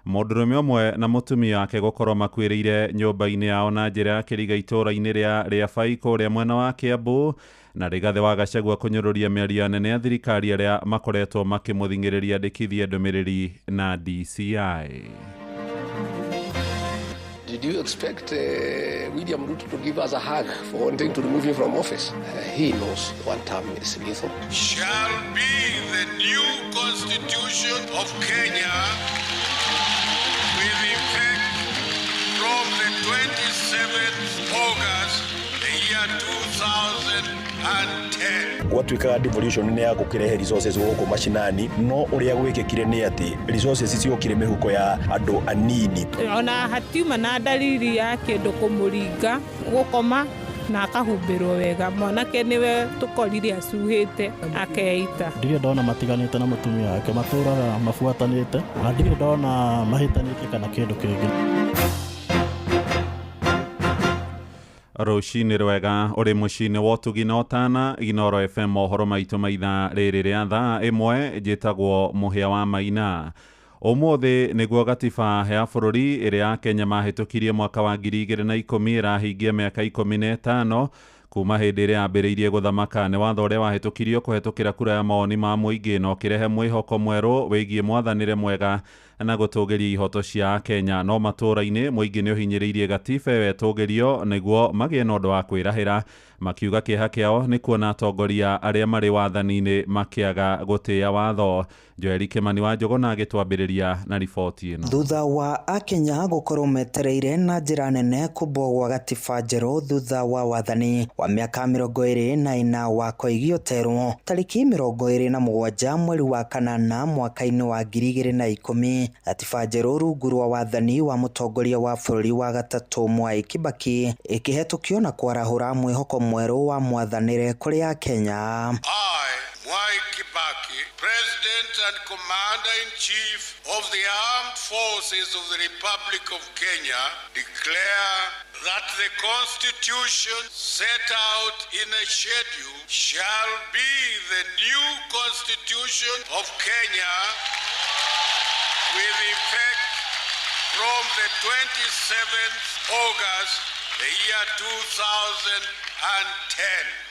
Mũndũrũme ũmwe na mũtumia wake gũkorwo makuĩrĩire nyũmba-inĩ yao na njĩra ya kĩriga itũũra-inĩ rĩa Fai kũrĩa mwena wa Kiambu, na Rigathĩ wa Gachagua kũnyũrũria mĩario anene ya thirikari arĩa makoretwo makĩmũthing'ĩrĩria andĩkithie ndũmĩrĩri na DCI. Did you expect William Ruto to give us a hug for wanting to remove him from office? He knows one term is lethal. Shall be the new constitution of Kenya with effect from the 27th August the year 2010. Gwatuĩka devolution nĩ ya gũkĩrehe resources gũkũ mashinani, no ũrĩa gwĩkĩkire nĩ atĩ resources ciokire mĩhuko ya andũ anini. Ona hatiuma na dalili ya kĩndũ kũmũringa gũkoma na akahumbĩrwo wega, mwanake nĩwe tũkorire acuhĩte akeita. Ndirĩ ndona matiganĩte na mũtumia wake, matũraga mabuatanĩte, na ndirĩ ndona mahĩtanĩtie kana kĩndũ kĩngĩ. Rũcinĩ rwega ũrĩ mũciĩ-inĩ wa ũtugi na ũtana, Ginoro FM mohoro maitũ maitha rĩrĩ rĩa thaa ĩmwe, njĩtagwo Mũhĩa wa Maina. Ũmũthĩ nĩguo gatiba ya bũrũri ĩrĩa ya Kenya mahĩtũkirie mwaka wa 2010 ĩrahingia mĩaka 15 kuma hĩndĩ ĩrĩa yambĩrĩirie gũthamaka. Nĩ watho ũrĩa wahĩtũkirio kũhetũkĩra kura ya maoni ma mũingĩ na ũkĩrehe mwĩhoko mwerũ wĩgiĩ mwathanĩre mwega na gũtũgĩria ihoto cia Kenya. No matũũra-inĩ mũingĩ nĩ ũhinyĩrĩirie gatiba ĩyo ĩtũgĩrio nĩguo magĩe na ũndũ wa kwĩrahĩra, makiuga kĩeha kĩao nĩ kuona atongoria arĩa marĩ wathani-inĩ makĩaga gũtĩĩa watho. Joel Kimani wa Njũgũna agĩtwambĩrĩria na riboti ĩno. Thutha wa Akenya gũkorwo metereire na njĩra nene kũmbwo gwa gatiba njerũ thutha wa wathani wa mĩaka 24 wa Koigi ũterwo tarĩki 27 mweri wa kanana mwaka-inĩ wa 2010, gatiba njerũ rungu rwa wathani wa mũtongoria wa bũrũri wa gatatũ Mwai Kibaki ĩkĩhetũkio na kwarahũra mwĩhoko mwerũ wa mwathanĩre kũrĩ Akenya. Mwai Kibaki, President and Commander-in-Chief of the Armed Forces of the Republic of Kenya, declare that the Constitution set out in a schedule shall be the new Constitution of Kenya with effect from the 27th August the year 2010.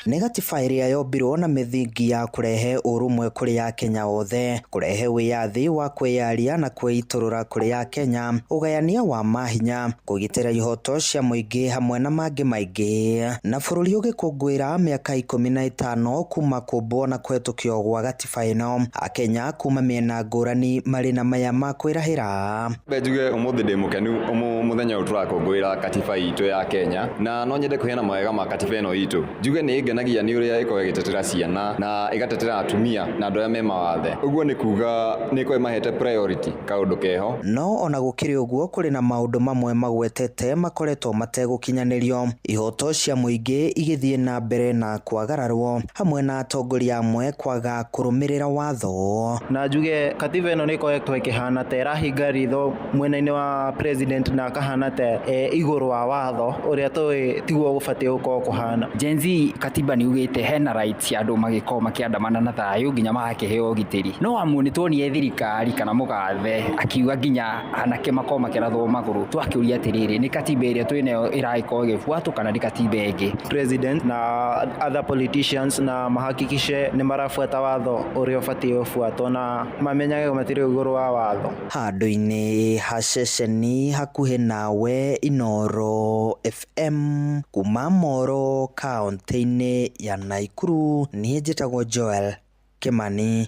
Nĩ gatiba ĩrĩa yombirwo na mĩthingi ya kũrehe ũrũmwe kũrĩ Akenya othe, kũrehe wĩyathi wa kwĩyaria na kwĩitũrũra kũrĩ Akenya, ũgayania wa mahinya, kũgitĩra ihoto cia mũingĩ hamwe na mangĩ maingĩ. Na bũrũri ũgĩkũngũĩra mĩaka 15 kuma kũmbwo na kũhetũkio gwa gatiba ĩno, Akenya kuma mĩena ngũrani marĩ na maya ma kwĩrahĩra. Njuge ũmũthĩ ndĩ mũkenu mũthenya ũyũ tũrakũngũĩra katiba itũ ya Kenya, na no nyende kũheana mawega ma katiba ĩno itũ. Njuge nĩ ĩngenagia nĩ ũrĩa ĩkoragwo ĩgĩtetera ciana na ĩgatetera atumia na andũ arĩa me mawathe. Ũguo nĩ kuga nĩ ĩkoragwo ĩmahete priority kaũndũ keho. No ona gũkĩrĩ ũguo kũrĩ na maũndũ mamwe magwetete makoretwo mategũkinyanĩrio, ihoto cia mũingĩ igĩthiĩ na mbere na kwagararwo, hamwe na atongoria amwe kwaga kũrũmĩrĩra watho. Na njuge katiba ĩno nĩ ĩkoretwo ĩkĩhana ta ĩrahinga ritho mwena-inĩ wa president na akahana ta igũrũ wa watho ũrĩa tũĩ tiguo gũbatiĩ gũkorwo kũhana. Gen Z katiba nĩ ugĩte hena rights andũ magĩkorwo makĩandamana na thayũ nginya magakĩheo ũgitĩri. No amu nĩ tuonire thirikari kana mũgathe akiuga nginya anake makorwo makĩrathwo magũrũ. Twakĩũria atĩrĩrĩ, nĩ katiba ĩrĩa twĩnayo ĩragĩkorwo ĩgĩbuatwo kana nĩ katiba ĩngĩ? President na other politicians na mahakikishe nĩ marabuata watho ũrĩa ũbatiĩ gũbuatwo na mamenyage matirĩ igũrũ wa watho. Handũ-inĩ ha ceceni hakuhĩ nawe Inooro FM kuma Moro kaunti-inĩ ya Naikuru, niĩ njĩtagwo Joel Kimani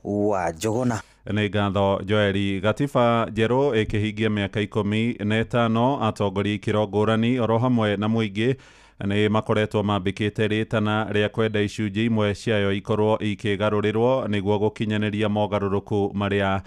wa Njũgũna. Nĩ ngatho Joeli. Gatiba njerũ ĩkĩhingia mĩaka 15, atongoria ikĩro ngũrani oro hamwe na mũingĩ nĩ makoretwo mambĩkĩte rĩtana rĩa kwenda icunjĩ imwe ciayo ikorwo ikĩgarũrĩrwo nĩguo gũkinyanĩria mogarũrũku marĩa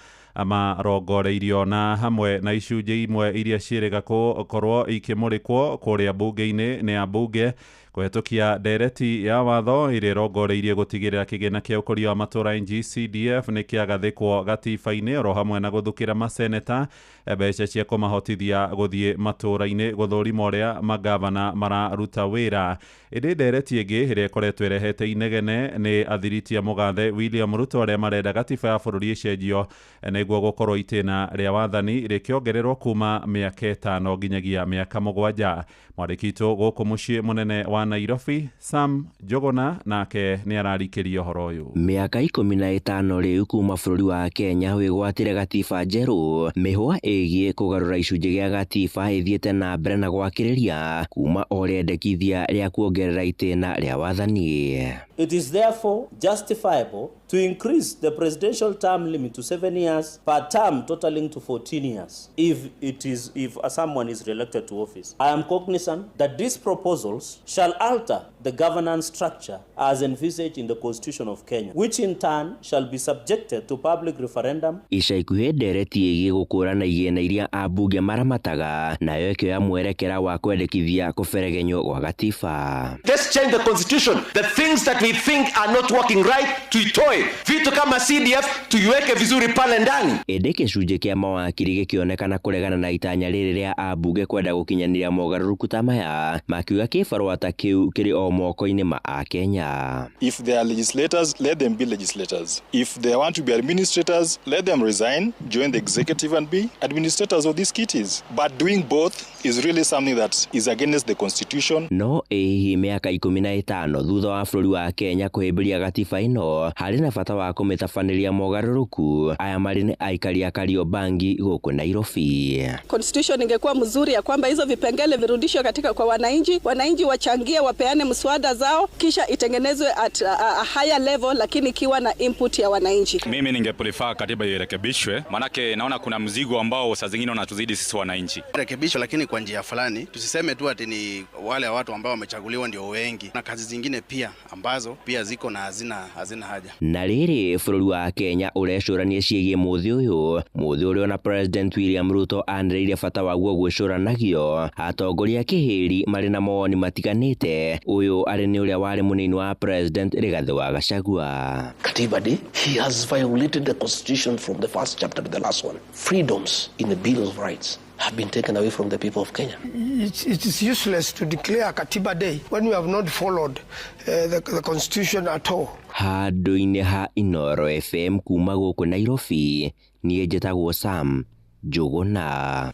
marongoreirio, na hamwe na icunjĩ imwe iria ciĩrĩga gũkorwo ikĩmũrĩkwo kũrĩa mbunge-inĩ nĩ ambunge kũhetũkia ndereti ya watho ĩrĩa ĩrongoreirie gũtigĩrĩra kĩgĩna kĩa ũkũria wa matũũra NG-CDF nĩ kĩagathĩkwo gatiba-inĩ oro hamwe na gũthukĩra maseneta mbeca cia kũmahotithia gũthiĩ matũũra-inĩ gũthũrima ũrĩa magavana mararuta wĩra. Ĩndĩ ndereti ĩngĩ ĩrĩa ĩkoretwo ĩrehete inegene nĩ athiriti a mũgathe William Ruto arĩa marenda gatiba ya bũrũri ĩcenjio nĩguo gũkorwo itĩna rĩa wathani rĩkĩongererwo kuma mĩaka 5 nginyagia mĩaka 7. Mwandĩki witũ gũkũ mũciĩ mũnene wa Nairobi, Sam Njuguna, nake nĩ ararikĩria ũhoro ũyũ. Mĩaka 15 rĩu kuma bũrũri wa Kenya wĩgwatĩre gatiba njerũ, mĩhwa ĩgiĩ kũgarũra icunjĩ gĩa gatiba ĩthiĩte na mbere na gwakĩrĩria kuma o rĩendekithia rĩa kuongerera itĩna rĩa wathani. It is therefore justifiable to increase the presidential term limit to 7 years per term, totaling to 14 years if someone is re-elected to office. I am cognizant that these proposals shall alter the governance structure as envisaged in the Constitution of Kenya, which in turn shall be subjected to public referendum. Ica ikuhĩ ndereti ĩgiĩ gũkũrana igĩna iria ambunge maramataga nayo ĩkĩoya mwerekera wa kwendekithia kũberegenywo gwa gatiba. Let's change the constitution. The things that we think are not working right, tuitoe. Vitu kama CDF tuiweke vizuri pale ndani. Ĩndĩ gĩcunjĩ kĩa mawakiri gĩkĩonekana kũregana na itanya rĩrĩ rĩa ambunge kwenda gũkinyanĩria mogarũrũku ta maya, makiuga kĩbarũa ta kĩu kĩrĩ o moko-inĩ ma Akenya. If they are legislators, let them be legislators. If they want to be administrators, let them resign, join the executive and be administrators of these kitties. But doing both is really something that is against the constitution. No hihi mĩaka 15 thutha wa bũrũri wa Kenya kũhĩmbĩria gatiba ĩno harĩ na bata wa kũmĩtabanĩria mogarũrũku. Aya marĩ nĩ aikari a Kariobangi gũkũ Nairobi. Constitution ingekuwa mzuri ya kwamba hizo vipengele virudishwe katika kwa wananchi wachangie, wapeane mswada zao, kisha itengenezwe at a higher level, lakini ikiwa na input ya wananchi. Mimi ningeprefer katiba irekebishwe, manake naona kuna mzigo ambao saa zingine unatuzidi sisi wananchi. Rekebishwe lakini kwa njia fulani, tusiseme tu ati ni wale watu ambao wamechaguliwa ndio wengi, na kazi zingine pia ambazo pia ziko na hazina haja. Na rĩrĩ bũrũri wa Kenya ũrecũrania ciĩgiĩ mũthĩ ũrĩa na President William Ruto anĩrĩire bata waguo gwĩcũranagio. Atongoria kĩhĩri marĩ na mawoni matiganĩte. Ũyũ arĩ nĩ ũrĩa warĩ mũnini wa President Rigathĩ wa Gachagua. Katiba Day, he has violated the constitution from the first chapter to the last one. Freedoms in the Bill of Rights have been taken away from the people of Kenya. It is useless to declare Katiba Day when we have not followed the constitution at all. Handũ-inĩ ha Inooro FM kuma gũkũ Nairobi, niĩ njĩtagwo Sam Njuguna.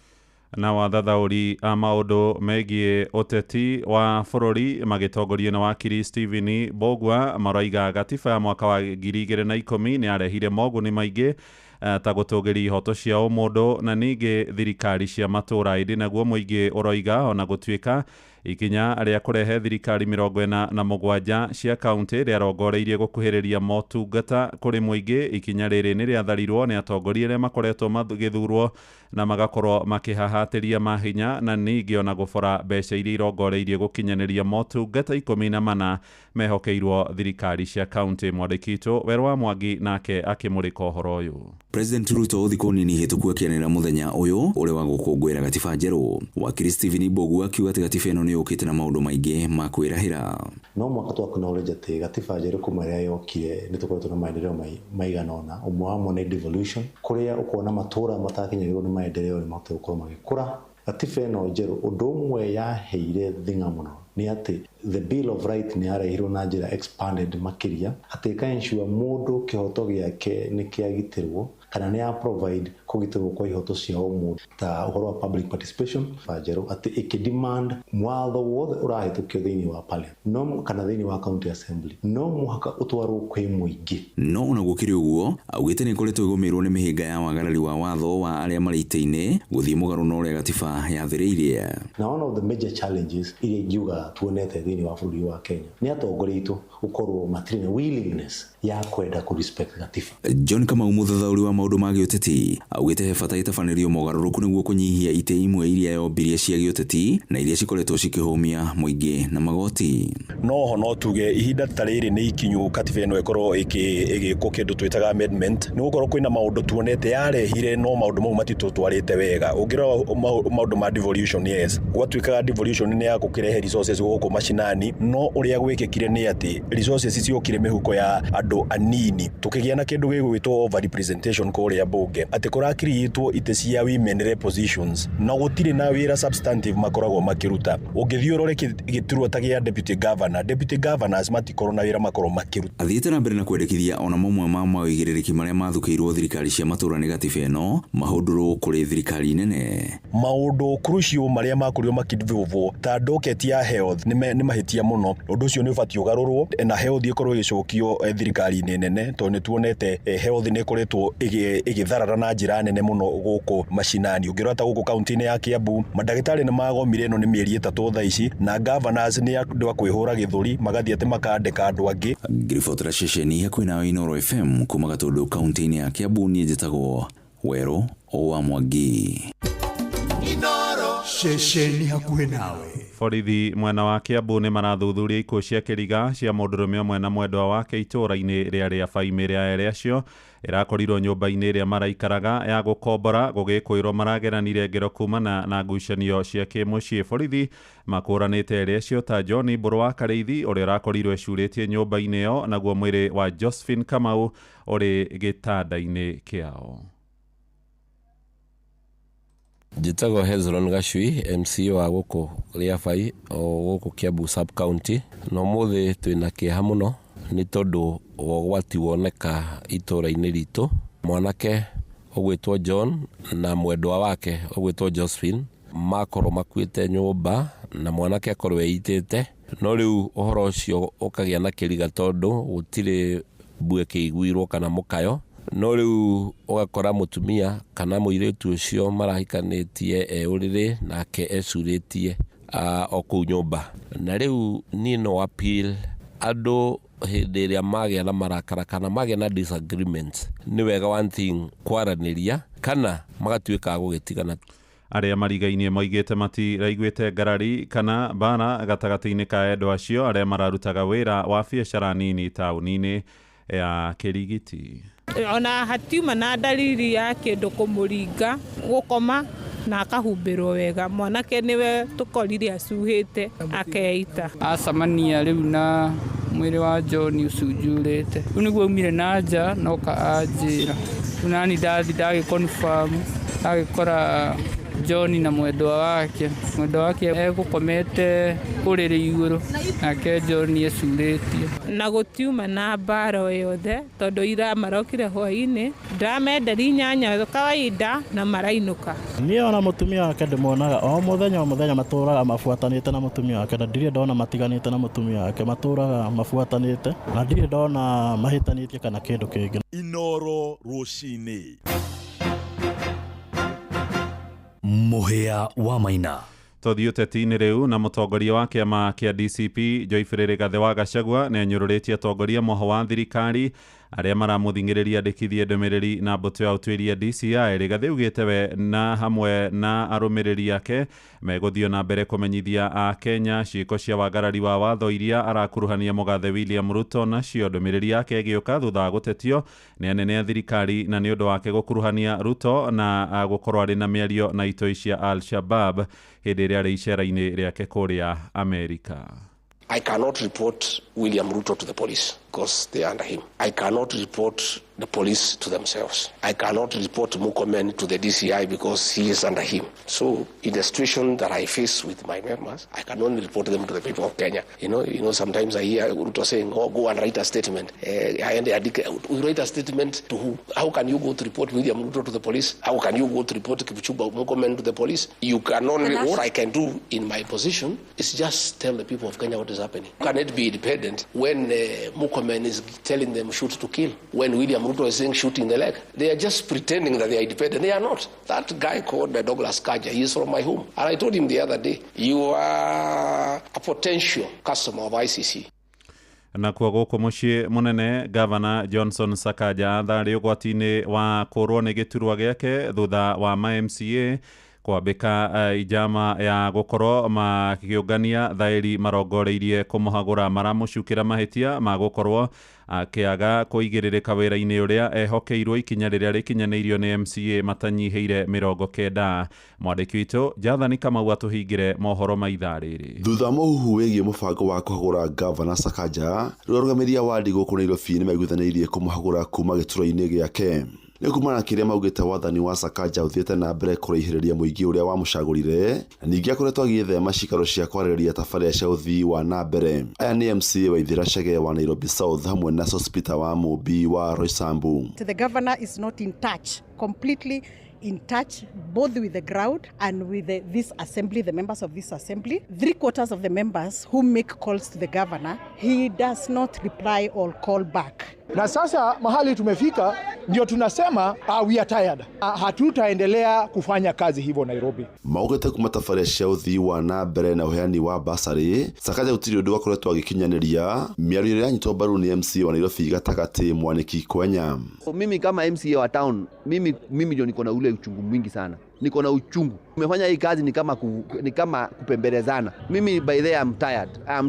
Na wathathaũri a maũndũ megiĩ ũteti wa bũrũri magĩtongorio na wakiri Stephen Mbogua maroiga gatiba ya mwaka wa 2010 nĩ arehire moguni maingĩ ta gũtũgĩria ihoto cia ũmũndũ na ningĩ thirikari cia matũũra. Ĩndĩ naguo mũingĩ ũroiga ona gũtuĩka ikinya rĩa kũrehe thirikari 47 cia kaunti rĩarongoreirie gũkuhĩrĩria motungata kũrĩ mũingĩ, ikinya rĩrĩ nĩ rĩatharirwo nĩ atongoria arĩa makoretwo magĩthurwo na magakorwo makĩhahatĩria mahinya na ningĩ ona gũbora mbeca iria irongoreirie gũkinyanĩria motungata 14 mehokeirwo thirikari cia kaunti. Mwandĩki witũ Werwa Mwangi nake akĩmũrĩka ũhoro ũyũ. President Ruto thikũ nini hĩtũku akĩanĩrĩra mũthenya ũyũ ũrĩa wa gũkũngũĩra gatiba njerũ. Wakiri Stephen Mbogua akiuga atĩ gatiba ĩno nĩ yũkĩte na maũndũ maingĩ ma kwĩrahĩra. No mwaka tu acknowledge atĩ gatiba njerũ kuma rĩrĩa yokire nĩ tũkoretwo na maendeleo maigana ũna. Ũmwe wamo nĩ devolution, kũrĩa ũkona matũũra matakinyagĩrwo nĩ maendeleo nĩ mahote gũkorwo magĩkũra. Gatiba ĩno njerũ ũndũ ũmwe yaheire thing'a mũno nĩ atĩ the Bill of Rights nĩ yarehirwo na njĩra expanded makĩria, atĩ ĩka-ensure mũndũ kĩhoto gĩake nĩ kĩagitĩrwo kana nĩ ya provide kũgitĩrwo kwa ihoto cia mũndũ ta ũhoro wa public participation. Njerũ atĩ ĩkĩdemand watho wothe ũrahĩtũkio thĩinĩ wa parliament no kana thĩinĩ wa county assembly no mũhaka ũtwarwo kwĩ mũingĩ. No ona gũkĩrĩ ũguo augĩte nĩ ĩkoretwo ĩgũmĩirwo nĩ mĩhĩnga ya wagarari wa watho wa arĩa marĩ itĩ-inĩ gũthiĩ mũgarũ na ũrĩa gatiba yathĩrĩirie. Na one of the major challenges iria ingiuga tuonete thĩinĩ wa bũrũri wa Kenya nĩ atongoria aitũ gũkorwo matirĩ na willingness ya kwenda kũ respect gatiba. John Kamau mũthathaũri wa maũndũ ma gĩũteti augite he bata itabanĩrio mogarũrũku nĩguo kũnyihia ite imwe iria yombirie cia gĩũteti na iria cikoretwo cikĩhũmia mũingĩ na magoti. No no tuge ihinda tarĩrĩ nĩ ikinyu katiba ĩno ĩkorwo ĩgĩkwo kĩndũ twĩtaga amendment nĩ gũkorwo kwĩna maũndũ tuonete yarehire no maũndũ mau matitũtwarĩte wega. Ũngĩrora maũndũ ma devolution, yes, gwatuĩkaga devolution nĩ ya gũkĩrehe resources gũkũ mashinani, no ũrĩa gwĩkĩkire nĩ atĩ resources ciokire mĩhuko ya andũ anini, tũkĩgĩa na kĩndũ gĩgwĩtwo over representation kũrĩa bunge, atĩ kũrakiriĩtwo ite cia women repositions na gũtirĩ na wĩra substantive makoragwo makĩruta. Ũngĩthiĩ ũrore gĩturwa ta gĩa deputy governors matikorwo na wĩra makorwo makĩruta. Athiĩte na mbere na kwendekithia ona mamwe ma mawĩigĩrĩrĩki marĩa mathukĩirwo thirikari cia matũra nĩ gatiba ĩno mahũndũrwo kũrĩ thirikari nene. Maũndũ crucial marĩa makorirwo makĩthuvwo ta docket ya health nĩ mahĩtia mũno. Ũndũ ũcio nĩ ũbatiĩ ũgarũrwo na health ĩkorwo ĩgĩcokio thirikari-inĩ nene, tondũ nĩ tuonete health nĩ ĩkoretwo ĩgĩtharara na njĩra nene mũno gũkũ mashinani. Ũngĩrora ta gũkũ kaunti-inĩ ya Kiambu mandagĩtarĩ nĩ magomire ĩno nĩ mĩeri 3 thaa ici, na governors nĩ andũ a kwĩhũra gĩthũri magathiĩ atĩ makandĩka andũ angĩ. Ngiribotera ceceni hakuhĩ na Inooro FM kuma Gatundu kaunti-inĩ ya Kiambu, niĩ njĩtagwo Wero wa Mwangi. Inooro ceceni hakuhĩ nawe. Borithi mwena wa Kiambu nĩ marathuthuria ikuũ cia kĩriga cia mũndũrũme ũmwe na mwendwa wake itũũra-inĩ rĩa Rĩabai. Mĩĩrĩ ya erĩ acio ĩrakorirwo nyũmba-inĩ ĩrĩa maraikaraga ya gũkombora, gũgĩkwĩrwo marageranire ngero kumana na ngucanio cia kĩmũciĩ. Borithi makũranĩte erĩ acio ta John Mbũrũ wa Kareithi ũrĩa ũrakorirwo ecurĩtie nyũmba-inĩ ĩyo, naguo mwĩrĩ wa Josephine Kamau ũrĩ gĩtanda-inĩ kĩao. Njĩtagwo Hezron Gacui, MC wa gũkũ Rĩabai o gũkũ Kiambu sub county. No mũthĩ twĩna kĩeha mũno nĩ tondũ ũgwati woneka itũũra-inĩ ritũ. Mwanake ũgwĩtwo John na mwendwa wake ũgwĩtwo Josephine makorwo makuĩte nyũmba na mwanake akorwo eitĩte. No rĩu ũhoro ũcio ũkagĩa na kĩriga tondũ gũtirĩ mbue kĩiguirwo kana mũkayo. No rĩu ũgakora mũtumia kana mũirĩtu ũcio marahikanĩtie ũrĩrĩ nake ecurĩtie o kũu nyũmba. Na rĩu niĩ no appeal andũ hĩndĩ ĩrĩa magĩa na marakara kana magĩa na disagreements, nĩ wega one thing kwaranĩria kana magatuĩka gũgĩtigana. Arĩa marigainie moigĩte matiraiguĩte ngarari kana mbara gatagatĩ-inĩ ka endwa acio arĩa mararutaga wĩra wa biacara nini taũni-inĩ ya Kĩrigiti. Ona hatiuma na dalili ya kĩndũ kũmũringa, gũkoma na akahumbĩrwo wega. Mwanake nĩwe tũkorire acuhĩte akeita. Acamania rĩu na mwĩrĩ wa John ũcunjurĩte. Rĩu nĩguo aumire na nja noka anjĩra. Rĩu nani ndathi ndagĩconfirm ndagĩkora John na mwendwa wake. Mwendwa wake egũkomete ũrĩrĩ igũrũ nake John ecurĩtie. Na gũtiuma na mbara o yothe tondũ ira marokire hwaĩ-inĩ ndamenderi nyanya kawaida na marainũka. Niĩ ona mũtumia wake ndĩmuonaga o mũthenya matũraga mabuatanĩte na mũtumia wake, na ndirĩ ndona matiganĩte na mũtumia wake, matũraga mabuatanĩte na ndirĩ ndona mahĩtanĩtie kana kĩndũ kĩngĩ. Inooro rũcinĩ. Mũhĩa wa Maina. Tũthiĩ ũteti-inĩ rĩu na mũtongoria wa kĩama kĩa DCP Joyfrey Gathe wa Gachagua nĩ anyũrũrĩtie atongoria moho wa thirikari arĩa maramũthingĩrĩria andĩkithie ndũmĩrĩri na mbũtũ ya ũtuĩria DCI. Gathe ugĩte we na hamwe na arũmĩrĩri ake megũthiĩ na mbere kũmenyithia a Kenya ciĩko cia wagarari wa watho iria arakuruhania mũgathe William Ruto nacio. Ndũmĩrĩri yake ĩgĩũka thutha wa gũtetio nĩ anene a thirikari na nĩ ũndũ wake gũkuruhania Ruto na gũkorwo arĩ na mĩario na itoi cia Al-Shabab hĩndĩ ĩrĩa arĩ icera-inĩ rĩake kũrĩa Amerika. I cannot report William Ruto to the police because they are under him. I cannot report the police to themselves. I cannot report Murkomen to the DCI because he is under him. So in the situation that I face with my members, I can only report them to the people of Kenya. You know, sometimes I hear Ruto saying, "Oh, go and write a statement." We write a statement to who? How can you go to report William Ruto to the police? How can you go to report Kipchumba Murkomen to the police? You can only, what I can do in my position is just tell the people of Kenya what is happening. Can it be independent when Murkomen is telling them shoot to kill? When William Ruto is saying shoot in the leg? They are just pretending that they are independent. They are not. That guy called Douglas Kaja, he is from my home. And I told him the other day, you are a potential customer of ICC. na kwa gũkũ mũciĩ mũnene Gavana Johnson Sakaja tharĩ ũgwati-inĩ wa kũrwo nĩ gĩturwa gĩake thutha wa MCA kwambĩka ijama ya gũkorwo makĩũngania thaĩri marongoreirie kũmũhagũra maramũcukĩra mahĩtia ma gũkorwo akĩaga kũigĩrĩrĩka wĩra-inĩ ũrĩa ehokeirwo ikinya rĩrĩa rĩkinyanĩirio nĩ MCA matanyihĩire 90. Mwandĩki witũ Jathani Kamau atũhingĩre mohoro ma ithaa rĩrĩ. Thutha mũhuhu wĩgiĩ mũbango wa kũhagũra Gavana Sakaja, rũrũgamĩrĩri wadi gũkũ Nairobi nĩ maiguithanĩirie kũmũhagũra kuma gĩturwa-inĩ gĩake. Nĩ kumana na kĩrĩa maugĩte wathani wa Sakaja ũthiĩte na mbere kũraihĩrĩria mũingĩ ũrĩa wamũcagũrire, na ningĩ akoretwo agĩethema cikaro cia kwarĩrĩria tabarĩra cia ũthii wa na mbere. Aya nĩ MCA Waithĩra Chege wa Nairobi South hamwe na Sospita wa Mũmbi wa Roysambu. The governor is not in touch, completely in touch both with the ground and with this assembly, the members of this assembly. 3/4 of the members who make calls to the governor, he does not reply or call back. Na sasa mahali tumefika ndio tunasema we are tired. Hatutaendelea kufanya kazi hivyo Nairobi. Maugĩte kuma tabarĩra cia ũthii wa na mbere na uheani wa basarĩ, Sakaja gũtirĩ ũndũ akoretwo agĩkinyanĩria mĩario ĩrĩa yanyitwo mbaru nĩ MC wa Nairobi gatagatĩ Mwaniki Kwenya. Mimi kama MCA wa town, mimi ndio niko na ule uchungu mwingi sana. Niko na uchungu. Umefanya hii kazi ni kama kupembelezana. Mimi by the way I'm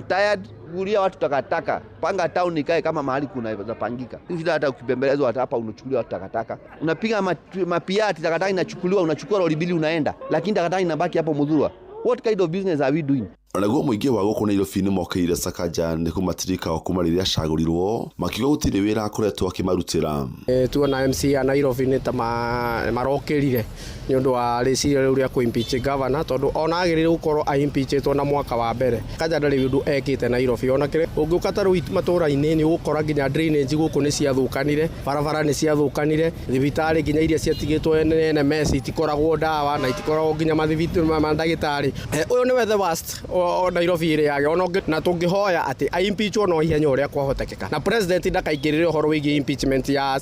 tired. Kulia watu takataka. Panga town ikae kama mahali kuna zapangika. Shida hata ukipembelezwa hata hapa unachukuliwa watu takataka. Unapiga mapiati takataka inachukuliwa, unachukua lori mbili unaenda. Lakini takataka inabaki hapo Muthurwa. What kind of business are we doing? Naguo mũingĩ wa gũkũ Nairobi nĩ mokeire Sakaja nĩ kũmatirika o kuma rĩrĩa acagũrirwo, makiuga gũtirĩ wĩra akoretwo akĩmarutĩra. Tuona MCA Nairobi nĩ ta marokĩrire nĩ ũndũ wa rĩciria rĩu rĩa kũ-impeach governor, tondũ ona agĩrĩire gũkorwo impeachetwo na mwaka wa mbere. Sakaja ndarĩ ũndũ ekĩte Nairobi, ona kĩrĩ ũngĩũka ta rĩu matũũra-inĩ nĩ ũgũkora nginya drainage gũkũ nĩ ciathũkanire, barabara nĩ ciathũkanire, thibitarĩ nginya iria ciatigĩtwo NMS itikoragwo ndawa na itikoragwo nginya mandagĩtarĩ. Ũyũ nĩ the worst Nairobi ĩrĩ yage, ona na tũngĩhoya atĩ impeachwo no ihenya ũrĩa kwahotekeka, na president ndakaingĩrĩre ũhoro wĩgiĩ impeachment ya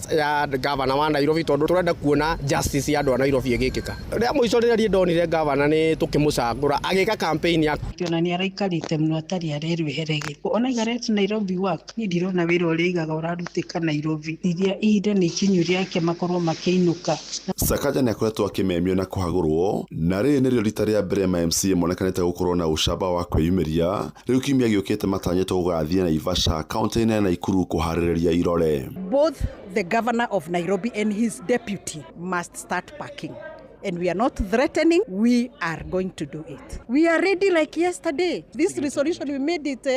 governor wa Nairobi, tondũ tũrenda kuona justice ya andũ a Nairobi ĩgĩkĩka. Rĩa mũico rĩrĩa ndonire governor nĩ tũkĩmũcagũra agĩka campaign ya ona nĩ araikarĩte mũno atarĩ arerweherege. Ona igarete Nairobi work ni ndirona wĩra ũrĩa igaga ũrarutĩka Nairobi iria ihinda nĩ ikinyu rĩake makorwo makĩinũka. Sakaja nĩ akoretwo akĩmemio na kũhagũrwo, na rĩrĩ nĩrĩo rita rĩa mbere MCA monekanĩte gũkorwo na ũcamba wa kwĩyumĩria. Rĩu kiumia gĩũkĩte matanyĩtwo gũgathiĩ Naivasha, kaunti-inĩ ya Nakuru kũharĩrĩria irore. Both the governor of Nairobi and his deputy must start packing. And we are not threatening, we are going to do it. We are ready like yesterday. This resolution, we made it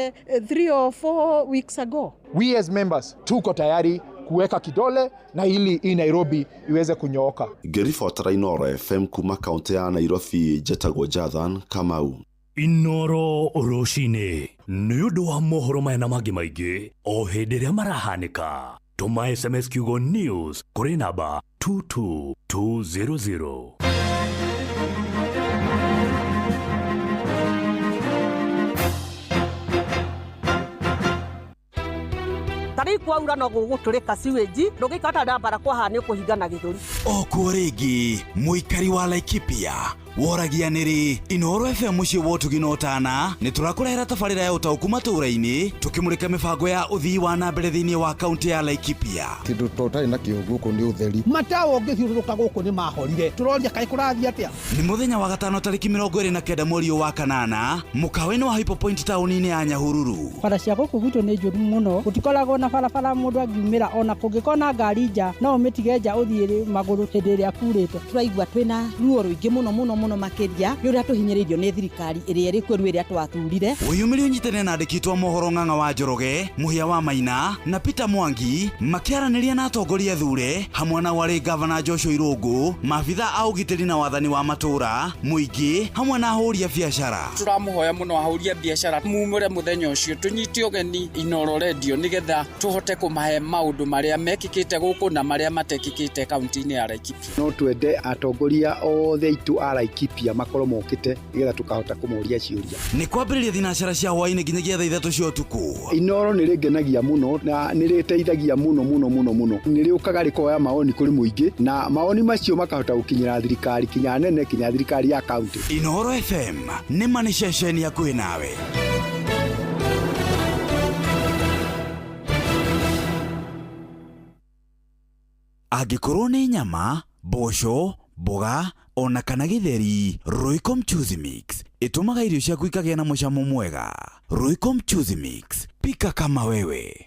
3 or 4 weeks ago. We as members tuko tayari kuweka kidole na ili Nairobi iweze kunyooka. Ngĩribotera Inoro FM kuma kaunti ya Nairobi, Jetagwo Jathan Kamau. Inoro rũcinĩ nĩ ũndũ wa mohoro maya na mangĩ maingĩ o hĩndĩ ĩrĩa marahanĩka. Tũma SMS kiugo news kũrĩ namba 22200. Tari kwaura no gũgũtũrĩka siweji ndũgĩkata ndambara kwahana ũkũhingana gĩthũri. Okuo rĩngĩ mũikari wa Laikipia woragia nĩrĩ Inoro FM mũciĩ wa ũtugi na ũtana nĩ tũrakũrehera tabarĩra ya ũtaũku matũũra-inĩ tũkĩmũrĩka mĩbango ya ũthii wa na mbere thĩinĩ wa kaunti ya Laikipia. Kĩndũ tũtarĩ na kĩo gũkũ nĩ ũtheri. Matawa ũngĩthiũrũrũka gũkũ nĩ mahorire. Tũroria kaĩ kũrathiĩ atĩa? Nĩ mũthenya wa gatano tarĩki 29 mweri wa kanana mũkawa-inĩ wa Hyper Point taũni-inĩ ya Nyahururu. Bara cia gũkũ gwitũ nĩ njũru mũno, gũtikoragwo na barabara mũndũ angiumĩra, ona kũngĩkorwo na ngari nja no ũmĩtige nja ũthiĩ magũrũ hĩndĩ ĩrĩa kurĩte. Tũraigua twĩna ruo rũingĩ mũno makĩria nĩ ũrĩa tũhinyĩrĩirio nĩ thirikari ĩrĩa ĩrĩ kuo ĩrĩa twathurire. Ũyũmĩrĩ ũnyitane na andĩkĩtwo mohoro Ng'ang'a wa Njoroge, Mũhia wa Maina na Peter Mwangi makĩaranĩria na atongoria thure hamwe na warĩ Governor Joshua Irungu, maabitha a ũgitĩri na wathani wa matũũra, mũingĩ hamwe na ahũri a biacara. Tũramũhoya mũno ahũri a biacara mumũre mũthenya ũcio tũnyite ũgeni Inoro Radio nĩgetha tũhote kũmahe maũndũ marĩa mekĩkĩte gũkũ na marĩa matekĩkĩte kaunti-inĩ ya Laikipia. No twende atongoria othe itu a Laikipia makorwo mokĩte nĩgetha tukahota kũmoria ciũria. Nĩ kwambĩrĩria thinacara cia hwaĩ-inĩ nginyagia thaa 3 cia ũtukũ. Inoro nĩ rĩngenagia mũno na nĩ rĩteithagia mũno. Nĩ rĩũkaga rĩkoya maoni kũrĩ mũingĩ na maoni macio makahota gũkinyĩra thirikari kinya nene kinya thirikari ya kaunti. Inoro FM nĩ mani ceceni hakuhĩ nawe. Angĩkorwo nĩ nyama, mboco, mboga, ona kana gĩtheri, Royco Mchuzi Mix ĩtũmaga irio ciaku ikagĩa na mũcamo mwega. Royco Mchuzi Mix, pika kama wewe.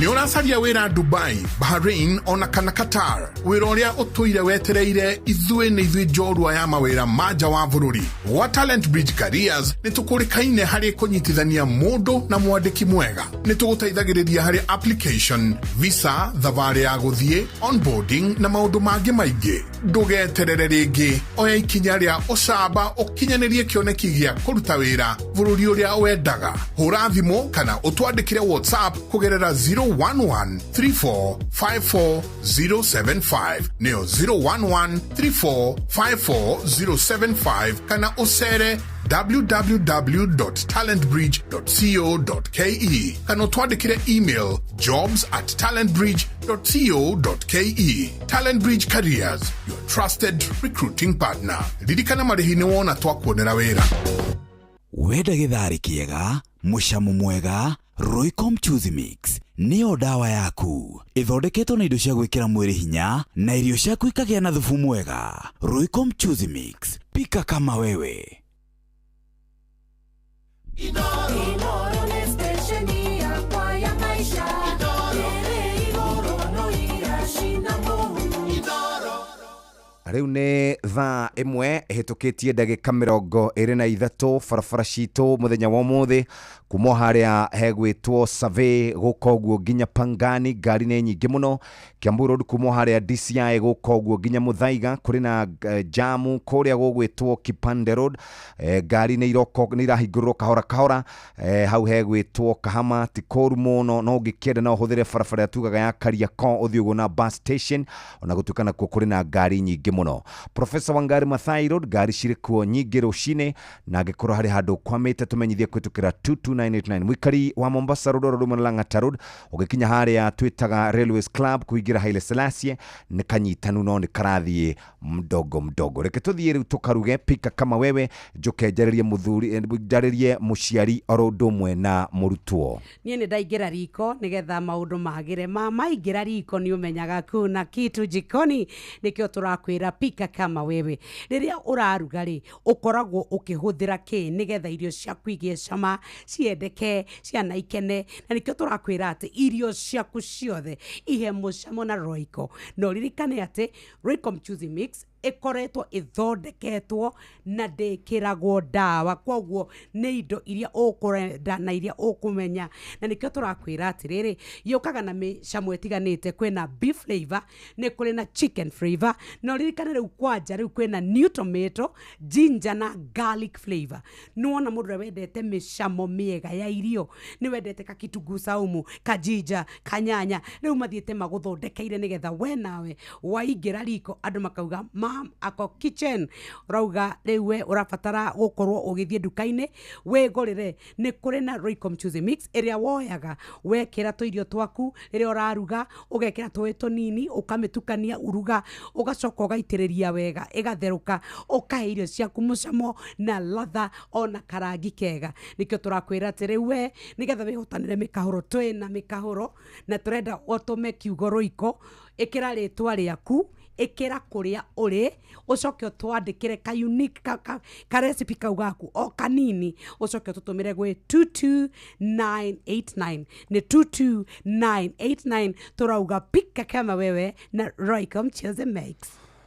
Nĩ ũracaria wĩra Dubai, Bahrain ona kana Qatar. Wĩra ũrĩa ũtũire wetereire ithuĩ nĩ ithuĩ njorua ya mawĩra ma nja wa bũrũri. Wa Talent Bridge Careers nĩ tũkũrĩkaine harĩ kũnyitithania mũndũ na mwandĩki mwega. Nĩ tũgũteithagĩrĩria harĩ application, visa, thabarĩ ya gũthiĩ, onboarding na maũndũ mangĩ maingĩ. Ndũgeterere rĩngĩ, oya ikinya rĩa ũcamba ũkinyanĩrie kĩoneki gĩa kũruta wĩra bũrũri ũrĩa wendaga. Hũra thimũ kana ũtwandĩkĩre WhatsApp kũgerera 011-3454-075 neo 011-3454-075 kana usere www.talentbridge.co.ke kana twandikire email jobs@talentbridge.co.ke. Talent Bridge Careers, your trusted recruiting partner. Ririkana marĩhi nĩ wona twakuonera wĩra. Wenda gĩtharĩ kĩega, mũcamo mwega, Royco Mchuzi Mix nĩyo dawa yaku. Ithondeketwo na indo cia gwĩkĩra mwĩrĩ hinya na irio ciaku ikagĩa na thubu mwega. Royco Mchuzi Mix, pika kama wewe. Riu nĩ thaa ĩmwe ĩhĩtũkĩtie ndagĩka 23 barabara citũ mũthenya wa ũmũthĩ kuma harĩa hegwĩtwo survey gũka ũguo nginya Pangani, ngari nĩ nyingĩ mũno. Kiambu Road kuma harĩa DCI gũka ũguo nginya Muthaiga, kũrĩ na jamu kũrĩa gũgwĩtwo Kipande Road, ngari nĩ irahingũrĩrwo kahora kahora. Hau hegwĩtwo Kahama ti kũru mũno, no ũngĩkĩenda no ũhũthĩre barabara tugaga ya Kariakoo ũthiĩ ũguo na bus station, ona gũtukana kuo kũrĩ na ngari nyingĩ mũno. Professor Wangari Maathai Road, ngari cirĩ kuo nyingĩ rũcinĩ, na angĩkorwo harĩ handũ kwamĩte tũmenyithie kũhĩtũkĩra 22989. Mwikari wa Mombasa Road Road na Lang'ata Road, ũgĩkinya harĩa twĩtaga Railways Club kũingĩra Haile Selassie, nĩ kanyitanu no nĩ karathiĩ mdogo mdogo. Reke tũthiĩ rĩu tũkaruge pika kama wewe, njoke njarĩrie mũciari oro ũndũ ũmwe na mũrutwo. Niĩ nĩ ndaingĩra riko nĩgetha maũndũ magĩre. Maingĩra riko nĩ ũmenyaga kuna kitu jikoni, nĩkĩo tũrakwĩra pika kama wewe. Rĩrĩa ũraruga rĩ, ũkoragwo ũkĩhũthĩra kĩ nĩgetha irio ciaku igĩe cama, ciendeke, ciana ikene, na nĩkĩo tũrakwĩra atĩ irio ciaku ciothe ihe mũcamo na Royco. No ririkane atĩ Royco Mchuzi Mix ikoretwo ithondeketwo na ndĩkĩragwo ndawa, kwoguo nĩ indo iria ũkũrenda na iria ũkũmenya. Na nĩkĩo tũrakwĩra atĩrĩrĩ, yũkaga na mĩcamo ĩtiganĩte. Kwĩna beef flavor, nĩ kũrĩ na chicken flavor, no ririkane rĩu kwanja rĩu kwĩna new tomato, ginger na garlic flavor. Nuona mũndũ wendete mĩcamo mĩega ya irio, nĩ wendete kakitungu saumu, kajinja, kanyanya, rĩu mathiĩte magũthondekeire nĩgetha we nawe waingĩra riko andũ makauga ako kitchen. Rauga rĩu we ũrabatara gũkorwo ũgĩthiĩ nduka-inĩ wĩgũrĩre. Nĩ kũrĩ na Royco Mchuzi Mix ĩrĩa woyaga wekĩra tũirio twaku rĩrĩa ũraruga, ũgekĩra tũĩ tũnini, ũkamĩtukania uruga, ũgacoka ũgaitĩrĩria wega, ĩgatherũka, ũkahe irio ciaku mũcamo na ladha ona karangi kega. Nĩkĩo tũrakwĩra atĩ rĩu we nĩgetha wĩhotanĩre mĩkahũro, twĩ na mĩkahũro na tũrenda ũtũme kiugo Royco, ĩkĩra rĩtwa rĩaku, ĩkĩra kũrĩa ũrĩ, ũcoke ũtwandĩkĩre ka unique ka recipe kau gaku o kanini, ũcoke ũtũtũmĩre gwĩ 22989. Nĩ 22989. Tũrauga pika kama wewe na Royco Mchuzi Mix.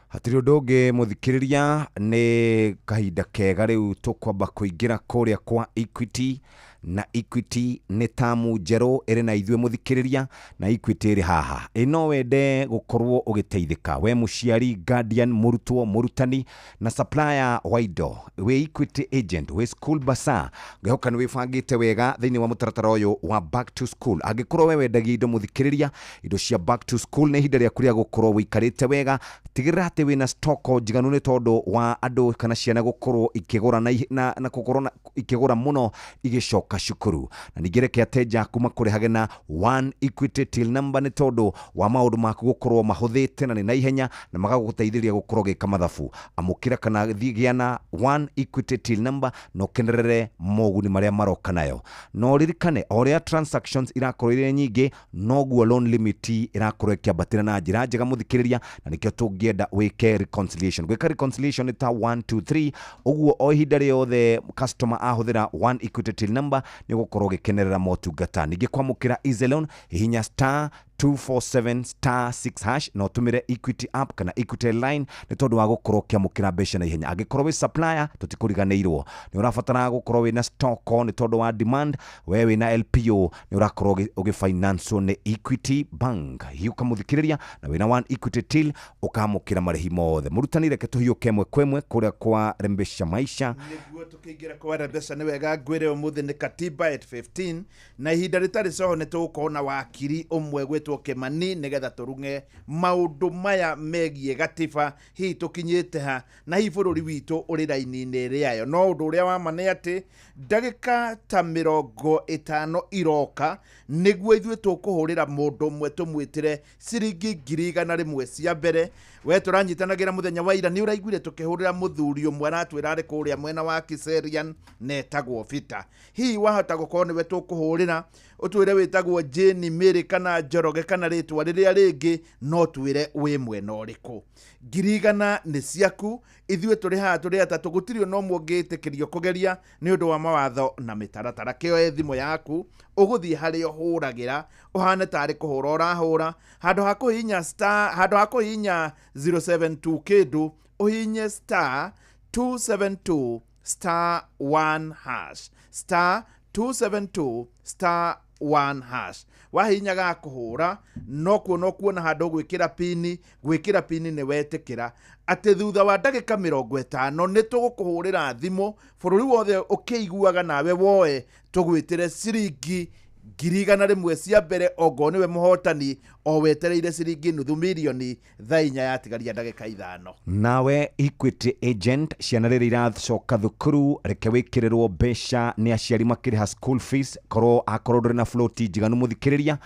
Hatirĩ ũndũ ũngĩ mũthikĩrĩria, nĩ kahinda kega rĩu tũkwamba kũingĩra kũrĩa kwa Equity. Na Equity nĩ tamu njerũ ĩrĩ na ithuĩ mũthikĩrĩria, na Equity ĩrĩ haha. Ĩno wende gũkorwo ũgĩteithĩka, we mũciari, guardian, mũrutwo, mũrutani na supplier wa indo, we Equity agent, we school basa, ngĩhoka nĩ wĩbangĩte wega thĩinĩ wa mũtaratara ũyũ wa back to school. Angĩkorwo we wendagia indo mũthikĩrĩria, indo cia back to school, nĩ ihinda rĩaku rĩa gũkorwo wĩikarĩte wega. Tigĩrĩra atĩ wĩna stock njiganu nĩ tondũ wa andũ kana ciana gũkorwo ikĩgũra na gũkorwo ikĩgũra mũno igĩcoka gũcoka cukuru na ningĩ reke ateja kuma kũrĩ hagena One Equity Till Number nĩ tondũ wa maũndũ maku gũkorwo mahũthĩte na nĩ na ihenya na magagũteithĩrĩria gũkorwo gĩka mathabu. Amũkĩra kana gĩa na One Equity Till Number no kenerere moguni marĩa maroka nayo. No ririkane oria transactions irakorwo irĩ nyingĩ noguo loan limit irakorwo ĩkĩambatĩra na njĩra njega mũthikĩrĩria, na nĩkĩo tũngĩenda wĩke reconciliation. Gwĩka reconciliation nĩ ta 1 2 3 ũguo o ihinda rĩothe customer ahũthĩra One Equity Till Number nĩ gũkorwo gĩkenerera motungata. Ningĩ kwamũkĩra easy loan hihinya *247*6# no tumire Equity app kana Equity line nĩ tondũ wa gũkorwo kĩamũkĩra mbeca na ihenya. Angĩkorwo wĩ supplier tũtikũriganĩirwo, nĩ ũrabatara gũkorwo wĩna stock nĩ tondũ wa demand, we wĩna LPO nĩ ũrakorwo ũgĩfinance nĩ Equity Bank. Hiuka mũthikĩrĩria na wĩna One Equity Till ũkamũkĩra marĩhi mothe. Mũrutani reke tũhiũke ĩmwe kwa ĩmwe kũrĩa kwa Rembesha Maisha. Nĩguo tũkĩingĩra kwa Rembesha nĩ wega ngwĩre ũmũthĩ nĩ katiba at 15 na ihinda rĩtarĩ coho nĩ tũgũkorwo na wakiri ũmwe gwĩtwo Kĩmani nĩgetha tũrunge maũndũ maya megiĩ gatiba hihi tũkinyĩte ha na hihi bũrũri witũ ũrĩ raini-inĩ rĩayo. No ũndũ ũrĩa wa ma nĩ atĩ ndagĩka ta 50 iroka nĩguo ithuĩ tũkũhũrĩra mũndũ ũmwe tũmwĩtĩre ciringi 100 cia mbere. We tũranyitanagĩra mũthenya wa ira nĩ ũraiguire tũkĩhũrĩra mũthuri ũmwe aratwĩra arĩ kũrĩa mwena wa Kiserian netagwo Peter. Hihi wahota gũkorwo nĩwe tũkũhũrĩra ũtwĩre wĩtagwo Jane Mary kana Njoroge kana rĩtwa rĩrĩa rĩngĩ no twĩre wĩ mwena ũrĩkũ. 100 nĩ ciaku, ithuĩ tũrĩ haha tũrĩ atatũ, gũtirĩ no mũngĩtĩkĩrio kũgeria nĩ ũndũ wa mawatho na mĩtaratara. Kĩoe thimũ yaku ũgũthiĩ harĩa ũhũragĩra ũhane tarĩ kũhũra ũrahũra, handũ ha kũhihinya 072 kĩndũ ũhihinye *272*1# *272*1#. Wahihinyaga kũhũra no kuona handũ gwĩkĩra pini nĩ wetĩkĩra atĩ thutha wa ndagĩka 50 nĩ tũgũkũhũrĩra thimũ bũrũri wothe ũkĩiguaga nawe woe tũgwĩtĩre ciringi 100 cia mbere ongo nĩwe mũhotani o wetereire ciringi $500,000 thaa 4 yatigaria ndagĩka 5. Nawe Equity agent ciana rĩrĩ iracoka thukuru reke wĩkĩrĩrwo mbeca nĩ aciari makĩrĩha school fees akorwo ndũrĩ na float njiganu mũthikĩrĩria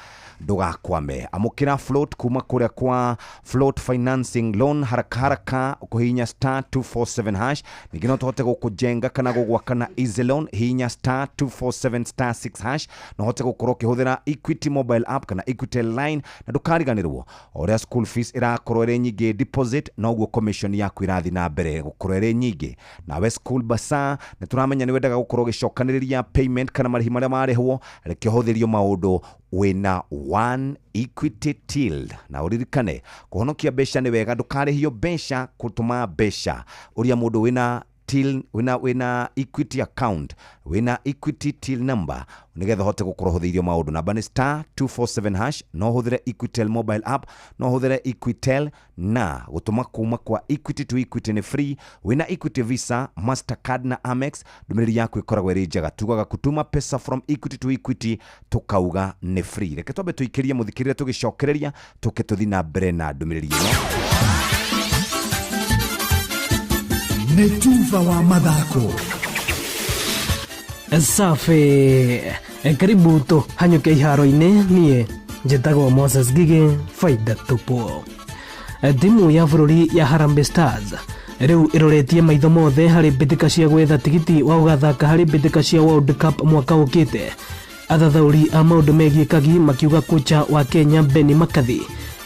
ndũgakwame. Amũkĩra float kuma kũrĩa kwa float financing loan haraka ũkũhihinya *247#. Ningĩ no tũhote gũkũjenga kana gũgwaka na easy loan hihinya *247*6# no hote gũkorwo ũkĩhũthĩra Equity mobile app kana Equity line na ndũkariganĩrwo oria school fees irakorwo ĩrĩ nyingĩ deposit no guo commission yaku irathi na mbere gũkorwo ĩrĩ nyingĩ. Nawe school bursar nĩ tũramenya nĩ wendaga gũkorwo ũgĩcokanĩrĩria payment kana marĩhi marĩa marĩhwo reke ũhũthĩrio maũndũ wĩna One Equity Till. Na ũririkane kũhonokia mbeca nĩ wega, ndũkarĩhio mbeca gũtũma mbeca. Ũria mũndũ wĩna till wĩna Equity account wĩna Equity Till number nĩgetha hote gũkorwo hũthĩirio maũndũ. Namba nĩ *247#. No hũthĩre Equitel mobile app, no hũthĩre Equitel na gũtũma kuma kwa Equity to Equity nĩ free. Wĩna Equity Visa, Mastercard na Amex ndũmĩrĩri yaku ĩkoragwo ĩrĩ njega. Tugaga kutuma pesa from Equity to Equity tukauga nĩ free. Reke twambe tũikĩrie mũthikĩrĩria tũgĩcokereria tũke tũthi na mbere na ndũmĩrĩri ĩno. Nĩ Tuva wa mathako. Safi, karibu tu hanyuke iharo-inĩ. Niĩ njĩtagwo Moses Ngigĩ, faida tupu. Timu ya bũrũri ya Harambee Stars rĩu ĩroretie maitho mothe harĩ mbĩtĩka cia gwetha tigiti wa gũgathaka harĩ mbĩtĩka cia World Cup mwaka ũkĩte. Athathaũri a maũndũ megiĩ kagi makiuga kocha wa Kenya Benni McCarthy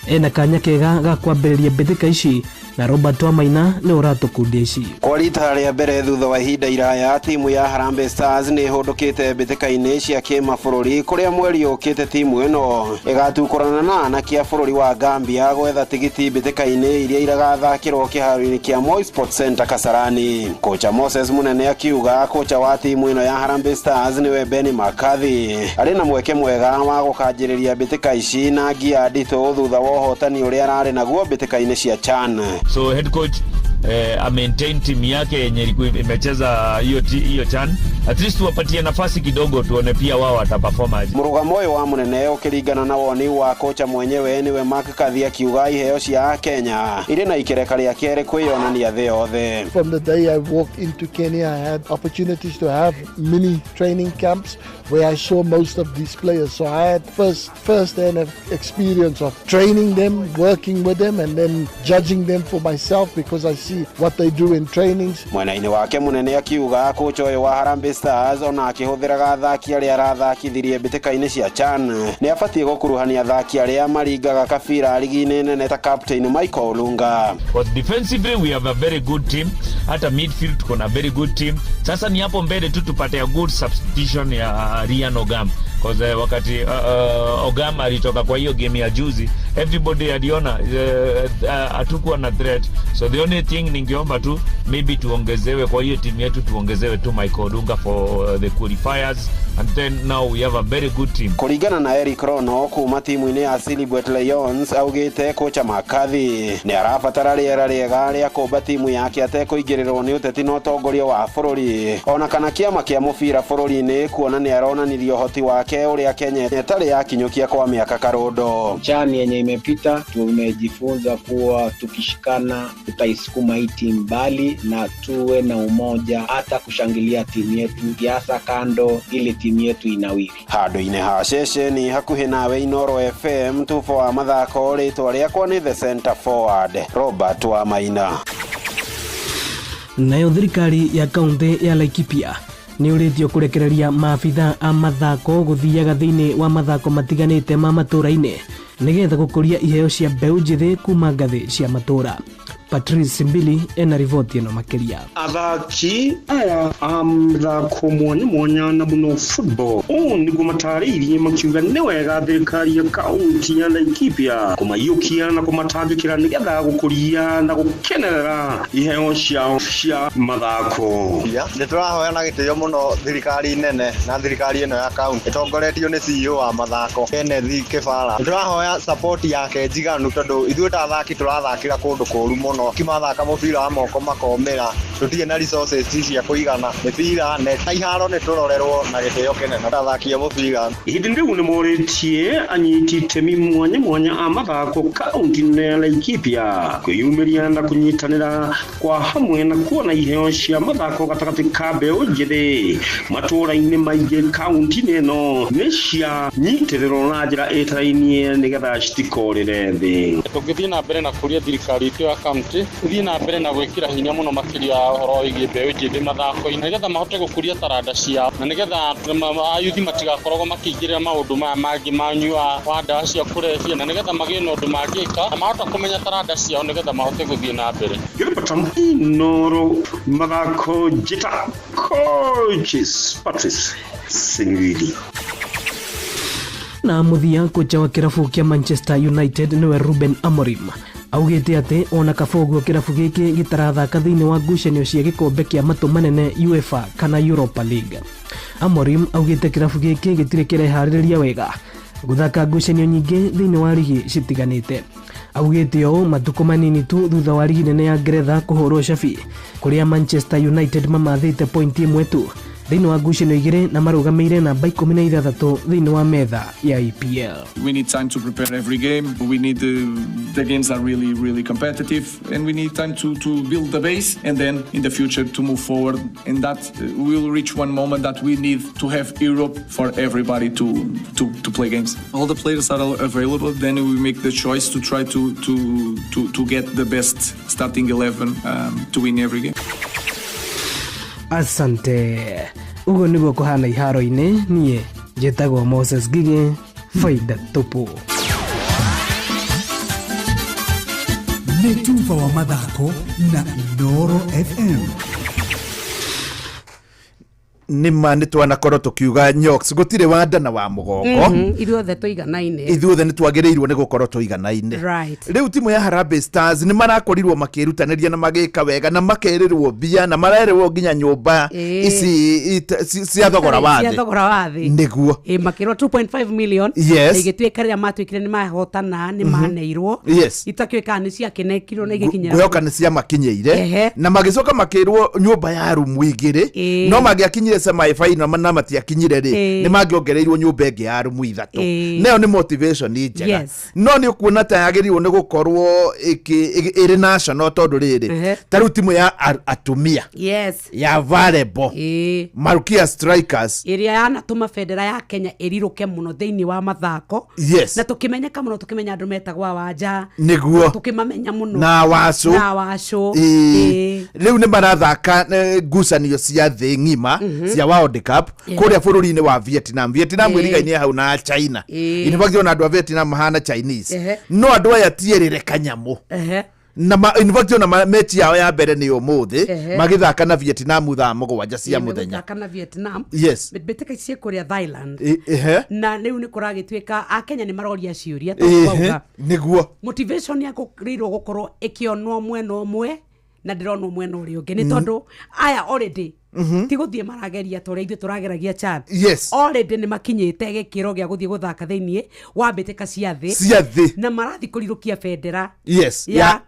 ena kanya kega ga kwambĩrĩria mbĩtĩka ici na Robert Wamaina nĩ ũratũkundia ici. Kwa rita rĩa mbere thutha wa ihinda iraya timu ya Harambee Stars nĩ ĩhũndũkĩte mbĩtĩka-inĩ cia kĩmabũrũri kũrĩa mweri ũkĩte timu ĩno ĩgatukũrana na anake a bũrũri wa Gambia gwetha tigiti mbĩtĩka-inĩ iria irathakĩrwo kĩharo-inĩ kĩa Moi Sports Center Kasarani. Kocha Moses Munene akiuga kocha wa timu ĩno ya Harambee Stars nĩwe Benni McCarthy arĩ na mweke mwega wa gũkanjĩrĩria mbĩtĩka ici na ngia nditũ thutha wa ũhotani ũrĩa ararĩ naguo mbĩtĩka-inĩ cia CHAN. So head coach maintain timu yake yenye imecheza hiyo CHAN at least wapatie nafasi kidogo tuone pia wao wataperform aje. Murugamo wa munene ukirigana na woni wa kocha mwenyewe niwe Mark Kathia kiuga iheo cia Kenya iri na ikereka ria kere kwiyonania the othe. From the day I walked into Kenya, I had opportunities to have mini training camps where I saw most of these players. So I had first-hand experience of training them, working with them, and then judging them for myself because I see what they do in trainings. Mwena-ini wake munene akiuga kocha uyu wa Harambee Stars ona akihũthĩraga athaki arĩa arathakithirie mbĩtĩka-inĩ cia CHAN ni abatie gukuruhania athaki arĩa maringaga kabira ligi-inĩ nene ta captain Michael Olunga. But defensively we have a very good team, hata midfield tuko na very good team. Sasa ni hapo mbele tu tupate a good substitution ya Ryan Ogam, because wakati Ogam alitoka kwa hiyo game ya juzi everybody aliona hatukuwa na threat, so the only thing ningeomba tu maybe tuongezewe kwa hiyo timu yetu, tuongezewe tu Michael Olunga for the qualifiers, and then now we have a very good team. Kuringana na Eric Rono kuma timu-inĩ ya Silhouette Lions augite kocha Makathi ni arabatara rĩera rĩega rĩa kũmba timu yake atekũingĩrĩrwo nĩ ũteti na ũtongoria wa bũrũri ona kana kĩama kĩa mũbira bũrũri-inĩ kuona ni aronanirie ũhoti wake ũrĩa Kenya ĩtarĩ yakinyũkia kwa miaka karondo. CHAN yenye imepita tumejifunza kuwa tukishikana tutaisukuma hii timu mbali na tuwe na umoja, hata kushangilia timu yetu kiasa kando ili timu yetu inawiri. Handũ-inĩ ha ceceni hakuhĩ nawe Inoro FM tufo wa mathako rĩtwa rĩakwa nĩ the center forward Robert wa Maina. Nayo thirikari ya kaunti ya Laikipia ni ũrĩtio kũrekereria maabitha a mathako gũthiaga thĩinĩ wa mathako matiganĩte ma matũra-inĩ nĩgetha gũkũria iheo cia mbeũ njĩthĩ kuma ngathĩ cia matũra. Patrice Mbili ena riboti ĩno makĩria. Athaki aya a mthako mwanya na muno football nĩguo matarĩirie makiuga nĩ wega thirikari ya kaunti ya Laikipia kũmaiyũkia na kũmatangĩkĩra nĩgetha gũkũria na gũkenerera iheo cia mathako. Nĩ tũrahoya na gĩtĩo mũno thirikari nene na thirikari ĩno ya kaunti ĩtongoretio nĩ CEO wa mathako Kenneth Kĩbara. Nĩ tũrahoya support yake njiganu tondũ ithuĩ ta athaki tũrathakĩra kũndũ kũũru mũno. Kimathaka mũbira wa moko makomera tutige na resources cia kũigana mĩbira net iharo nĩ tũrorerwo na gĩtĩo kĩnene athakia mũbira. Hĩndĩ rĩu nĩ morĩtie anyiti itemi mwanya a mathako kaunti-inĩ ya Laikipia kwĩyumĩria na kũnyitanĩra kwa hamwe na kuona iheo cia mathako gatagatĩ ka mbeũ njĩthĩ matũra-inĩ maingĩ kaunti-inĩ ĩno nĩ cianyitĩrĩrwo na njĩra ĩtarainie nĩgetha citikorĩre thĩ. Tũngĩthiĩ na mbere na kũria thirikari itũ ya kaunti thiĩ na mbere na gwĩkĩra hinya mũno makĩria ũhoro wĩgiĩ mbeũ njĩthĩ mathako-inĩ nĩgetha mahote gũkũria taranda ciao na nĩgetha ayuthi matigakoragwo makĩingĩrĩra maũndũ maya mangĩ manyua wa ndawa cia kũrebia na nĩgetha magĩe na ũndũ mangĩka na mahota kũmenya taranda ciao nĩgetha mahote gũthiĩ na mbere. Gilbert Inoro mathako njĩta coaches Patrice Singili. Na muthia kocha wa kirabu kia Manchester United niwe Ruben Amorim augite ati ona kaboguo kirabu giki gitarathaka thiini wa ngucanio cia gikombe kia matu manene UEFA kana Europa League. Amorim augite kirabu giki gitire kireharĩrĩria wega guthaka ngucanio nyingĩ thiini wa ligi citiganĩte. Augite o matuko manini tu thutha wa ligi nene ya Ngeretha kũhũrwo cabi kuria Manchester United mamathĩte point imwe tu thiini wa ngucanio igĩrĩ na marũgamĩire namba 16 thiini wa metha ya EPL. We need time to prepare every game. We need the games are really competitive, and we need time to build the base, and then in the future to move forward. And that we'll reach one moment that we need to have Europe for everybody to play games. All the players are available. Then we make the choice to try to get the best starting 11 to win every game. Asante. Ugo niguo kuhana iharo-inĩ niĩ njĩtagwo Moses Gigi faida tupu. Nĩ tufa wa mathako na Inoro FM. Nima nĩ twanakorwo tukiuga Nyox gutire wanda na wa mugongo ithuothe tuiganaine ithuothe nĩ twagĩrĩirwo nĩ gũkorwo tuiganaine. Rĩu timu ya Harambee Stars nĩ marakorirwo makĩrutanĩria na magĩka wega na makerĩrwo mbia na marerwo nginya nyũmba ici cia thogora wa thĩ nĩguo makĩrwo 2.5 million igĩtuĩka rĩrĩa matuĩkire nĩ mahotana nĩ maneirwo itatuĩka nĩ ciakenekirwo na igĩkinyĩra gwĩhoka nĩ ciamakinyĩire na magĩcoka makĩrwo nyũmba ya rumu igĩrĩ no magĩakinyire semi final na matiakinyire ri ni mangiongereirwo nyumba ĩngĩ ya rumu ithatu nayo ni motivation ni njega no ni ukuona ta yagĩrĩirwo ni gukorwo ĩrĩ national tondu rĩrĩ ta rĩu timu ya atumia ya volleyball Malkia Strikers ĩrĩa yanatũma bendera ya Kenya ĩrirũke mũno thĩinĩ wa mathako na tũkĩmenyeka mũno tũkĩmenya andũ metagwo Wanja nĩguo tũkĩmamenya mũno na Wacũ rĩu nĩ marathaka ngucanio cia thĩ ng'ima cia World Cup kũrĩa bũrũri-inĩ wa Vietnam ĩrigaine hau na China in fact ona andũ a Vietnam mahana Chinese no andũ aya tiĩrĩre kanyamũ na in fact ona mechi yao ya mbere nĩ ũmũthĩ magĩthaka na Vietnam thaa mũgwanja cia mũthenya magĩthaka na Vietnam mbĩtĩka ici kũrĩa Thailand na rĩu nĩ kũragĩtuĩka a Kenya nĩ maroria ciũria tondũ nĩguo motivation ya kũrĩirwo gũkorwo ĩkĩonwo mwena ũmwe na ndĩrona mwena ũrĩa ũngĩ nĩ tondũ aya already ti gũthiĩ marageria tũrĩa ithuĩ tũrageragia Chad already nĩ makinyĩte gĩkĩro gĩa gũthiĩ gũthaka thĩinĩ wa mbĩtĩka cia thĩ na marathi kũrirũkia bendera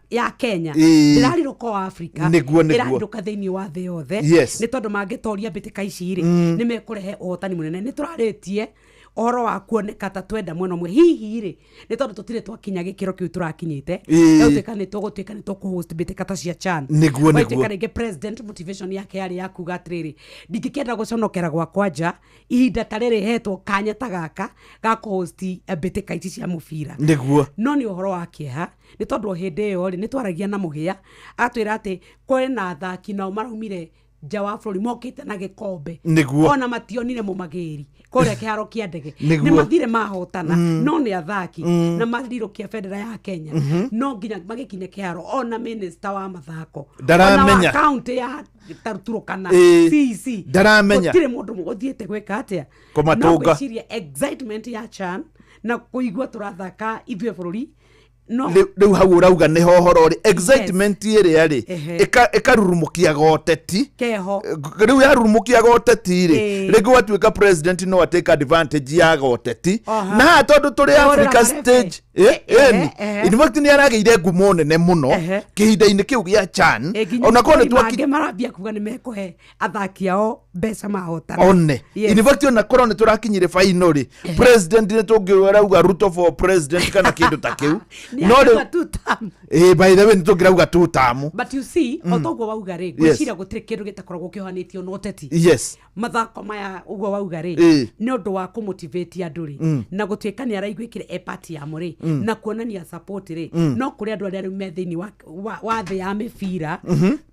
ya Kenya ndĩrarirũka wa Africa ĩrarirũka thĩinĩ wa thĩ yothe nĩ tondũ mangĩtoria mbĩtĩka ici rĩ nĩ mekũrehe ũhotani mũnene nĩ tũrarĩtie ohoro wa kuoneka ta twenda mwena ũmwe hihi rĩ nĩ tondũ tũtirĩ twakinya gĩkĩro kĩu tũrakinyĩte gũtuĩka nĩ tũkũhost mbĩtĩka ta cia Chan waituĩka rĩngĩ president motivation yake yarĩ ya kuga atĩrĩrĩ ndingĩkĩenda gũconokera gwakwa nja ihinda ta rĩrĩ hetwo kanya ta gaka ga kũhost mbĩtĩka ici cia mũbira no nĩ ũhoro wa kĩeha nĩ tondũ hĩndĩ ĩyo rĩ nĩ twaragia na Mũhĩa atwĩra atĩ kwĩ na athaki nao maraumire nja wa bũrũri mokĩte na gĩkombe ona mationire mũmagĩri kũrĩa kĩharo kĩa ndege nĩ mathire mahotana no nĩ athaki na marirũkia bendera ya Kenya no nginya magĩkinye kĩharo ona minister wa mathako ndaramenya county ya Turkana ndaramenya gũtirĩ mũndũ mũgũthiĩte gwĩka atĩa kũmatũnga no gwĩciria excitement ya Chan na kũigua tũrathaka ithuĩ bũrũri rĩu hau ũrauga nĩ hohoro rĩ excitement ĩrĩa rĩ ĩkarurumũkia goteti rĩu yarurumũkia goteti rĩ rĩngĩ watuĩka president no atake advantage ya goteti na tondũ tũrĩ Africa stage in fact nĩ aragĩire ngumo nene mũno kĩhinda-inĩ kĩu gĩa Chan ona korwo nĩ marambia kuga nĩ mekũhe athaki ao mbeca mahotana one in fact ona korwo nĩ tũrakinyire final rĩ president nĩ tũngĩrauga Ruto for president kana kĩndũ ta kĩu no by the way nĩ tũngĩrauga two term but you see otoguo wauga rĩ gwĩciria gũtirĩ kĩndũ gĩtakoragwo kĩohanĩtio na ũteti mathako maya ũguo wauga rĩ nĩ ũndũ wa kũmotivate andũ rĩ na gũtuĩka nĩ araigwĩkire epati yamo rĩ na kuonania support rĩ no kũrĩ andũ arĩa me thĩinĩ wa thĩ ya mĩbira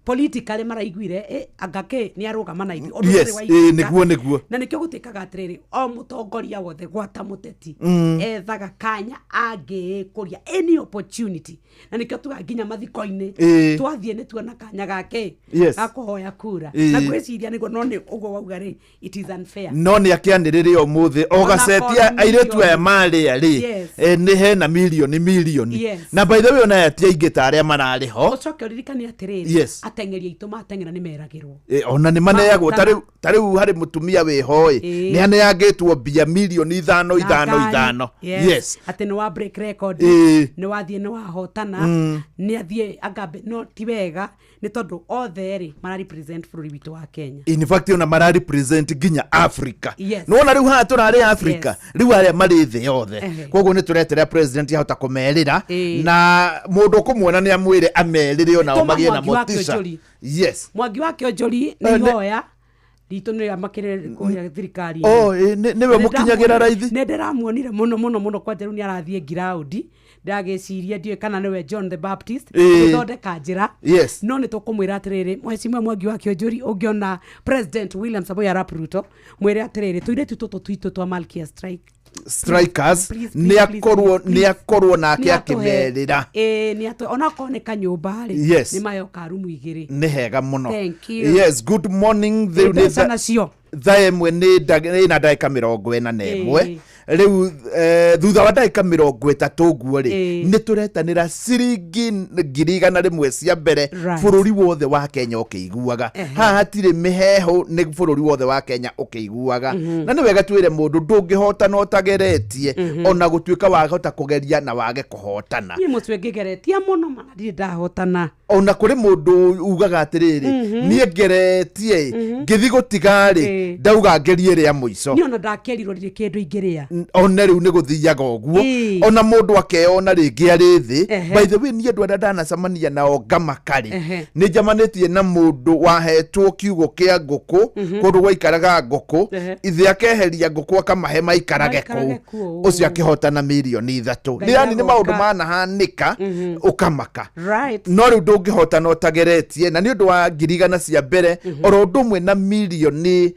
politically maraiguire angake nĩ arũgama na ithuĩ nĩguo na nĩkĩo gũtuĩkaga atĩrĩrĩ o mũtongoria wothe gwata mũteti ethaga kanya angĩkũria any opportunity na nĩkĩo tuga nginya mathiko-inĩ twathiĩ nĩ tuona kanya gake gakũhoya kura na gwĩciria nĩguo no nĩ ũguo wauga rĩ it is unfair no nĩ akĩanĩrĩre ũmũthĩ o gacetia airĩtu aya marĩa rĩ nĩ hena milioni na by the way ona atiaingĩ ta arĩa mararĩ ho ũcoke ũririkane atĩrĩrĩ ateng'eri aitũ mateng'era nĩ meragĩrwo ona nĩ maneagwo ta rĩu harĩ mũtumia wĩho nĩ aneagĩtwo mbia milioni 5 atĩ nĩ wa break record nĩ wathiĩ nĩ wahotana nĩ athiĩ agambe no ti wega nĩ tondũ othe rĩ mara represent bũrũri witũ wa Kenya in fact ona mara represent nginya Africa nĩwona rĩu haha tũrarĩ Africa rĩu arĩa marĩ thĩ yothe koguo nĩ tũreterera president yahota kũmerĩra na mũndũ ũkũmuona nĩ amwĩre amerĩre ona magĩe na motisha Mwangi wa Kĩonjori nĩ ihoya ritũ nĩ amakĩrĩre kũrĩa thirikari nĩwe mũkinyagĩra raithi nĩ ndĩramuonire mũno kwanja rĩu nĩ arathiĩ ground ndagĩciria ndiũĩ kana nĩwe John the Baptist gũthondeka njĩra no nĩ tũkũmwĩra atĩrĩrĩ Mheshimiwa Mwangi wa Kĩonjori ũngĩona President William Samoei Arap Ruto mwĩre atĩrĩrĩ tũirĩtu tũtũ twitũ twa Malkia Strikers nĩ akorwo nake akĩmerĩra ona korwo nĩ kanyũmba rĩ nĩ mayo karumu igĩrĩ nĩ hega mũno good morning thaa ĩmwe nĩ na ndagĩka 41 rĩu thutha wa ndagĩka 30 ũguo rĩ nĩ tũretanĩra ciringi 100,000 cia mbere bũrũri wothe wa Kenya ũkĩiguaga haha hatirĩ mĩheho nĩ bũrũri wothe wa Kenya ũkĩiguaga na nĩ wega twĩre mũndũ ndũngĩhotana ũtageretie ona gũtuĩka wahota kũgeria na wage kũhotana niĩ mũtwe ngĩgeretia mũno mana ndirĩ ndahotana ona kuri mundu ugaga atiriri nie ngeretie ngithi gutigari ndauga ngerie ria muico ni ona ndakerirwo ri kindu ingeria ona riu ni guthiaga uguo ona mundu akeona ringi ari thi by the way nie ndwenda ndanacamania nao ngamakari ni njamanitie na mundu wahetwo kiugo kia nguku kundu gwaikaraga nguku ithi akeheria nguku akamahe maikarage ku ucio akihotana milioni 3 ni yani ni maundu manahanika ukamaka no riu ndungihotana utageretie na ni undu wa ngirigana cia mbere oro ndumwe na milioni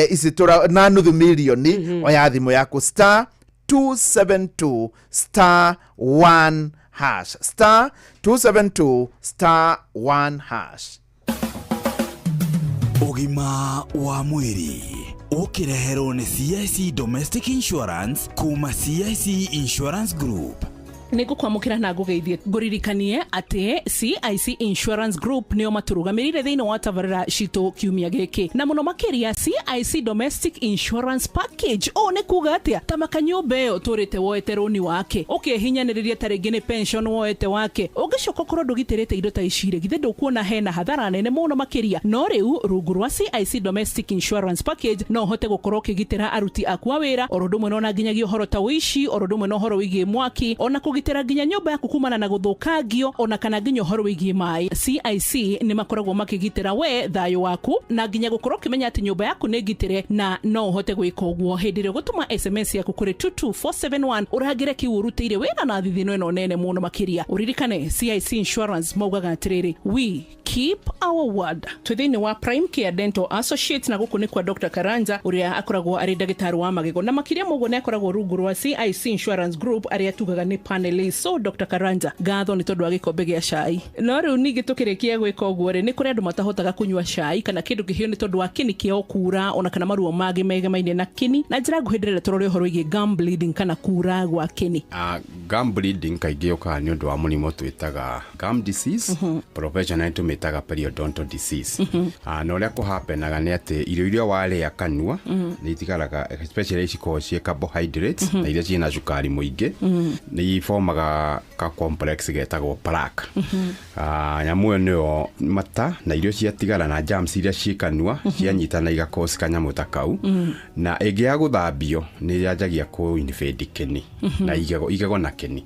isitura na nuthu milioni oya thimu yaku star 272 star 1 hash star 272 star 1 hash. Ugima wa mwiri ukireherwo ni CIC Domestic Insurance kuma CIC Insurance Group. Nego kwamukira na gugeithie nguririkanie ati CIC Insurance Group nio maturugamirire thiini wa tabarira cito kiumia giki na muno makiria CIC Domestic Insurance Package o ne kuga atia tamaka nyumba uturite woete roni wake ukihinyaniria taringi ni pension woete wake ugicoka koro ndugitirite indo ta icire githe ndukuona hena hathara nene muno makiria no riu rungu rwa CIC Domestic Insurance Package no hote gukorwo kigitira aruti akwa wira orodumwe no na nginyagio horo ta wishi orodumwe no horo wigie mwaki ona kugitira ginya nyumba yaku kumana na guthukangio ona kana ginya horo wigie mai. CIC ni makoragwo makigitira we thayo waku na ginya gukorwo kimenya ati nyumba yaku ni gitire na no uhote gwika uguo hindire gutuma SMS yaku kuri 22471 uragire kiurutire wena na thithino eno nene muno makiria uririkane CIC Insurance maugaga atiriri we keep our word twithini wa Prime Care Dental Associates na guku ni kwa Dr. Karanja uria akoragwo ari ndagitari wa magego na makiria mugo ne akoragwo rungu rwa CIC Insurance Group aria tugaga ni panel. So Dr. Karanja gatho ni tondu wa gikombe gia cai no riu ningi tukirikia gwika uguo ri ni kuri andu matahotaga kunywa cai kana kindu kihio ni tondu wa kini kio kura ona kana maruo magi megemaine na kini na njira nguhindirira turore horo igi gum bleeding kana kura gwa kini. Gum bleeding kaigi uka ni undu wa munimo twitaga gum disease professionally tumitaga periodontal disease no ria kuhapenaga ni ati irio waria kanua ni itigaraga especially cie carbohydrates na iria ciina cukari muingi ni formaga ka complex getagwo plaque nyamu eno mata na irio ciatigara na germs iria cikanua cianyitana igakosi kanyamu takau na egia guthambio ni yajagia ku infed kini na igego na kini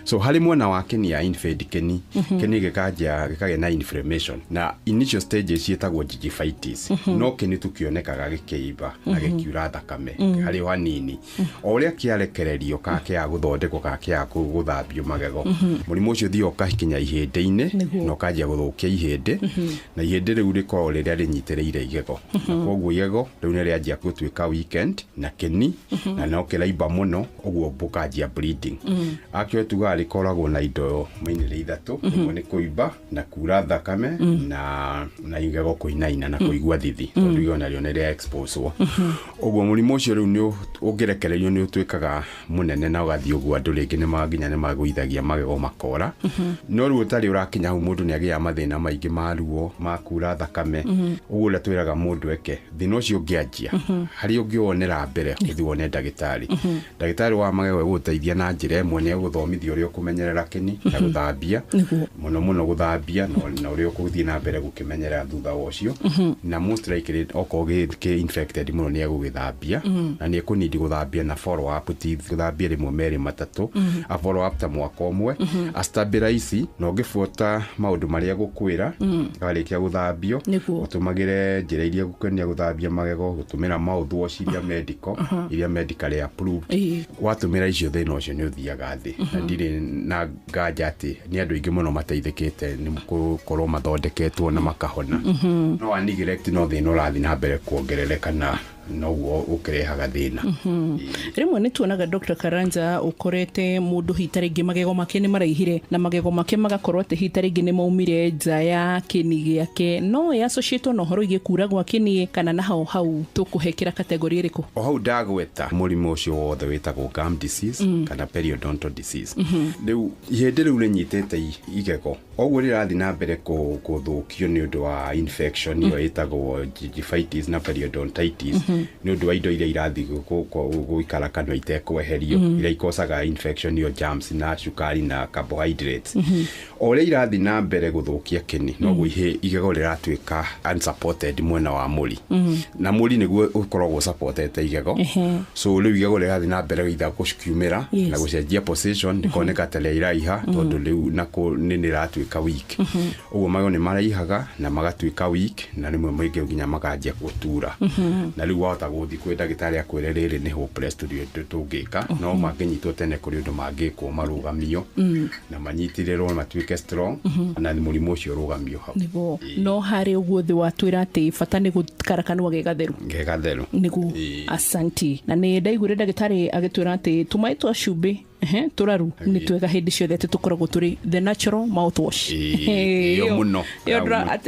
so hali mwena wa kini ya infed kini kini gikage na inflammation na initial stages cietagwo gingivitis no kini tukionekaga gikiiba na gikiura thakame hali hanini oria kiarekererio kake ya guthondeko kake ya guthambio magego murimu ucio thio kahikinya ihinde-ini no kajia guthukia ihinde na ihinde riu riko riria rinyitireire igego koguo igego riu ni rianjia gutwika weekend na kini na no kiraiba muno uguo bukajia bleeding akio tuga rikoragwo na indo mainire ithatu imwe ni kuiba na kura thakame na igego kuinaina na kuigua thithi tondu iyo nario ni ria expose uguo murimu ucio riu ni ungerekererio ni utwikaga munene na ugathio uguo andu ringi ni maginya ni maguithagia magego makora no riu utari urakinya hu mundu ni agia mathina maingi maruo makura thakame uguo la twiraga mundu eke thina ucio ungianjia hari ungionera mbere uthi wone ndagitari wa magego guteithia na njira imwe ni guthomithia uria kumenyerera kini na guthambia muno guthambia na uria kuthii na mbere gukimenyerera thutha ucio na most likely okoge infected muno ni gugithambia na ni kunidi guthambia na follow up guthambia rimwe meri matatu a follow up ta mwaka umwe a stabilize no gifuata maundu maria gukwira garikia guthambio utumagire njira iria gukenia guthambia magego gutumira mouthwash iria medical iria medically approved watumira icio thina ucio ni uthiaga thi na ndire na nganja ati ni andu ingi muno mateithikite ni gukorwo mathondeketwo na makahona no anigirect no thina urathi na mbere kuongerereka na no ukirehaga thina rimwe ni tuonaga Dr. Karanja ukorete mundu hitaringi magego make ni maraihire na magego make magakorwo ati hitaringi ni maumire nja ya kini giake no ya associate no horo igikura gwa kini kana na hau tukuhekira kategori iriku o hau dagweta murimu ucio wothe witagwo gum disease kana periodontal disease riu ihinde riu rinyitete igego oguo rirathi na mbere kuthukio ni undu wa infection iyo itagwo gingivitis na periodontitis ni undu wa indo iria irathi guikara kanwa itekweherio iria ikosaga infection iyo germs na cukari na carbohydrates Ole irathi na mbere guthukia kini no guihe igego riratwika unsupported mwena wa muri na muri niguo ukoragwo supported igego so riu igego rirathi na mbere itha guciumira na gucenjia position ndikoneka tele iraiha tondu riu nako nini ratwika weak uguo mayo ni maraihaga na magatwika weak na rimwe mwige nginya makanjia gutura na riu wahota guthi kwi ndagitari akwire riri ni hopeless tungika no manginyitwo tene kuri undu mangikwo marugamio na manyitiriro matwike strong na ni murimo ucio rugamio hau nigo no hari uguo thi watwira ati bata ni gukarakanwa gegatheru nigo asanti na ni ndaigure ndagitari agitwira ati tumaitwa cumbi turaru ni twega hindi ciothe ati tukoragwo turi the natural mouthwash yo muno yo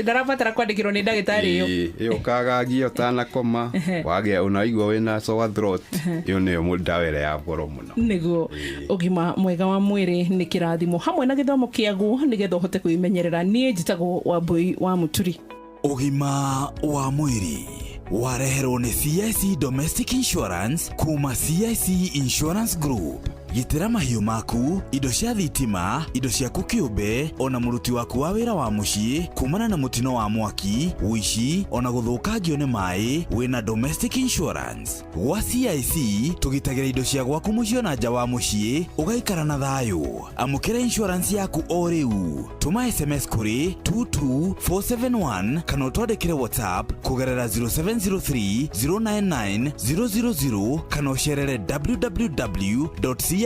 ndarabatara kwandikirwo ni ndagitari yo kagagia utana koma wage unaigwa wina sore throat yo niyo mudawere ya goro muno nigo ugima mwega wa mwiri ni kirathimo hamwe na githomo kiagu nigetha uhote kuimenyerera nie njitagwo Wambui wa Muturi. Ugima wa mwiri wareherwo ni CIC Domestic Insurance kuma CIC Insurance Group. Gitira mahiu maku, indo cia thitima, indo ciaku kĩũmbe, ona muruti waku wa wĩra wa muciĩ kumana na mutino wa mwaki, wici, ona guthũkangio nĩ maĩ, wĩna Domestic Insurance. Gwa CIC tũgitagĩra indo cia gwaku mũciĩ na nja wa muciĩ, ũgaikara na thayũ. Amũkĩra insurance yaku o rĩu. Tuma SMS kũrĩ 22471 kana ũtwandĩkĩre WhatsApp kũgerera 0703 099 000 kana ũcerere www.cic.co.ke.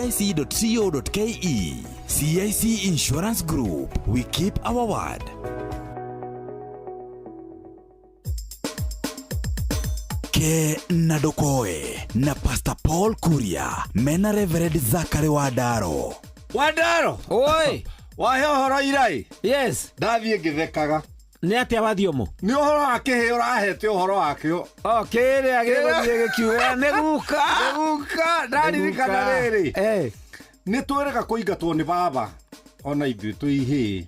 CIC Insurance Group. We keep our word. Ke Nadokoe na Pastor Paul Kuria mena Reverend Zachary Wadaro. Oi wahe horo irai. Yes, ndathie ngithekaga ni atia wathiomo ni uhoro wake urahete uhoro wakio kire agire gikiura neguka ndaririkana riri ni twereka kuingatwo ni baba ona ithu tuihi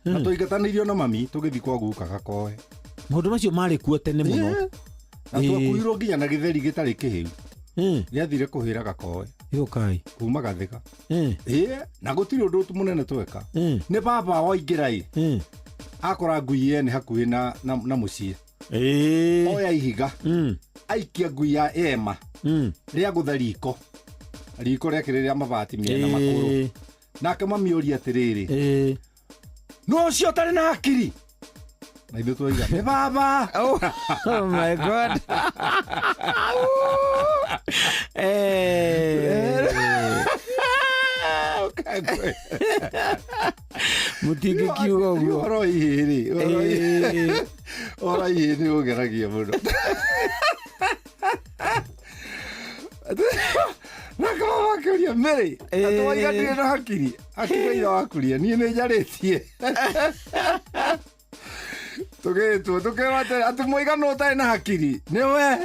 na tuingatanirio na mami tugithi kwa guka gakoe mundu macio mari kuo tene muno na twakuirwo nginya na githeri gitari kihiu yathire kuhira gakoe yukai kuma gathika na gutiri undu munene tweka ni baba waingirai akora ngui ene hakuhi na muciĩ oya ihiga aikia ngui ya ema ria gutha riko riakiriria mabati miena makuru nake mamiuria atiriri no cio tari na hakiri na ithu twiga ni baba. Oh my god. Mutingi kiugo ugo oro ihiri oro ihiri ugeragia muno nakama wakuria meri atwaiga ndire na hakiri akigaira wakuria nie ne njaritie tukewate atumuiga no tari na hakiri niwe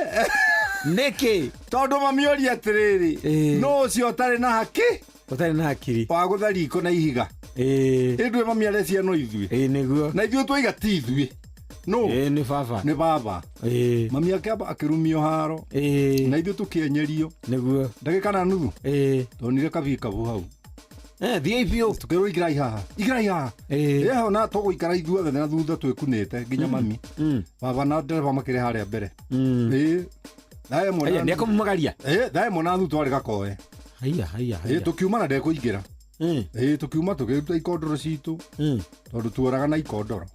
niki tondu mamiuria atiriri no cio tari na utari na hakiri wa gutha riko na ihiga indwe mami arecia no ithui niguo na ithui twiga ti ithui no ni baba mami akamba akirumio haro na ithui tukienyerio niguo ndagika na nuthu tonire kabika bu hau thie ibio tukero igirai haha ona tuguikara ithuothe na thutha twikunite nginya mami baba na ndereba makire haria mbere dae mona ni akumumagaria dae mona thu twari gakoe haya tukiuma na ndekuingira tukiuma tukiruta ikondoro citu tondu tuoraga na ikondoro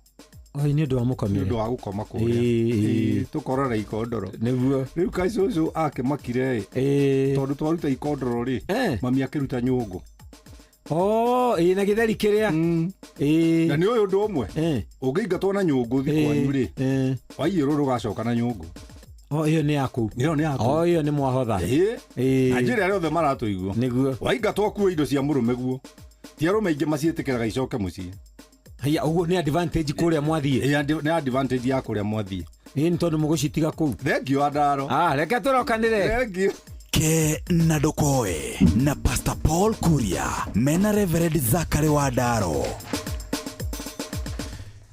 ni ndu wa mukomire ndu wa gukoma kuria tukorora ikondoro niguo riu kaicucu akimakire tondu twaruta ikondoro ri mami akiruta nyungu na githeri kiria na ni uyu ndu umwe ungiingatwo na nyungu thikwanyu ri waiyirwo rugacoka na nyungu iyo ni yaku iyo ni mwahotha na njira riothe maratuigwo niguo waingatwo kuo indo cia murume guo ti arume ingi macietikiraga icoke mucii haya uguo ni advantage kuria mwathie ni advantage ya kuria mwathie ni tondu mugucitiga kuu thengio andaro reke turokanire thengio Ke Nadokoe na Pastor Paul Kuria mena Reverend Zachary Wadaro.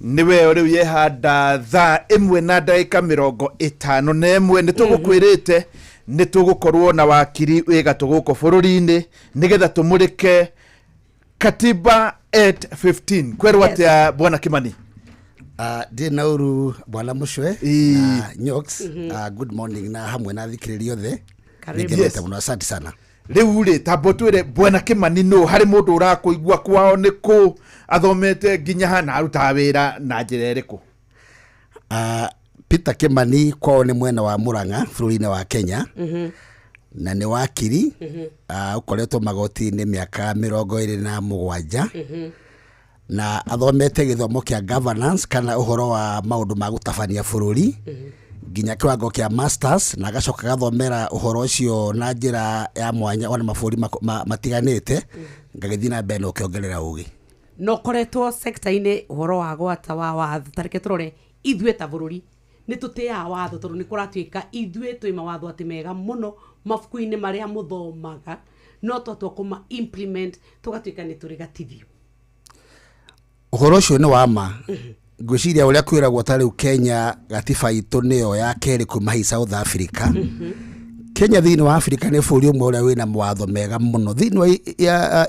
niwe uri yehanda thaa 1:50 nitugukwirite nitugukorwo na wakiri wega tuguko bururi-ini nigetha tumurike katiba 8:15 kwerwa atia bwana Kimani? Ndi nauru bwana Mushwe na Nyox. Good morning na hamwe na thikiririo othe. Nĩngenete mũno, asante sana. Riu ri tambo twire bwana Kimani no hari mundu urakuigua kwao niku athomete nginya hana aruta wira na njira iriku? Peter Kimani kwao ni mwena wa Murang'a bũrũri-inĩ wa Kenya. Na nĩ wakiri ukoretwo magoti-inĩ mĩaka 27 na athomete gĩthomo kĩa governance kana uhoro wa maũndũ ma gũtabania bũrũri nginya kiwango kĩa masters na agacoka gathomera uhoro ũcio na njĩra ya mwanya ona mabũrũri matiganĩte ngagĩthiĩ na mbere na ũkĩongerera ũgĩ. No koretwo sector-inĩ uhoro wa gwata wa watho tareke tũrore ithuĩ ta bũrũri nĩ tũtĩaga watho tondũ nĩ kũratuĩka ithuĩ twĩ mawatho atĩ mega mũno mabuku-inĩ marĩa mũthomaga no twatua kuma implement tũgatuĩka nĩ tũrĩ gatithio. Uhoro ũcio nĩ wa ma. Ngwĩciria ũrĩa kwĩragwo ta rĩu Kenya gatiba itũ nĩyo ya kerĩ kuma hi South Africa. Kenya thĩinĩ wa Africa nĩ bũrũri ũmwe ũrĩa wĩna mawatho mega mũno thĩinĩ wa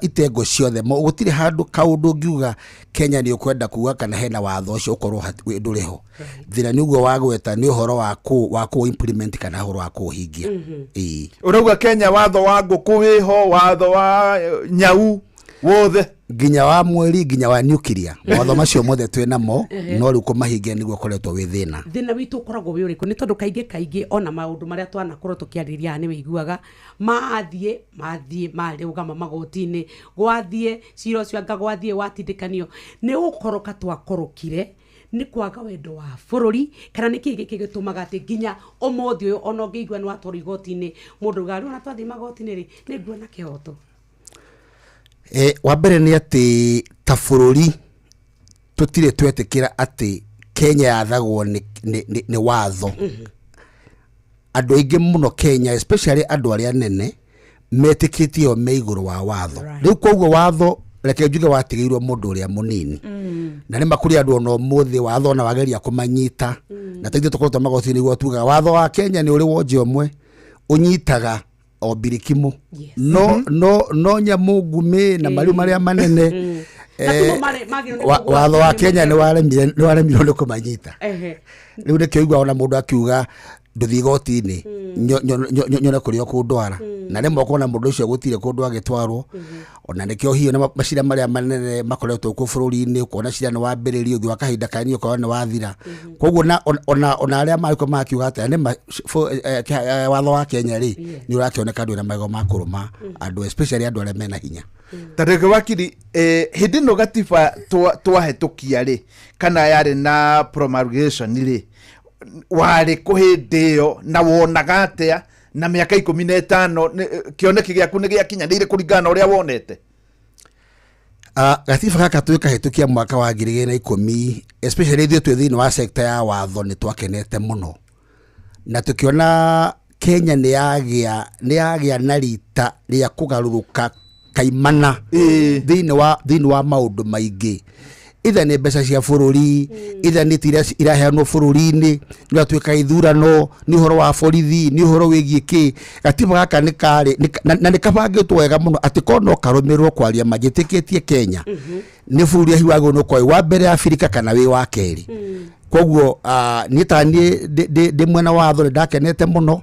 itengo ciothe. Gũtirĩ handũ kaũndũ ngiuga Kenya nĩ ũkwenda kuga kana hena watho ũcio ũkorwo ndũrĩ ho. Thĩna nĩ ũguo wa gweta nĩ ũhoro wa kũ implement kana ũhoro wa kũhingia. Ũrauga Kenya watho wa ngũkũ wĩho, watho wa nyau wothe nginya wa mweri nginya wa nuclear. Mawatho macio mothe twĩ namo no rĩu kũmahingia nĩguo koretwo wĩ thĩna. Thĩna witũ ũkoragwo wĩ ũrĩkũ? Nĩ tondũ kaingĩ ona maũndũ marĩa twanakorwo tũkĩarĩria nĩ wĩiguaga mathiĩ marĩũgama magoti-inĩ gwathiĩ cira ũcio anga gwathiĩ watindĩkanio nĩ gũkoroka twakorokire nĩ kwaga wendo wa bũrũri kana nĩ kĩĩ gĩkĩ gĩtũmaga atĩ nginya ũmũthĩ ũyũ ona ũngĩigua nĩ watwarwo igoti-inĩ mũndũ gari ona twathiĩ magoti-inĩ rĩ nĩ nguona kĩhoto. Wa mbere nĩ atĩ ta bũrũri tũtirĩ twetĩkĩra atĩ Kenya yathagwo nĩ watho. Andũ aingĩ mũno Kenya especially andũ arĩa nene metĩkĩtie o me igũrũ wa watho. Rĩu koguo watho reke njuge watigĩirwo mũndũ ũrĩa mũnini. Na nĩ makũrĩ andũ ona ũmũthĩ watho na wageria kũmanyita na taithĩ tũkorwo magoti-inĩ nĩguo tugaga watho wa Kenya nĩ ũrĩ wonje ũmwe ũnyitaga o birikimo. No nyamu ngume na mariu marĩa manene watho wa Kenya nĩ waremirwo nĩ kũmanyita. Rĩu nĩkĩo igua ona mũndũ akiuga ndũthiĩ igoti-inĩ nyone kũrĩa ũkũndwara na rĩmwe ũkona mũndũ ũcio gũtirĩ kũndũ agĩtwarwo. Ona nĩkĩo hiyo na macira marĩa manene makoretwo kũ bũrũri-inĩ ũkona cira nĩ wambĩrĩrio thutha wa kahinda kanini ũkona nĩ wathira. Koguo ona arĩa marĩko makiuga atĩ nĩ watho wa Kenya rĩ nĩ ũrakĩoneka ndwĩ na magego ma kũrũma andũ especially andũ arĩa mena hinya. Tareke wakiri hĩndĩ ĩno gatiba twahĩtũkia rĩ kana yarĩ na promulgation rĩ warĩ kũhĩndĩ ĩyo na wonaga atĩa na mĩaka 15 kĩoneki gĩaku nĩ gĩakinyanĩire kũringana na ũrĩa wonete? Gatiba gaka twĩkahĩtũkia mwaka wa 2010 especially ithuĩ twĩ thĩinĩ wa sector ya watho nĩ twakenete mũno na tũkĩona Kenya nĩ yagĩa na rita rĩa kũgarũrũka kaimana thĩinĩ wa maũndũ maingĩ. Itha nĩ mbeca cia bũrũri, itha nĩ tiria iraheanwo bũrũri-inĩ, nĩ atuĩka ithurano, nĩ ũhoro wa borithi, nĩ ũhoro wĩgiĩ kĩ. Gatiba gaka nĩ karĩ na nĩ kabangĩtwo wega mũno atĩ korwo no karũmĩrĩrwo kwaria majĩtĩkĩtie Kenya nĩ bũrũri ahiwagwo no kwa wa mbere Afrika kana wĩ wa kerĩ. Koguo niĩ ta ndĩ mwena wa watho nĩ ndakenete mũno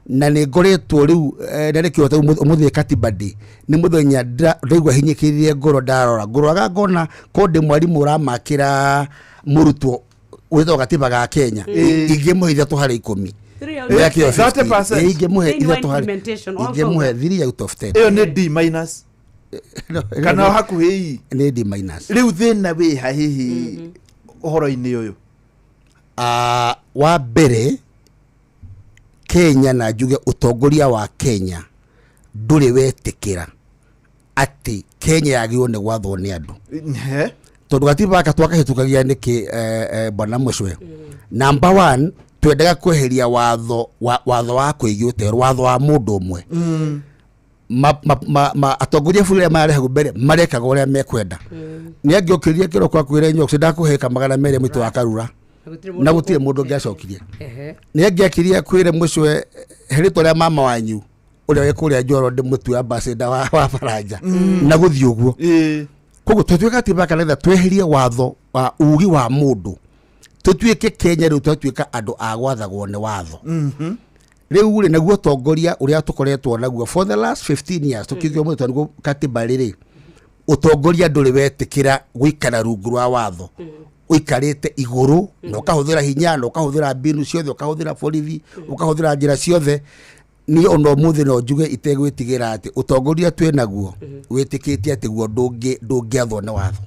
na nĩ ngoretwo rĩu nĩkĩo ũmũthĩ katiba ndĩ nĩ mũthenya ndaigua hinyĩkĩrire ngoro ndaroraga ngona ko ndĩ mwarimũ ũramakĩra mũrutwo wĩtwo gatiba ga Kenya ingĩmũhe 3/10. Ingĩmũhe 3 out of 10. Ĩyo nĩ D- kana hakuhĩ nĩ D-. Rĩu thĩna wĩ ha hihi ũhoro-inĩ ũyũ? Wa mbere Kenya na njuge utongoria wa Kenya ndũrĩ wetĩkĩra atĩ Kenya yagĩrĩirwo nĩ gwathwo nĩ andũ. Tondũ gatiba gaka twakahĩtũkagia nĩkĩ bwana Mushwe. Number 1 twendaga kweheria watho wa kũigio ũtero, watho wa mũndũ ũmwe. Atongoria bũrũri marĩa hau mbere marekaga ũrĩa mekwenda. Nĩ angĩokĩrire kĩroko akwĩre Nyox ndakũheka 200 mwito wa karura na gũtirĩ mũndũ ũngĩacokirie. Nĩ angĩakirie kwĩre Mushwe herito rĩa mama wanyu ũrĩa wĩkũrĩa Njoro ndĩmũtua ambassador wa Faranja na gũthiĩ ũguo. koguo tutwe katiba kana tweherie watho wa ugi wa mundu tutwike Kenya riu tutwika andu a gwathagwo ni watho riu ri naguo tongoria uria tukoretwo naguo for the last 15 years tukithio mu twangu katiba riri utongoria nduri wetikira guikara rungu rwa watho uikarite iguru na ukahuthira hinya na ukahuthira mbinu ciothe ukahuthira borithi ukahuthira njira ciothe ni ono muthi no njuge itegwitigira ati utongoria twe naguo witikitie ati guo ndungiathwo na watho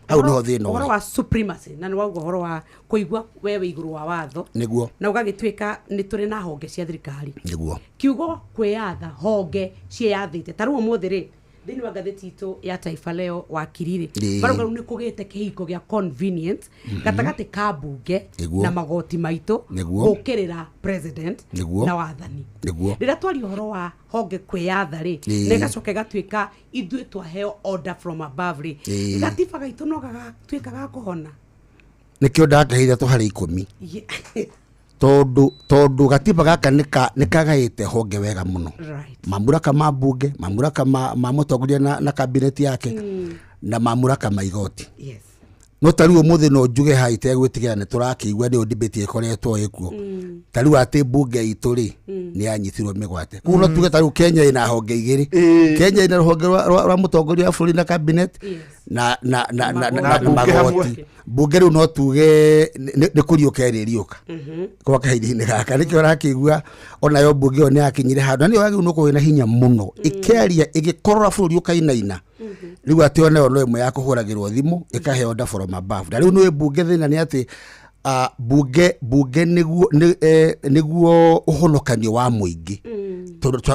au no thina horo wa supremacy na no horo wa kuigwa wewe iguru wa watho niguo na ugagitwika ni turi na honge cia thirikari niguo kiugo kwiyatha honge ciathite taruo muthiri thini wa gatheti itu ya Taifa Leo wa kiriri baruga ni kugite kihiko gya convenient gatagati ka bunge na magoti maito gukirira president na wathani rira twari horo wa honge kwiyatha ri negacoke gatwika ithuĩ twaheo order from above ri gatiba gaito no gatwika ga kuhona nikio ndakahitha to hari 10 tondu gatiba gaka nikagaite honge wega muno mamuraka ma bunge mamuraka ma mutongoria na cabinet yake na mamuraka ma igoti no tariu muthi no njuge haite gwitigira ni turakiigwa ni debate ikoretwo ikuo tariu ati bunge itu ri ni anyitirwo migwate kuno tuge tariu Kenya ina honge igiri Kenya ina honge rwa mutongoria wa bũrũri na cabinet na magoti bunge riu no tuge ni kuriuka ririuka kwa kahinda gaka nikio rakigua ona yo bunge oni akinyire handu ni wagi no kuina hinya muno ikeria igikorora bũrũri ukainaina riu ati ona no imwe ya kuhuragirwo thimu ikahe order from above riu no bunge thina ni ati bunge niguo uhonokanio wa muingi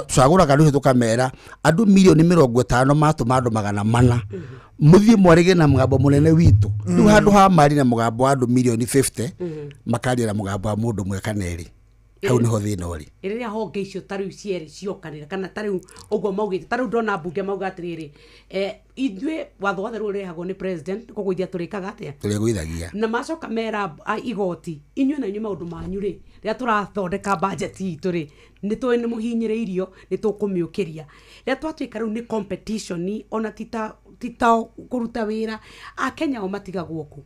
twaguraga ndu tukamera andu milioni 50 matuma andu 400 muthie mwarige na mugambo munene witu riu handu ha mari na mugambo wa andu milioni 50 makaria na mugambo wa mundu mwe kaneri hau niho thina uri iriria honge icio tariu cieri ciokanira kana tariu uguo maugite tariu ndona bunge mauga atiriri ithuĩ watho wothe rĩu ũrehagwo nĩ president kũgũithia tũrĩkaga atĩa tũrĩgũithagia na macoka mera igoti inyuĩ na inyuĩ maũndũ manyu rĩ rĩrĩa tũrathondeka budget itũ rĩ nĩ tũĩ nĩ mũhinyĩrĩirio nĩ tũkũmĩũkĩria rĩrĩa twatuĩka rĩu nĩ competition ona tita kũruta wĩra Akenya o matigagwo ku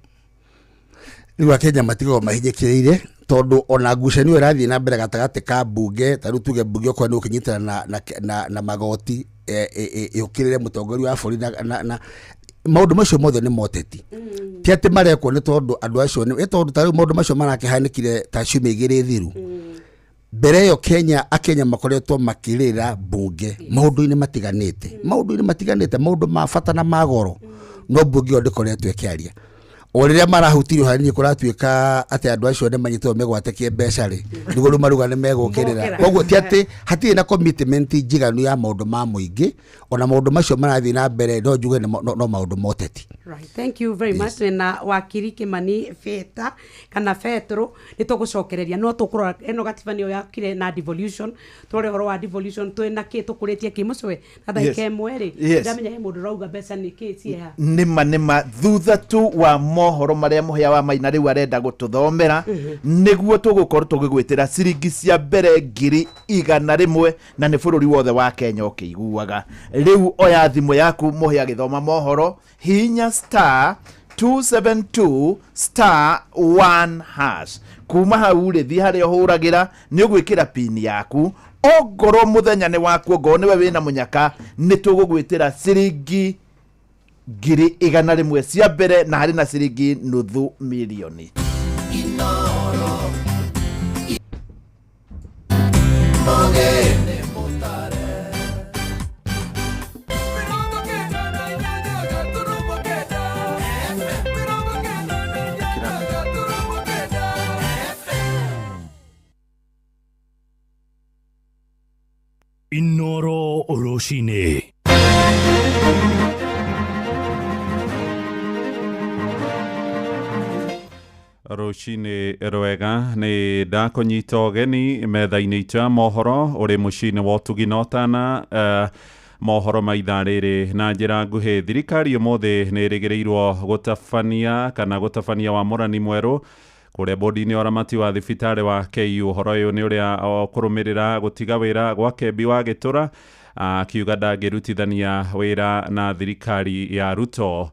riu Akenya matigagwo mahinyĩkĩrĩire tondu ona ngucanio irathie na mbere gatagati ka bunge taru tuge bunge kwa no kinyitana na magoti yukirire mutongoria wa bũrũri na maundu macio mothe ni moteti ti ati marekwo ni tondu andu acio ni tondu taru maundu macio marakihanikire ta ciumia igiri thiru mbere yo Akenya makoretwo makirira bunge maundu-ini matiganite maundu ma bata na magoro no bunge o ndikoretwo ikiaria o riria marahutirio hani kuratuika ati andu acio ne manyitwo megwatekie mbeca ri niguo maruga ne megukirira koguo ti ati hatirĩ na commitment njiganu ya maundu ma muingi ona maundu macio marathii na mbere no njuge no maundu moteti. Right, thank you very much. Na wakiri Kimani Feta kana Fetro ni tugucokereria no tukurora eno gatibanio yakire na devolution tore horo wa devolution twina ki tukuretie kimucwe na daika imwe ri ndamenya he mundu rauga mbeca ni ki cia nima thutha tu wa mohoro maria muhia wa Maina riu arenda gututhomera niguo tugukorwo tugigwitira ciringi cia mbere 100 na ni bururi wothe wa Kenya ukiguaga riu oya thimu yaku muhia githoma mohoro hinya *272*1# kuma hau ri thi haria huragira ni ugwikira pin yaku ongorwo muthenya ni waku ngo niwe wina munyaka ni tugugwitira ciringi 100 cia mbere na hari na ciringi nuthu milioni Inoro Oroshine. Roshine rwega ni ndakũnyita ũgeni metha-inĩ itũ ya mohoro ũrĩ mũciĩ-inĩ wa Ũtugi mohoro ma ithaa rĩrĩ na njĩra nguhĩ. Thirikari ũmũthĩ nĩ ĩrĩgĩrĩirwo gũtabania kana gũtabania wamũrani mwerũ kũrĩa bodi-inĩ ya ũramati wa thibitarĩ wa KU. Ũhoro ũyũ nĩ ũrĩa kũrũmĩrĩra gũtiga wĩra gwa Kembi wa Gĩtũra akiuga ndangĩrutithania wĩra na thirikari ya Ruto.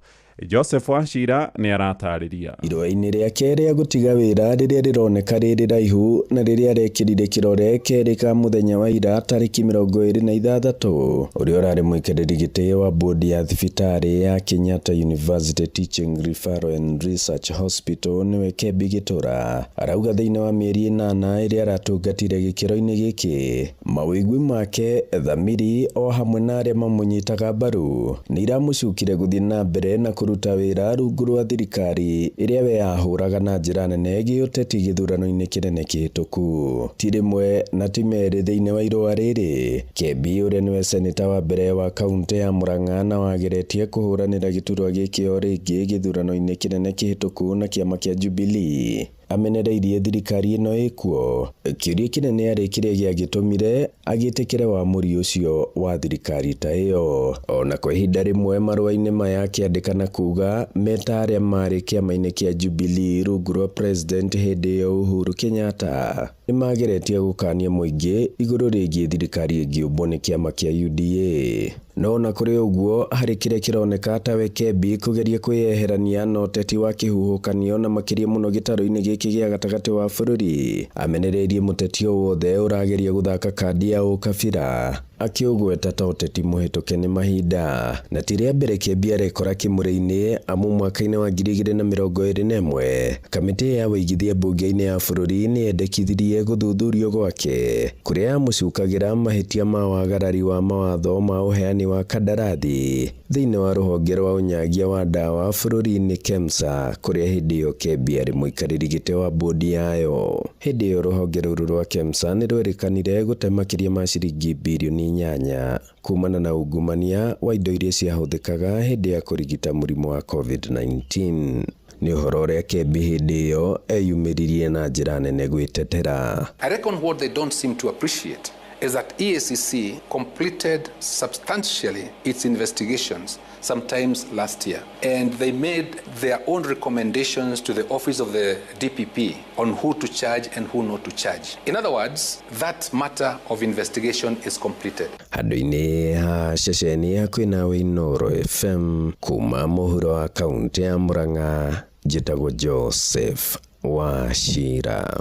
Joseph Wachira nĩ aratarĩria. Iroa-inĩ rĩake rĩa gũtiga wĩra rĩrĩa rĩroneka rĩrĩ raihu na rĩrĩa rekĩrire kĩrore kerĩ ka mũthenya wa ira tarĩki 26, ũrĩa ũrarĩ mũikarĩri gĩtĩ wa bodi ya thibitarĩ ya Kenyatta University Teaching Referral and Research Hospital nĩwe Kembi Gĩtũra arauga thĩinĩ wa mĩeri 8 ĩrĩa aratungatire gĩkĩro-inĩ gĩkĩ, mawĩigwi make, thamiri o hamwe na arĩa mamũnyitaga mbaru nĩ iramũcukire gũthiĩ na mbere na kũruta wĩra rungu rwa thirikari ĩrĩa we yahũraga na njĩra nene gĩũteti gĩthurano-inĩ kĩnene kĩhĩtũku. Ti rĩmwe na ti merĩ thĩinĩ wa irũa rĩrĩ, Kembi ũrĩa nĩwe seneta wa mbere wa kaunti ya Murang'a na wageretie kũhũranĩra gĩturwa gĩkĩ o rĩngĩ gĩthurano-inĩ kĩnene kĩhĩtũku na kĩama kĩa Jubilee amenereirie thirikari ĩno ĩkuo. Kĩũria kĩnene arĩ kĩrĩa gĩagĩtũmire agĩtĩkĩre wamũri ũcio wa thirikari ta ĩyo. Ona kwa ihinda rĩmwe marũa-inĩ maya akĩandĩkana kuga meta arĩa marĩ kĩama-inĩ kĩa Jubilee rungu rwa president hĩndĩ ĩyo Uhuru Kenyatta nĩ mageretie gũkania mũingĩ igũrũ rĩgiĩ thirikari ĩngĩũmbwo nĩ kĩama kĩa UDA. No na kũrĩ ũguo harĩ kĩrĩa kĩroneka tawe Kembi kũgeria kwĩyeherania na ũteti wa kĩhuhũkanio na makĩria mũno gĩtarũ-inĩ gĩkĩ gĩa gatagatĩ wa bũrũri, amenereirie mũteti o wothe ũrageria gũthaka kandi ya ũkabira akiugweta ta ũteti mũhĩtũke nĩ mahinda. Na ti rĩa mbere Kembi arekora kĩmũrĩ-inĩ amu mwaka-inĩ wa 2021 kamĩtĩ ya ũigithia mbunge-inĩ ya bũrũri nĩ yendekithirie gũthuthurio gwake kũrĩa yamũcukagĩra mahĩtia ma wagarari wa mawatho ma ũheani wa kandarathi thĩinĩ wa rũhonge rwa ũnyagia wa ndawa bũrũri-inĩ KEMSA, kũrĩa hĩndĩ ĩyo Kembi arĩ mũikarĩri gĩtĩ wa bodi yayo. Hĩndĩ ĩyo rũhonge rũrũ rwa KEMSA nĩ rwerekanire gũte makĩria ma ciringi birioni 8 kumana na ungumania wa indo iria ciahũthĩkaga hĩndĩ ya kũrigita mũrimũ wa COVID-19. Nĩ ũhoro ũrĩa Kembi hĩndĩ ĩyo eyumĩririe na njĩra nene gwĩtetera. I reckon what they don't seem to appreciate is that EACC completed substantially its investigations sometimes last year, and they made their own recommendations to the office of the DPP on who to charge and who not to charge. In other words, that matter of investigation is completed. Handũ-inĩ ha ceceni ya kwĩna Inooro FM kuma mũhuro wa kaunti ya Murang'a, njĩtagwo Joseph Wachira.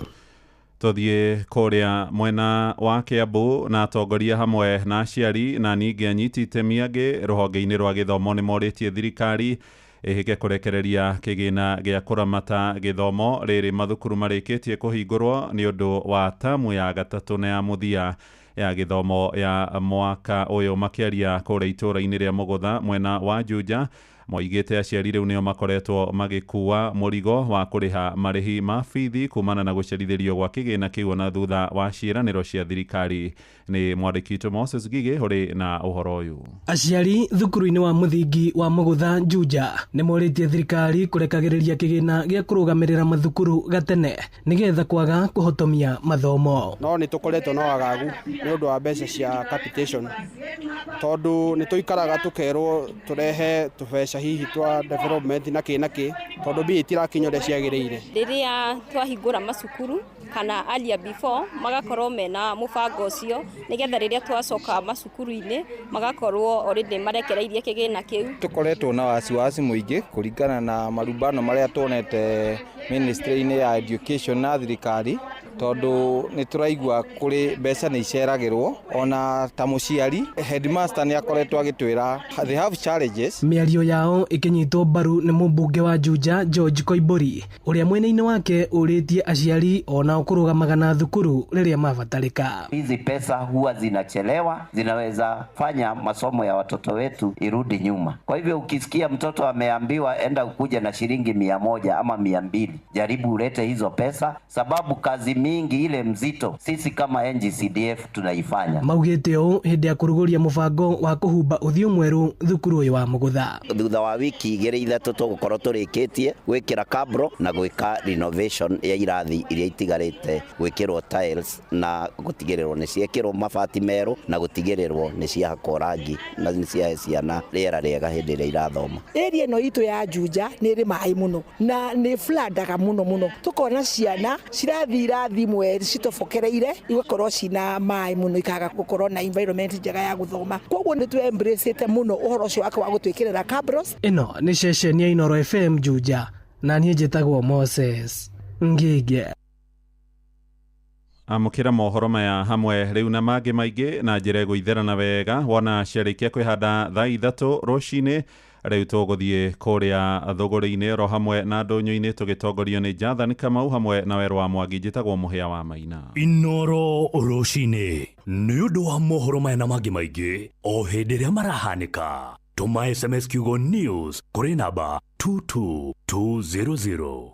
Tũthiĩ kũrĩa mwena wa Kiambu na atongoria hamwe na aciari na ningĩ anyiti itemi angĩ rũhonge-inĩ rwa gĩthomo nĩ morĩtie thirikari ĩhĩke kũrekereria kĩgĩna gĩa kũramata gĩthomo rĩrĩ mathukuru marĩkĩtie kũhingũrwo nĩ ũndũ wa tamu ya gatatũ na ya mũthia ya gĩthomo ya mwaka ũyũ. Makĩaria kũrĩa itũũra-inĩ rĩa Mũgũtha mwena wa Juja, moigĩte aciari rĩu nĩo makoretwo magĩkua mũrigo wa kũrĩha marĩhi ma bithi kumana na gũcerithĩrio gwa kĩgĩna kĩu na thutha wa ciĩranĩro cia thirikari. Nĩ mwandĩki witũ Moses Gigĩ ũrĩ na ũhoro ũyũ. Aciari thukuru-inĩ wa mũthingi wa Mũgũtha Juja nĩ morĩtie thirikari kũrekagĩrĩria kĩgĩna gĩa kũrũgamĩrĩra mathukuru gatene nĩgetha kwaga kũhotomia mathomo. No nĩ tũkoretwo na wagagu nĩ ũndũ wa mbeca cia capitation, tondũ nĩ tũikaraga tũkerwo tũrehe tũbeca hihi twa development na kĩ tondũ mbia itirakinya ũrĩa ciagĩrĩire. Rĩrĩa twahingũra macukuru kana alia before magakorwo mena mũbango ũcio nĩgetha rĩrĩa twacoka macukuru-inĩ magakorwo already marekereirie kĩgĩna kĩu. Tũkoretwo na wasiwasi mũingĩ kũringana na marumbano marĩa tuonete ministry-inĩ ya education na thirikari, tondũ nĩ tũraigua kũrĩ mbeca nĩ iceragĩrwo. Ona ta mũciari headmaster nĩ akoretwo agĩtwĩra they have challenges. Mĩario yao ĩkĩnyitwo mbaru nĩ mũmbunge wa Juja George Koimburi ũrĩa mwena-inĩ wake ũrĩtie aciari ona kũrũgamaga na thukuru rĩrĩa mabatarĩka. Hizi pesa huwa zinachelewa, zinaweza fanya masomo ya watoto wetu irudi nyuma. Kwa hivyo ukisikia mtoto ameambiwa enda kuja na shilingi 100 ama 200, jaribu ulete hizo pesa, sababu kazi mingi ile mzito sisi kama NGCDF tunaifanya. Maugĩte ũũ hĩndĩ ya kũrugũria mũbango wa kũhumba ũthiũ mwerũ thukuru ũyũ wa Mũgũtha. Thutha wa wiki 2-3 tũgũkorwo tũrĩkĩtie gwĩkĩra kabro na gwĩka renovation ya irathi iria itigarĩte, gwĩkĩrwo tiles na gũtigĩrĩrwo nĩ ciekĩrwo mabati merũ na gũtigĩrĩrwo nĩ ciahakwo rangi na nĩ ciahe ciana rĩera rĩega hĩndĩ ĩrĩa irathoma. Area ĩno itũ ya Juja nĩ ĩrĩ maĩ mũno na nĩ flood-aga mũno. Tũkona ciana cirathiĩ thimwe citobokereire igakorwo cina mai muno ikaga gukorwo na environment njega ya guthoma koguo ni tu embrace te muno uhoro ucio wake wa gutwikirira cabros. Ino ni ceceni ya Inoro FM Juja na niĩ njĩtagwo Moses Ngige. Amukira mohoro maya hamwe riu na mangĩ maingĩ na njĩra gũitherana wega wona ciarĩkia kwĩhanda thaa 3 rũcinĩ. Riu tũgũthiĩ kũrĩa thũgũrĩ-inĩ ro hamwe na ndũnyũ-inĩ tũgĩtongorio nĩ Jathan Kamau hamwe na Werwa Mwangi. Njĩtagwo Mũhĩa wa Maina. Inoro rũcinĩ nĩ ũndũ wa mohoro maya na mangĩ maingĩ o hĩndĩ ĩrĩa marahanĩka. Tũma SMS kiugo news kũrĩ namba 22200.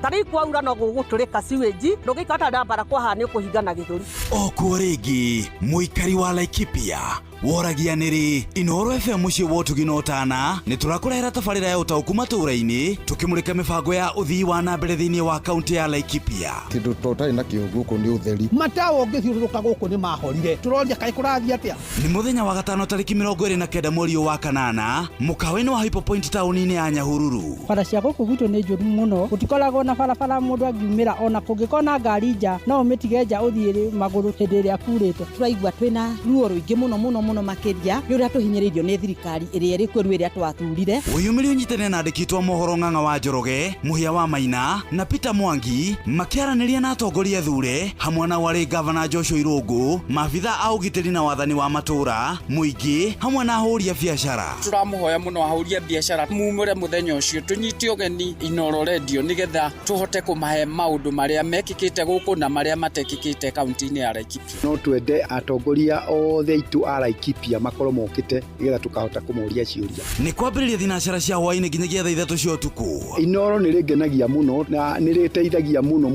Tari kwaura no gũgũtũrĩka siweji ndũgĩkata ndambara kwahana kũhingana gĩthũri. Okuo rĩngĩ mũikari wa Laikipia woragia nĩrĩ Inoro FM mũciĩ wa Ũtuginotana nĩ tũrakũrehera tabarĩra ya ũtaũku matũũra-inĩ tũkĩmũrĩka mĩbango ya ũthii wa na mbere thĩinĩ wa kaunti ya Laikipia. Kĩndũ tũtarĩ na kĩo gũkũ nĩ ũtheri. Matawa ũngĩthiũrũrũka gũkũ nĩ mahorire. Tũroria kaĩ kũrathiĩ atĩa? Nĩ mũthenya wa gatano tarĩki 29 mweri wa kanana mũkawa-inĩ wa Hypo Point taũni-inĩ ya Nyahururu. Bara cia gũkũ gwitũ nĩ njũru mũno. Gũtikoragwo na barabara mũndũ angiumĩra ona kũngĩkorwo na ngari nja no ũmĩtige nja ũthiĩ magũrũ hĩndĩ ĩrĩa kurĩte. Turaigua twĩna ruo rũingĩ mũno makĩria nĩ ũrĩa tũhinyĩrĩirio nĩ thirikari ĩrĩa ĩrĩ kuo ĩrĩa twathurire. Ũyumĩri ũnyitane na andĩki a mohoro Ng'ang'a wa Njoroge, Mũhĩa wa Maina na Peter Mwangi makĩaranĩria na atongoria thure hamwe na warĩ gavana Joshua Irũngũ, maabitha a ũgitĩri na wathani wa matũũra, mũingĩ hamwe na ahũri a biacara. Tũramũhoya mũno ahũri a biacara mumũre mũthenya ũcio tũnyite ũgeni Inoro Radio nĩgetha tũhote kũmahe maũndũ marĩa mekĩkĩte gũkũ na marĩa matekĩkĩte kaunti-inĩ ya Laikipia. No twende atongoria othe itu a Laikipia makorwo mokĩte nĩgetha tukahota kũmoria ciũria. Nĩ kwambĩrĩria thinacara cia hwaĩ-inĩ nginyagia thaa 3 cia ũtukũ. Inoro nĩ rĩngenagia mũno na nĩ rĩteithagia mũno.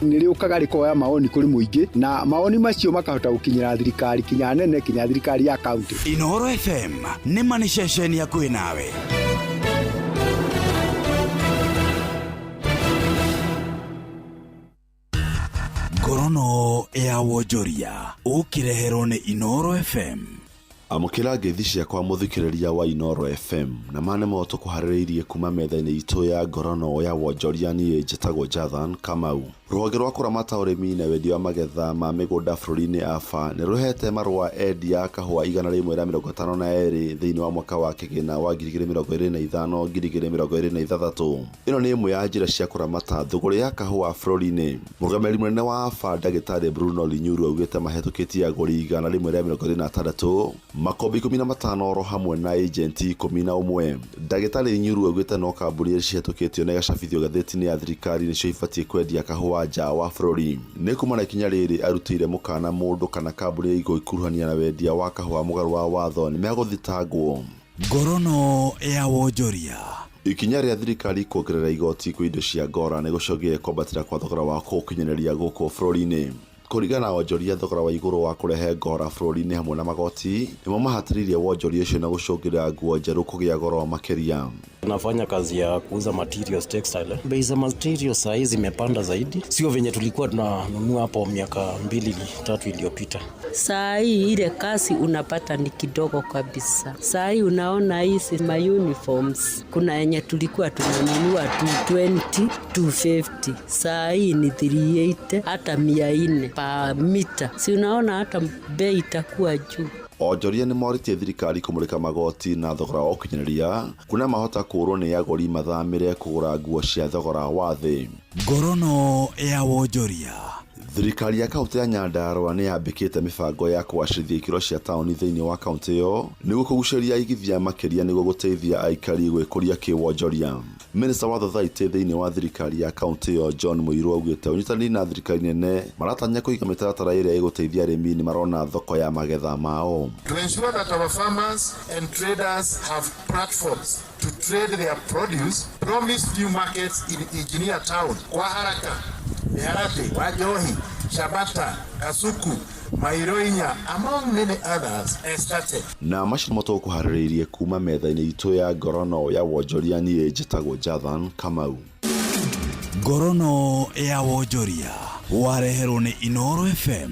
Nĩ rĩũkaga rĩkoya maoni kũrĩ mũingĩ na maoni macio makahota gũkinyĩra thirikari kinya nene kinya thirikari ya kaunti. Inoro FM nĩ mani ceceni hakuhĩ nawe. Ngorono ya wonjoria ũkĩreherwo nĩ Inoro FM. Amukira ngeithi ciakwa muthikiriria wa Inoro FM na mane moto kuharĩrĩirie kuma metha-inĩ itũ ya ngorono ya wonjoria niĩ njĩtagwo Jathan Kamau. Rũhonge rwa kũramata ũrĩmi na wendia wa magetha ma mĩgũnda bũrũri-inĩ AFA nĩ rũhete marũa endia kahũa 152 thĩinĩ wa mwaka wa kĩgĩna wa 2025-2026. Ĩno nĩ ĩmwe ya njĩra cia kũramata thũgũrĩ ya kahũa bũrũri-inĩ. Mũrũgamĩrĩri mũnene wa AFA ndagĩtarĩ Bruno Linyuru augĩte mahetũkĩtie agũri 126 makombi 15 oro hamwe na agenti 11. Ndagĩtarĩ Linyuru augĩte no kambuni cihetũkĩtio na igacabithio gatheti-inĩ ya thirikari nĩcio ibatiĩ kwendia kahũa nja wa bũrũri. Nĩ kuma na ikinya rĩrĩ arutĩire mũkana mũndũ kana kambuni igũ ikuruhania na wendia wa kahũa mũgarũ wa watho nĩ megũthitangwo. Ngorono ya wonjoria. Ikinya rĩa thirikari kuongerera igoti kwĩ indo cia ngora nĩ gũcogire kwambatĩra kwa thogora wa gũkinyanĩria gũkũ bũrũri-inĩ. Kũringana na wonjoria thogora wa igũrũ wa kũrehe ngora bũrũri-inĩ hamwe na magoti nĩmo mahatĩrĩirie wonjoria ũcio na gũcũngĩrĩra nguo njerũ kũgĩa goro makĩria. Tunafanya kazi ya kuuza materials textile. Bei za materials saa hizi zimepanda zaidi. Sio venye tulikuwa tunanunua hapo miaka 2-3 iliyopita. Saa hii ile kazi unapata ni kidogo kabisa. Saa hii unaona hizi ma uniforms. Kuna yenye tulikuwa tunanunua 220, 250. Saa hii ni 380 hata 400 pa mita. Si unaona hata bei itakuwa juu. Onjoria nĩ moritie thirikari kũmũrĩka magoti na thogora wa ũkinyanĩria kuna mahota kũrwo nĩ agũri mathamĩre kũgũra nguo cia thogora wa thĩ. Ngorono ya wonjoria. Thirikari ya kaunti ya Nyandarua nĩ yambĩkĩte mĩbango ya kũgacĩrithia ikĩro cia taũni thĩinĩ wa kaunti ĩyo nĩguo kũgucĩrĩria aigithia makĩria nĩguo gũteithia aikari gwĩkũria kĩwonjoria. Minista wa Thothaitĩ thĩinĩ wa thirikari ya kaunti ĩyo John Mũirũ augĩte ũnyitanĩri na thirikari nene maratanya kũiga mĩtaratara ĩrĩa ĩgũteithia arĩmi nĩ marona thoko ya magetha mao. To ensure that our farmers and traders have platforms to trade their produce, promised new markets in Engineer Town, kwa haraka, Miharati, Wajohi, Shabata, Kasuku, Mairoinya, among many others, started. Na macio moto kuharĩrĩirie kuma metha-inĩ itũ ya ngorono ya wonjoria niĩ njĩtagwo Jathan Kamau. Ngorono ya wonjoria wareherwo nĩ Inoro FM.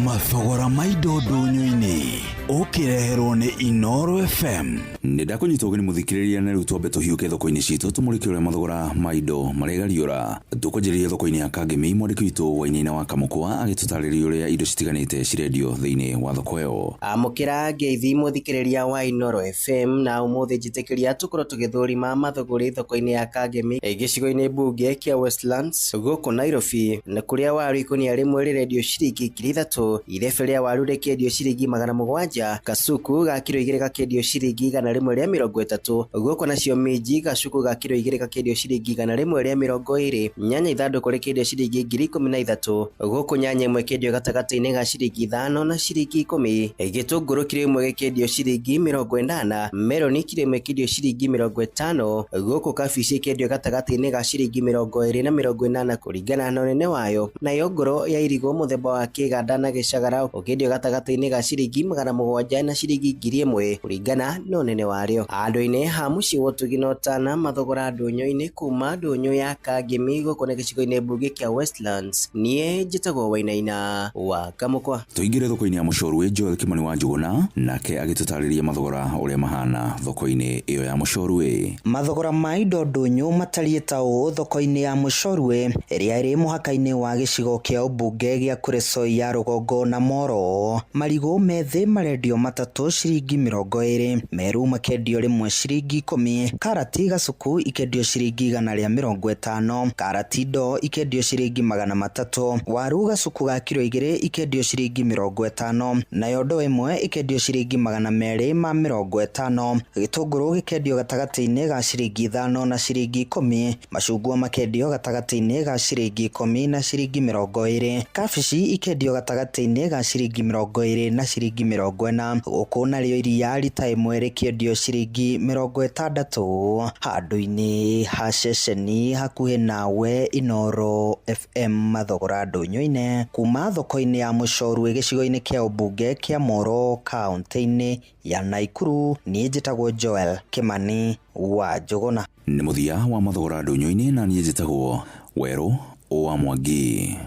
mathogora maido ndunyu-ini ukireherwo ni Inoro FM. Nĩ ndakunyita ũgeni mũthikĩrĩria na rĩu twambe tũhiũke thoko-inĩ citũ tũmũrĩke ũrĩa mathogora ma indo marĩgariũra. Tũkwanjĩrĩria thoko-inĩ ya Kangemi, mwandĩki witũ Wainaina wa Kamũkwa agĩtũtarĩria ũrĩa indo citiganĩte cirendio thĩinĩ wa thoko ĩyo. Amũkĩra ngeithi mũthikĩrĩria wa Inoro FM na ũmũthĩ njĩtĩkĩria tũkorwo tũgĩthũrima mathogori thoko-inĩ ya Kangemi gĩcigo-inĩ mbunge kĩa Westlands gũkũ Nairobi, na kũrĩa waru ikũnia rĩmwe rĩrendio ciringi ngiri ithatũ, irebe rĩa waru rĩkendio ciringi 700, kasuku ga kilo 2 gakendio ciringi 130, gũkũ nacio minji gacuku ga kilo 2 gakendio ciringi 120, nyanya ithandũkũ rĩkendio ciringi 13,000, gũkũ nyanya ĩmwe ĩkendio gatagatĩ-inĩ ga ciringi 5 na ciringi 10, gĩtũngũrũ kilo ĩmwe gĩkendio ciringi 80, meroni kilo ĩmwe ĩkendio ciringi 50, gũkũ kabici ĩkendio gatagatĩ-inĩ ga ciringi 20 na 80 kũringana na ũnene wayo, nayo ngoro ya irigũ mũthemba wa kĩganda na gĩcagara ũkendio gatagatĩ-inĩ ga ciringi 700 na ciringi 1000 kũringana na ũnene warĩo. Andũ-inĩ ha mũciĩ wa Tuginotana mathogora ndũnyũ-inĩ kuma ndũnyũ ya Kangemi gũkũ na gĩcigo-inĩ mbunge kĩa Westlands, niĩ njĩtagwo Wainaina wa Kamũkwa. Tũingĩre thoko-inĩ ya Mũcorwe, Joel Kimani wa Njũgũna nake agĩtũtarĩria mathogora ũrĩa mahana thoko-inĩ ĩyo ya Mũcorwe. Mathogora ma indo ndũnyũ matariĩ ta ũũ thoko-inĩ ya Mũcorwe ĩrĩa ĩrĩ mũhaka-inĩ wa gĩcigo kĩa ũmbunge gĩa Kuresoi ya Rũgongo na Moro. Marigũ methĩ marendio matatũ ciringi 20, meru makendio rĩmwe ciringi 10, karati gacuku ikendio ciringi 150, karati ndo ikendio ciringi 300, waru gacuku ga kilo 2 ikendio ciringi 50, nayo ndo ĩmwe ikendio ciringi 250, gĩtũngũrũ gĩkendio gatagatĩ-inĩ ga ciringi 5 na ciringi 10, macungwa makendio gatagatĩ-inĩ ga ciringi 10 na ciringi 20, kabici ikendio gatagatĩ-inĩ ga ciringi 20 na ciringi 40, gũkũ narĩo iria rita ĩmwe rĩkendio ciringi 60. Handũ-inĩ ha ceceni hakuhĩ nawe Inoro FM mathogora ndũnyũ-inĩ kuma thoko-inĩ ya Mũcorwe gĩcigo-inĩ kĩa ũmbunge kĩa Moro kaunti-inĩ ya Naikuru, niĩ njĩtagwo Joel Kimani wa Njũgũna. Nĩ mũthia wa mathogora ndũnyũ-inĩ na niĩ njĩtagwo Werũ wa Mwangi.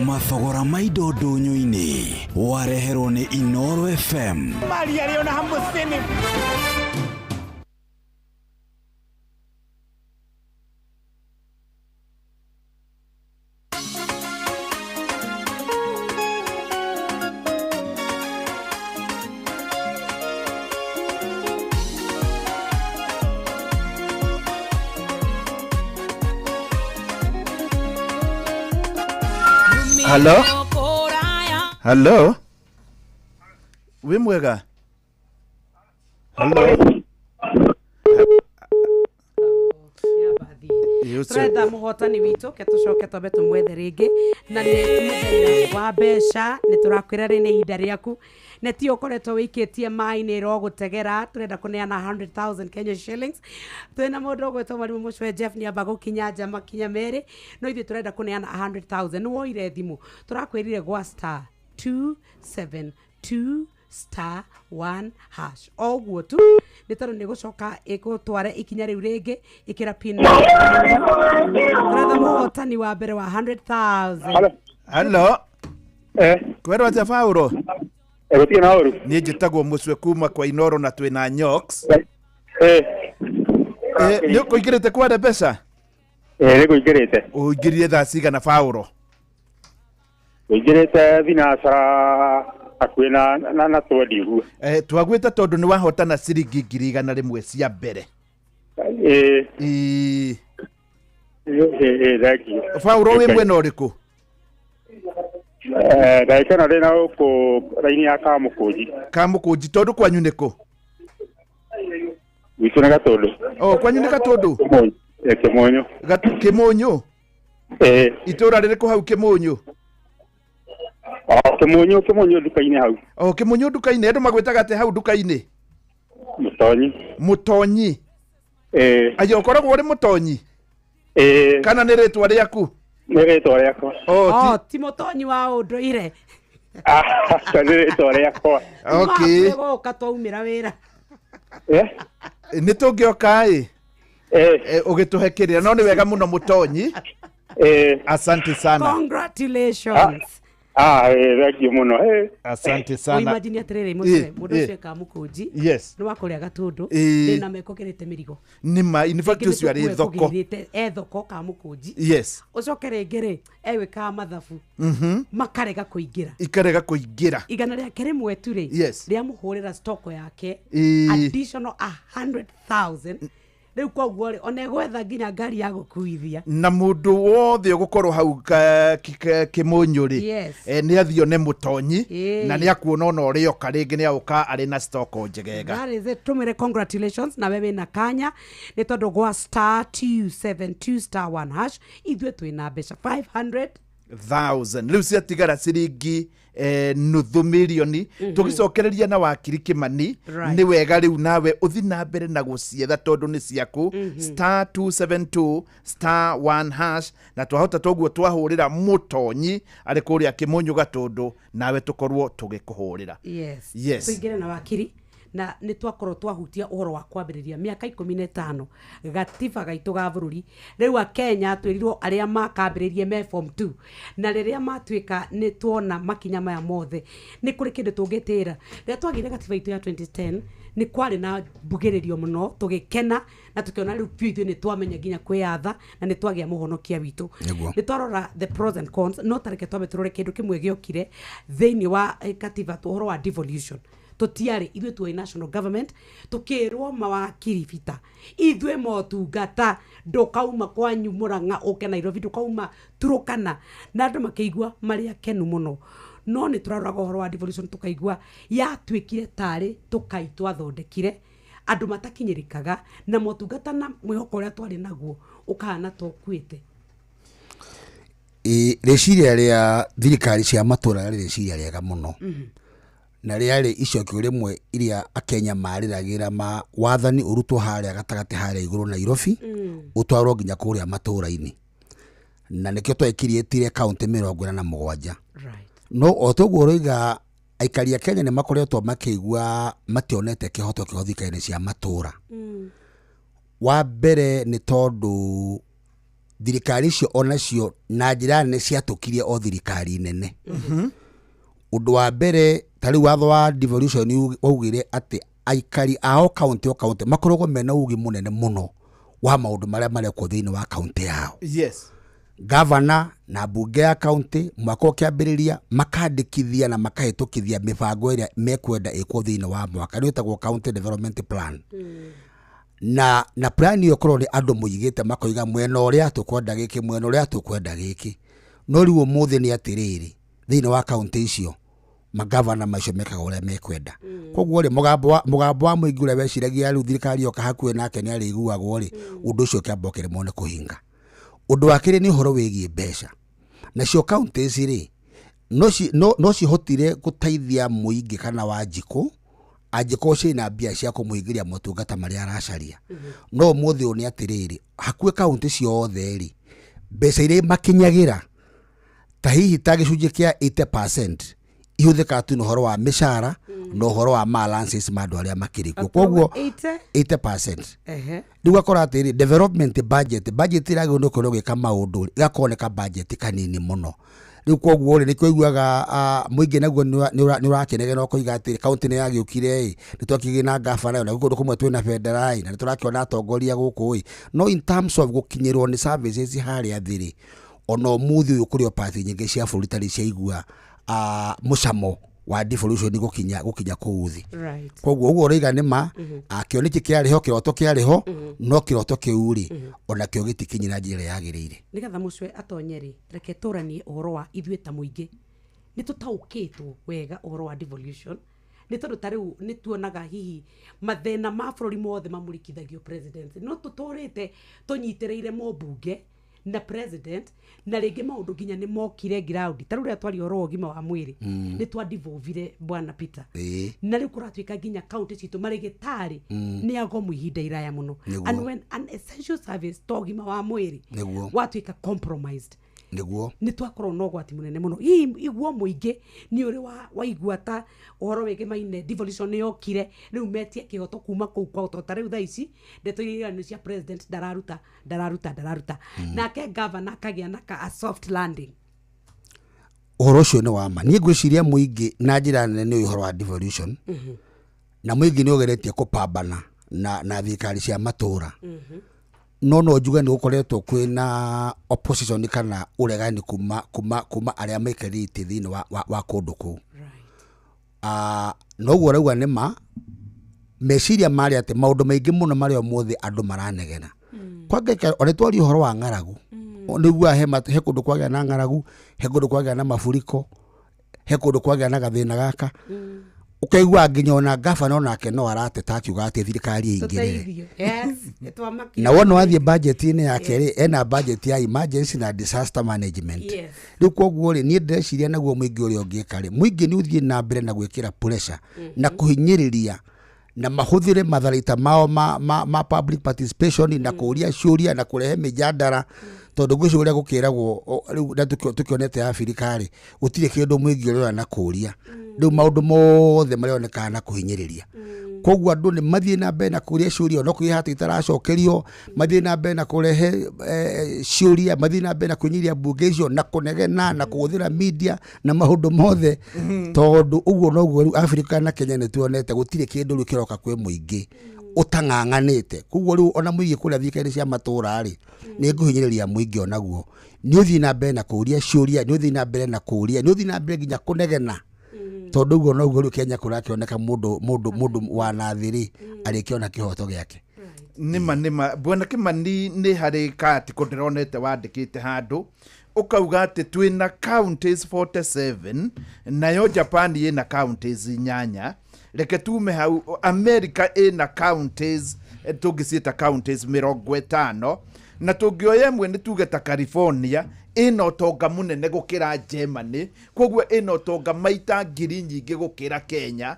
Mathogora ma indo ndũnyũ-inĩ wareherwo nĩ Inoro FM. Hello? Hello? We mwega? Hello? Turenda mũhotani witũ ke tũcoke twambe tũmwethe rĩngĩ na nĩ mũthenya wa mbeca nĩ tũrakwĩra rĩ nĩ ihinda rĩaku neti ũkoretwo wĩikĩtie maĩ-inĩ ro gũtegera turenda kũneana 100,000 Kenya shillings. Twĩna mũndũ ũgwĩtwo Mwarimũ Mũcwe Jeff nĩamba gũkinya nja makinya merĩ no ithuĩ turenda kũneana 100,000. Nĩ woire thimũ tũrakwĩrire gwa star 272 star 1 hash oguo tu nĩ tondũ nĩ gũcoka ĩgũtware ikinya rĩu rĩngĩ ĩkĩra pin turetha mũhotani wa mbere wa 100,000. Hello? Kwĩrwo atĩa Paulo? Gũtirĩ na ũru. Niĩ njĩtagwo Mũcwe kuma kwa Inoro na twĩna Nyox. Nĩ ũkũingĩrĩte kwenda mbeca? Nĩ kũingĩrĩte. Ũingĩrire thaa cigana Paulo? Ũingĩrĩte thinacara hakuhĩ na 20 ũguo. Twagwĩte tondũ nĩ wahotana ciringi 100 cia mbere. Thank you. Paulo wĩ mwena ũrĩkũ? Ndagĩka na ndĩna gũkũ raini ya Kamũkũnji. Kamũkũnji tondũ kwanyu nĩkũ? Gwitũ nĩ Gatũndũ. Kwanyu nĩ Gatũndũ? Kĩmũnyũ. Kĩmũnyũ? Itũra rĩrĩkũ hau Kĩmũnyũ? Kĩmũnyũ nduka-inĩ hau. Kĩmũnyũ nduka-inĩ andũ magwĩtaga atĩ hau nduka-inĩ? Mũtonyi. Mũtonyi? Ayo ũkoragwo ũrĩ mũtonyi? Kana nĩ rĩtwa rĩaku? Nĩ rĩtwa rĩakwa. Ti mũtonyi wa ũndũire. Nĩ rĩtwa rĩakwa. Okay. Gũka twaumĩra wĩra. Nĩ tũngĩoka ĩ? ugituhe kiria no ni wega muno mutonyi asante sana congratulations thank you muno asante sana imagine atiriri muce mundu ucio ka mukunji yes ni wakuria gatundu ndina mekogerete mirigo nima in fact ucio ari thoko thoko ka mukunji yes ucokere ngere ewe ka mathabu makarega kuingira igana ria kerimwe tu ri ria muhurira stock yake additional 100,000 riu koguo ri ona gwetha nginya ngari ya gukuithia na mundu wothe ugukorwo hau kimunyuri ni athio ne mutonyi na ni akuona ona urio karingi ni auka ari na stock njegega that is it tumire congratulations na wewe na kanya ni tondu gwa *272*1# ithwe twina mbeca 500,000 riu ciatigara ciringi nuthu milioni tugicokereria na wakiri Kimani ni wega riu nawe uthi na mbere na gucietha tondu ni ciaku *272*1# na twahota toguo twahurira mutonyi ari kuria Kimunyu gatundu nawe tukorwo tugikuhurira yes tuingire na wakiri na ni twakorwo twahutia uhoro wa kwambiriria miaka 15 gatiba gaitu ga bururi riu a Kenya twirirwo aria makambiririe me form 2 na riria matwika ni tuona makinya maya mothe ni kuri kindu tungitira riria twagire gatiba itu ya 2010 ni kwari na mbugiririo muno tugikena na tukiona riu piu ni twamenya ginya kwiyatha na ni twagia muhonokia witu ni twarora the pros and cons no tareke twabe turore kindu kimwe giokire theini wa katiba tuhoro wa devolution tutiari ithwe tuwe national government tukirwo mawakiri bita ithwe motungata ndokauma kwanyu Murang'a uke Nairobi ndokauma Turukana na andu makeigua maria kenu muno no ni turaroraga uhoro wa devolution tukaigua yatwikire tari tukaitwa thondekire andu matakinyirikaga na motungata na mwihoko ria twari naguo ukana tokwite reciria ria thirikari cia matura ri reciria riega muno na riari icokio rimwe iria Akenya mariragira ma wathani urutwo haria gatagati haria iguru Nairobi utwarwo nginya kuria matura-ini na nikio twekirietire county 47 no otoguo roiga aikari a Kenya ni makoretwo makiigua mationete kihoto thirikari cia matura wa mbere ni tondu thirikari cio onacio na njira nene ciatukirie o thirikari nene undu wa mbere tari watho wa devolution waugire ati aikari ao county o county makoragwo mena ugi munene muno wa maundu maria marekwo thiini wa county yao governor na bunge ya county mwaka ukiambiriria makandikithia na makahitukithia mibango iria mekwenda ikwo thiini wa mwaka ni utagwo county development plan na plan iyo korwo ni andu muigite makoiga mwena uria tukwenda giki mwena uria tukwenda giki no riu umuthi ni atiriri thiini wa county icio magavana macio mekaga uria mekwenda koguo ri mugambo wa muingi uria weciragia riu thirikari yo kahakue nake ni ari iguagwo ri undu ucio kiambokere mone kuhinga undu wakire ni horo wigie mbeca nacio counties ri no cihotire guteithia muingi kana wanjiku anjiko cina mbia cia kumuingiria motungata maria aracaria no muthi oni atiriri hakue county ciothe ri mbeca iria makinyagira ta hihi ta gicunjĩ kia 80% ihuthika tu no horo wa mishara no horo wa allowances mandu aria makirikuo koguo 80% riu akora atiri development budget iragwo no korwo gika maundu igakoneka budget kanini muno riu koguo ni kuiguaga muingi naguo ni urakenege no kuiga atiri county ni yagiukire ni twakigina gavana na gukundu kumwe twina federal na turakiona atongoria guku no in terms of gukinyirwo ni services haria thiri ono muthi uyu kuri opati nyingi cia bũrũri tari cia igua mucamo wa devolution gukinya kuuthi koguo uguo riga nima kioniki kiariho kiroto kiariho no kiroto kiuri ona kio gitikinyira njira yagirire nigatha mucwe atonyeri reke turanie uhoro wa ithwe ta muingi ni tutaukitwo wega uhoro wa devolution ni tondu tariu ni tuonaga hihi mathena ma bũrũri mothe mamurikithagio president no tutorite tunyitireire mobunge na president na ringi maundu ginya ni mokire ground taru ria twari oro ogima wa mwiri ni twa devolvire bwana Peter na riu kuratwika ginya county citu marigitari ni agomu ihinda iraya muno and when an essential service togima wa mwiri watwika compromised niguo ni twakorwo no gwati munene muno iguo muingi ni uri wa iguata uhoro wege maine devolution yokire riu metie kihoto kuma kuu kwa utota riu tha ici ndeto iria ni cia president dararuta nake governor akagia na a soft landing. Uhoro ucio ni wama ni ngwiciria muingi na njira nene ni uhoro wa devolution na muingi ni ugeretie kupambana na thirikari cia matura no njuga ni gukoretwo kwina opposition kana uregani kuma aria maikarite thini wa kundu ku no guo rauga nima meciria mari ati maundu maingi muno mari omuthi andu maranegena kwangeka ore twari uhoro wa ngaragu niguo he kundu kwagea na ngaragu he kundu kwagea na mafuriko he kundu kwagea na gathina gaka ukaigua nginya ona gavana onake no arateta akiuga ati thirikari ingire na wona wathie budget ine yake ena budget ya emergency na disaster management riu koguo ri ni ndeciria naguo muingi uri ongika ri muingi ni uthie na mbere na gwikira pressure na kuhinyiriria na mahuthire matharaita mao ma public participation na kuria ciuria na kurehe mijadara tondu gwicio uria gukiragwo riu tukionete Afrikari gutire kindu muingi uri na kuria riu maundu mothe marionekana na kuhinyiriria koguo andu ni mathie na mbere na kuria ciuria no kwihata itaracokerio mathie na mbere na kurehe ciuria mathie na mbere na kunyiria mbunge icio na kunegena na kuhuthira media na maundu mothe tondu uguo noguo riu Afrika na Kenya ni tuonete gutire kindu riu kiroka kwi muingi utang'ang'anite koguo riu ona muingi kuria thikari cia matura ri ni nguhinyiriria muingi onaguo ni uthii na mbere na kuria ciuria ni uthii na mbere na kuria ni uthii na mbere nginya kunegena tondu uguo noguo riu Kenya kurakioneka mundu wa nathiri arikiona kihoto giake nima bwana Kimani ni hari kati kundironete wandikite handu ukauga ati twina counties 47 nayo Japan ina counties 8 reke tume hau America ina counties tugiciita counties 50 na tungioya mwe ni tugeta California ino tonga munene gukira Germany koguo ino tonga maita ngiri nyingi gukira Kenya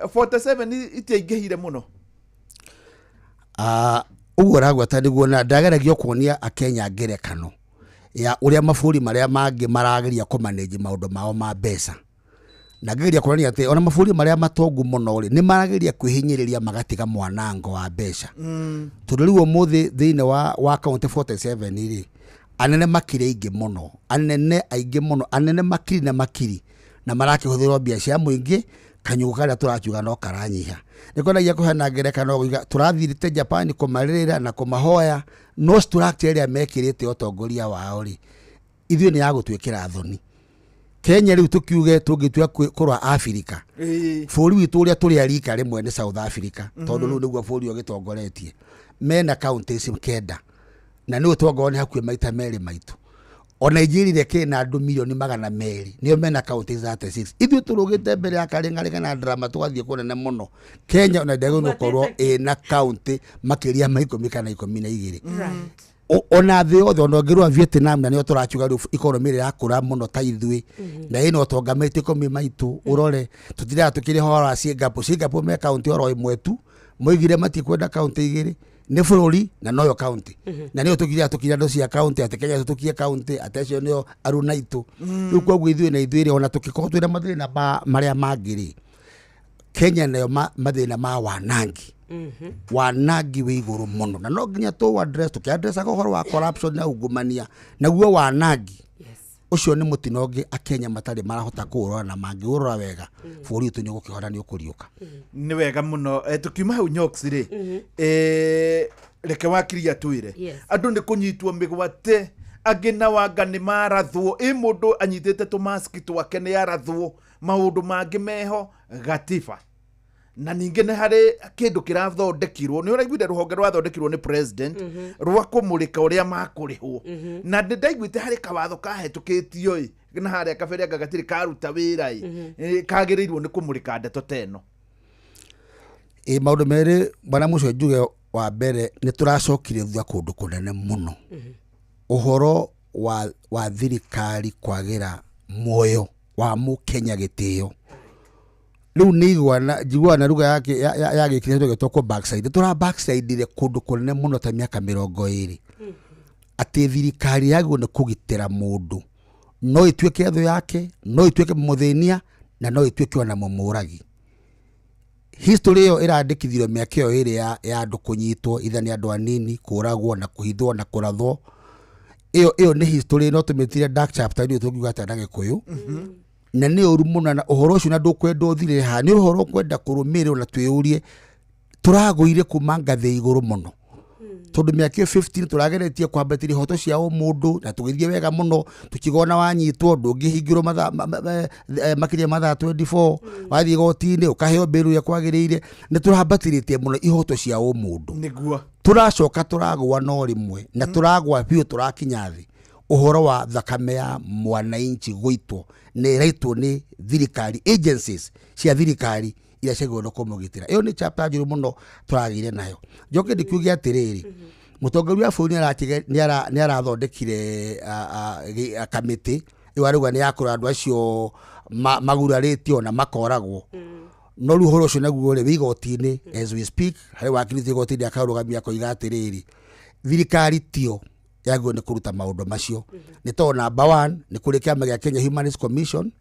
47 itiaingihire muno uguo ragwata niguo na ndageragio kuonia akenya ngerekano ya uria maburi maria mangi marageria kumanage maundu mao ma mbeca na ngeria kuonia ati ona maburi maria matongu muno ri ni marageria kwihinyiriria magatiga mwanango wa mbeca tondu riu umuthi thiine wa county 47 ri anene makiri ingi muno anene makiri na marakihuthirwo mbia cia muingi kanyugo karia turakiuga no karanyiha nikonagia kuhana ngerekano kuiga turathirite Japan kumaririra na kumahoya no structure ria mekirite utongoria wao ri ithuĩ ni ya gutwikira thoni Kenya riu tukiuge tungitua kurwa Afrika bũrũri witu uria turi arika rimwe ni South Africa tondu riu niguo bũrũri ugitongoretie mena counties 9 na ni utongone hakuhe maita meri maitu o Nigeria kena andu milioni 200 niyo mena counties 36 ithuĩ turugite mbere ya karingarika na drama tugathie kunene muno Kenya ona ndego no korwo ina county makiria ma 10 kana 12 ona thĩ yothe ona ngirwa Vietnam na niyo turakiuga riu economy ya kura muno ta ithuĩ na ino tonga maita 10 maitu urore tutira tukiri hora Singapore me county oro imwe tu moigire matikwenda county igiri ni bũrũri na noyo county na niyo tukiri ndo cia county ati Kenya tukie county atecio niyo aruna itu riu koguo ithuĩ na ithuĩ ona tukikorwo twina mathina maria mangiri Kenya nayo mathina ma wanangi wanangi wi iguru muno na no nginya tu address tukiaddress uhoro wa corruption na ungumania naguo wanangi ucio ni mutinongi akenya matari marahota kuurora na mangiurora wega bũrũri tu ni gukihora ni ukuriuka ni wega muno tukiuma hau Nyoks ri reke wakiria twire andu ni kunyitwo migwate agina wanga ni marathwo mundu anyitete tumaski twake ni arathwo maundu mangi meho gatiba na ninge ne hari kindu kirathondekirwo ni uraiguire ruhonge rwathondekirwo ni president rwa kumurika uria makurihwo na ndaiguite hari kawatho kahetukitio na hari kabere gagatiri karuta wira kagirirwo ni kumurika ndeto teno maundu meri bana mucio njuge wa mbere ni turacokire thutha kundu kunene muno uhoro wa thirikari kwagira moyo wa mukenya gitio riu nigwana jigwana ruga yake ya gikire tugitoko backside tura backside ile kundu kunene muno ta miaka 20 atĩ thirikari yagwo nĩ kũgitĩra mũndũ, no ĩtuĩke thũ yake, no ĩtuĩke mũthĩnia, na no ĩtuĩke ona mũmũragi. History ĩyo ĩrandĩkithirio mĩaka ĩyo ĩrĩ ya andũ kũnyitwo, itha nĩ andũ anini, kũragwo na kũhithwo na kũrathwo. Ĩyo nĩ history no tũmĩtire dark chapter nĩ tũngiuga ta Gĩkũyũ. Na nĩ ũru mũno, na ũhoro ũcio na ndũkwenda ũthire ha, nĩ ũhoro ũkwenda kũrũmĩrĩrwo na twĩyũrie tũragũire kuma ngathĩ igũrũ mũno. Tondũ mĩaka 15 tũrageretie kwambatĩria ihoto cia mũndũ na tũgĩthiĩ wega mũno, tukigona wanyitwo ndũngĩhingĩrwo makĩria mathaa 24, wathiĩ igoti-inĩ ũkaheo mbĩrũ ya kwagĩrĩire. Nĩ tũrambatĩrĩtie mũno ihoto cia mũndũ. Nĩguo Tũracoka tũragwa no rĩmwe na tũragwa biũ tũrakinya thĩ. Ũhoro wa thakame ya mwananchi gũitwo nĩ ĩraitwo nĩ thirikari, agencies cia thirikari iria ciagĩrĩirwo kũmũgitĩra. Ĩyo nĩ chapter njũru mũno tũragĩire nayo. Njoke ndĩkiuge atĩrĩrĩ, mũtongoria wa bũrũri nĩ arathondekire kamĩtĩ ĩyo arauga nĩ ya kũrora andũ acio magurarĩtio na makoragwo. No rĩu ũhoro ũcio naguo wĩ igoti-inĩ as we speak, harĩ wakiri igoti-inĩ akarũgamia koiga atĩrĩrĩ, thirikari tio yagĩrĩirwo nĩ kũruta maũndũ macio. Nĩ tondũ number 1 nĩ kũrĩ kĩama gĩa Kenya Human Rights Commission,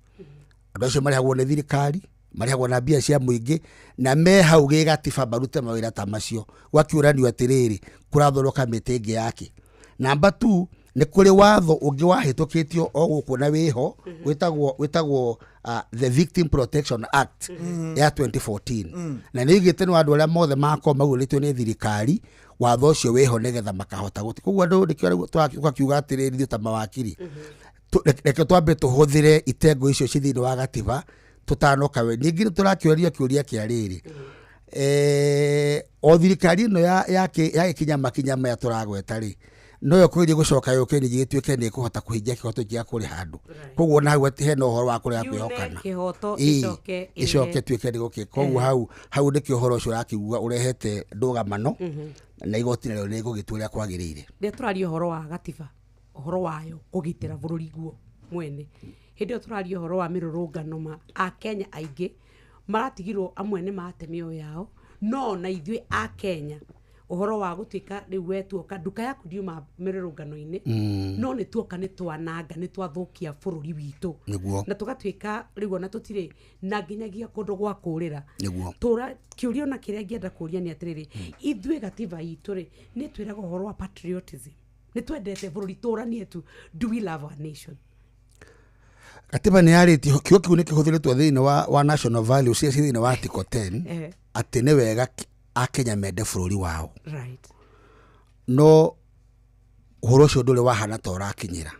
andũ acio marĩhagwo nĩ thirikari, marĩhagwo na mbia cia mũingĩ, na me hau gĩgatiba barute mawĩra ta macio. Gwakiũranio atĩrĩrĩ, kũrathorwo kamĩtĩ ĩngĩ yake. Number 2 nĩ kũrĩ watho ũngĩ wahĩtũkĩtio o gũkũ na wĩho, wĩtagwo the Victim Protection Act ya 2014. Na nĩ igĩte nĩ andũ arĩa mothe makorwo maugĩrĩtio nĩ thirikari, watho ũcio wĩho nĩgetha makahota gũti. Koguo andũ twakiuga atĩrĩri ithuĩ ta mawakiri, reke twambe tũhũthĩre itengo icio ci thĩinĩ wa gatiba tũtanoka we. Ningĩ nĩ tũrakĩũria kĩũria kĩa rĩrĩ, o thirikari ĩno yagĩkinya makinya maya tũragweta rĩ, no yo kwĩrĩ gũcoka yũke nĩ gĩtuĩke nĩ kũhota kũhingia kĩhoto gĩa kũrĩ handũ. Koguo na hau hena ũhoro wa kũrĩa kwĩhokana icoke tuĩke nĩ gũkĩ. Koguo hau nĩkĩo ũhoro ũcio ũrakĩuga ũrehete ndũgamano na igoti narĩo nĩ gũgĩtua ũrĩa kwagĩrĩire. Rĩrĩa tũraria ũhoro wa gatiba, ũhoro wayo kũgitĩra bũrũri guo mwene, hĩndĩ ĩyo tũraria ũhoro wa mĩrũrũngano ma Akenya aingĩ maratigirwo amwe nĩ mate mĩoyo yao, no na ithuĩ Akenya ũhoro wa gũtuĩka rĩu wetuoka nduka yaku ndiuma mĩrũrũngano-inĩ, no nĩ tuoka nĩ twananga, nĩ twathũkia bũrũri witũ, na tũgatuĩka rĩu ona tũtirĩ na nginyagia kũndũ gwa kũrĩra. Kĩũria na kĩrĩa ngĩenda kũria nĩ atĩrĩrĩ, ithuĩ gatiba itũ rĩ, nĩ twĩraga ũhoro wa patriotism, nĩ twendete bũrũri tũranie tu, do we love our nation? Katiba nĩ yarĩtio, kiugo kĩu nĩ kĩhũthĩrĩtwo thĩinĩ wa national values cia thĩinĩ wa article 10 atĩ nĩ wega Akenya mende bũrũri wao. No ũhoro ũcio ndũrĩ wahana ta ũrakinyĩra.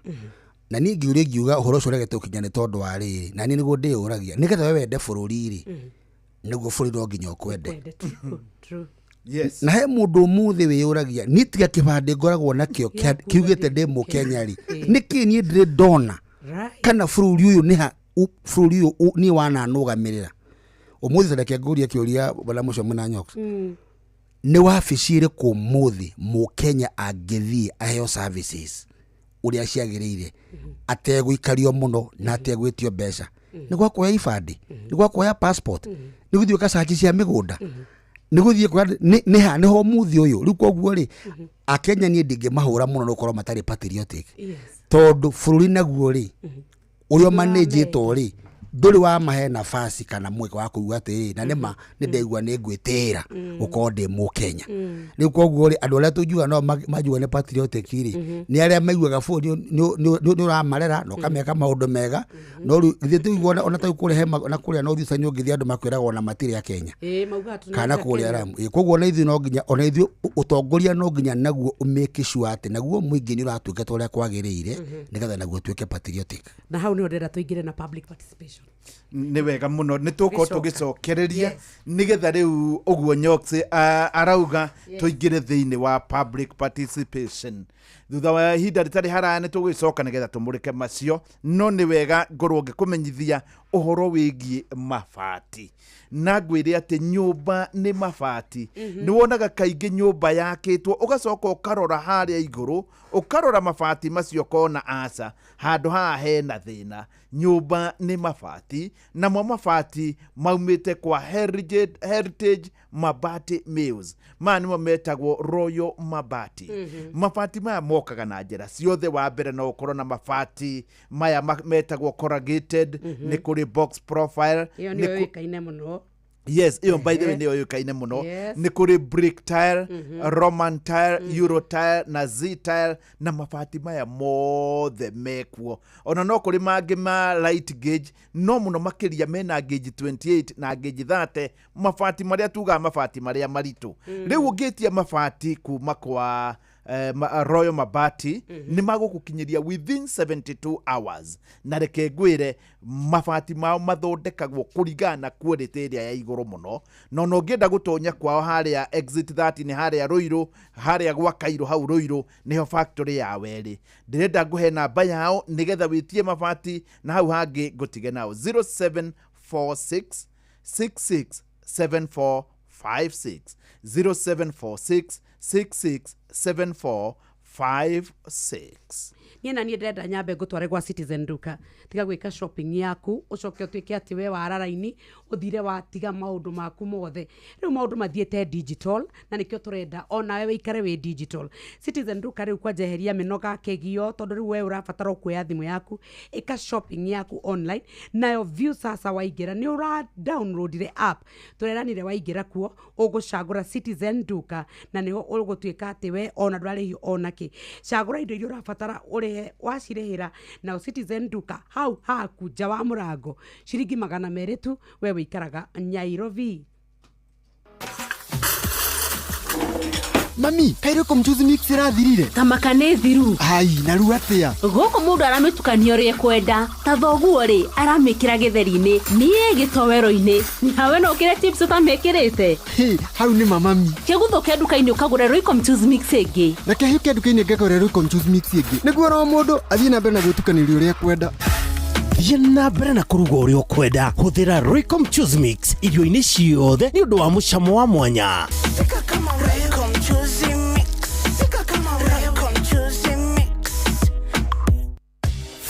Na niĩ ngiuga ũhoro ũcio ũregete ũkinya nĩ tondũ wa rĩrĩ, na niĩ nĩguo ndĩyũragia, nĩgetha we wende bũrũri rĩ, nĩguo bũrũri no nginya ũkwende. Na he mũndũ ũmũthĩ wĩyũragia, niĩ tiga kĩbandĩ ngoragwo nakĩo kiugĩte ndĩ Mũkenya rĩ, nĩkĩ niĩ ndĩrĩ ndona kana bũrũri ũyũ niĩ wananũgamĩrĩra. Ũmũthĩ tareke ngũria kĩũria bala mũcio mũna Nyoks, nĩ wabici ĩrĩkũ ũmũthĩ Mũkenya angĩthiĩ aheo services ũrĩa ciagĩrĩire ategũikario mũno na ategwĩtio mbeca? Nĩ gwa kuoya ibandĩ, nĩ gwa kuoya passport, nĩ gũthiĩ ũkacanji cia mĩgũnda, nĩ gũthiĩ nĩho mũthĩ ũyũ. Rĩu koguo rĩ, Akenya niĩ ndingĩmahũra mũno nĩ gũkorwo matarĩ patriotic, tondũ bũrũri naguo rĩ, ũrĩa manĩnjĩtwo rĩ, ndũrĩ wa mahe nafasi kana mweke wa kuuga atĩrĩ, na nĩma nĩ ndaigua nĩ ngwĩtĩĩra gũkorwo ndĩ Mũkenya. Rĩu koguo rĩ, andũ arĩa tũngiuga no manjua nĩ patriotic rĩ, nĩ arĩa maiguaga bũrũri nĩ ũramarera na ũkameka maũndũ mega. No rĩu githĩ tũigua ona ta kũrĩa na kũrĩa no thutha nĩ ũngĩthia andũ makwĩraga ona matirĩ Akenya kana kũrĩa Lamu. Koguo na ithuĩ no nginya, ona ithuĩ ũtongoria no nginya naguo umake sure atĩ naguo mũingĩ nĩ ũratungata ũrĩa kwagĩrĩire, nĩgetha naguo tuĩke patriotic. Na hau nĩ ndĩrenda tũingĩre na public participation. Nĩ wega mũno nĩ tũkorwo tũgĩcokereria nĩgetha rĩu ũguo Nyoks arauga tũingĩre thĩinĩ wa public participation. Thutha wa ihinda rĩtarĩ haraya nĩ tũgũgĩcoka nĩgetha tũmũrĩke macio, no nĩ wega ngorwo ngĩkũmenyithia ũhoro wĩgiĩ mabati. Na ngwĩre atĩ nyũmba nĩ mabati. Nĩ wonaga kaingĩ nyũmba yakĩtwo ũgacoka ũkarora harĩa igũrũ, ũkarora mabati macio kona aca handũ haha hena thĩna. Nyũmba nĩ mabati. mabati namo mabati maumite kwa Heritage Mabati Mills nimo metagwo Royal Mabati. Mabati maya mokaga na njĩra ciothe. Wa mbere no ũkorwo na mabati maya metagwo corrugated, nĩ kũrĩ box profile, iyo nĩ yoĩkaine mũno. Yes, iyo by the way nĩyo yoĩkaine mũno. Nĩ kũrĩ brick tile, Roman tile, Euro tile na Z tile, na mabati maya mothe mekuo. Ona no kũrĩ mangĩ ma light gauge, no mũno makĩria mena gauge 28 na gauge 30, mabati marĩa tugaga mabati marĩa maritũ. Rĩu ũngĩtia mabati kuma kwa Royal Mabati ni magũgũkinyĩria within 72 hours. Na reke ngwĩre mabati mao mathondekagwo kũringana na quality ĩrĩa ya igũrũ mũno. No ũngĩenda gũtonya kwao harĩa exit 30 ni harĩa Ruiru, harĩa gwa Kairũ hau Ruiru niho factory ya werĩ. Ndĩrenda nguhe namba yao nigetha wĩtie mabati na hau hangĩ ngũtige nao 0746 667456 0746 667456. Niĩ ndĩrenda nyambe ngũtware gwa Citizen Duka tiga gwĩka shopping yaku ũcoke ũtuĩke atĩ we wararaini ũthire watiga maũndũ maku mothe. Rĩu maũndũ mathiĩte digital na nĩkĩo tũrenda ona we wĩikare wĩ digital. Citizen Duka rĩu kwanjeheria mĩnoga kegio tondũ rĩu we ũrabatara kuoya thimũ yaku ĩka shopping yaku online nayo view. Sasa waingĩra nĩ ũra downloadire app tũreranire waingĩra kuo ũgũcagũra Citizen Duka na nĩho ũgũtuĩka atĩ we ona ndwarĩhio ona kĩ. Cagũra indo iria ũrabatara ũrĩhe wacirĩhĩra na Citizen Duka hau haku nja wa mũrango ciringi 200 tu. We wĩikaraga Nyairobi. Mami, kairũko mchuzi mix irathirire. Tamaka nĩ thiru. Ai, na rĩu atĩa? Gũkũ mũndũ aramĩtukania ũrĩa kwenda. Ta thoguo rĩ, aramĩkĩra gĩtheri-inĩ. Niĩ gĩtowero-inĩ. Nawe no ũkĩre chips ũtamĩkĩrĩte. Hau nĩ mami. Kĩguthũ kĩa nduka-inĩ ũkagũra Royco mchuzi mix ĩngĩ. Na kĩhiũ kĩa nduka-inĩ ngakora Royco mchuzi mix ĩngĩ. Nĩguo no mũndũ athiĩ na mbere na gwĩtukanĩria ũrĩa kwenda. Thiĩ na mbere na kũruga ũrĩa ũkwenda. Hũthĩra Royco mchuzi mix irio-inĩ ciothe nĩ ũndũ wa mũcamo wa mwanya.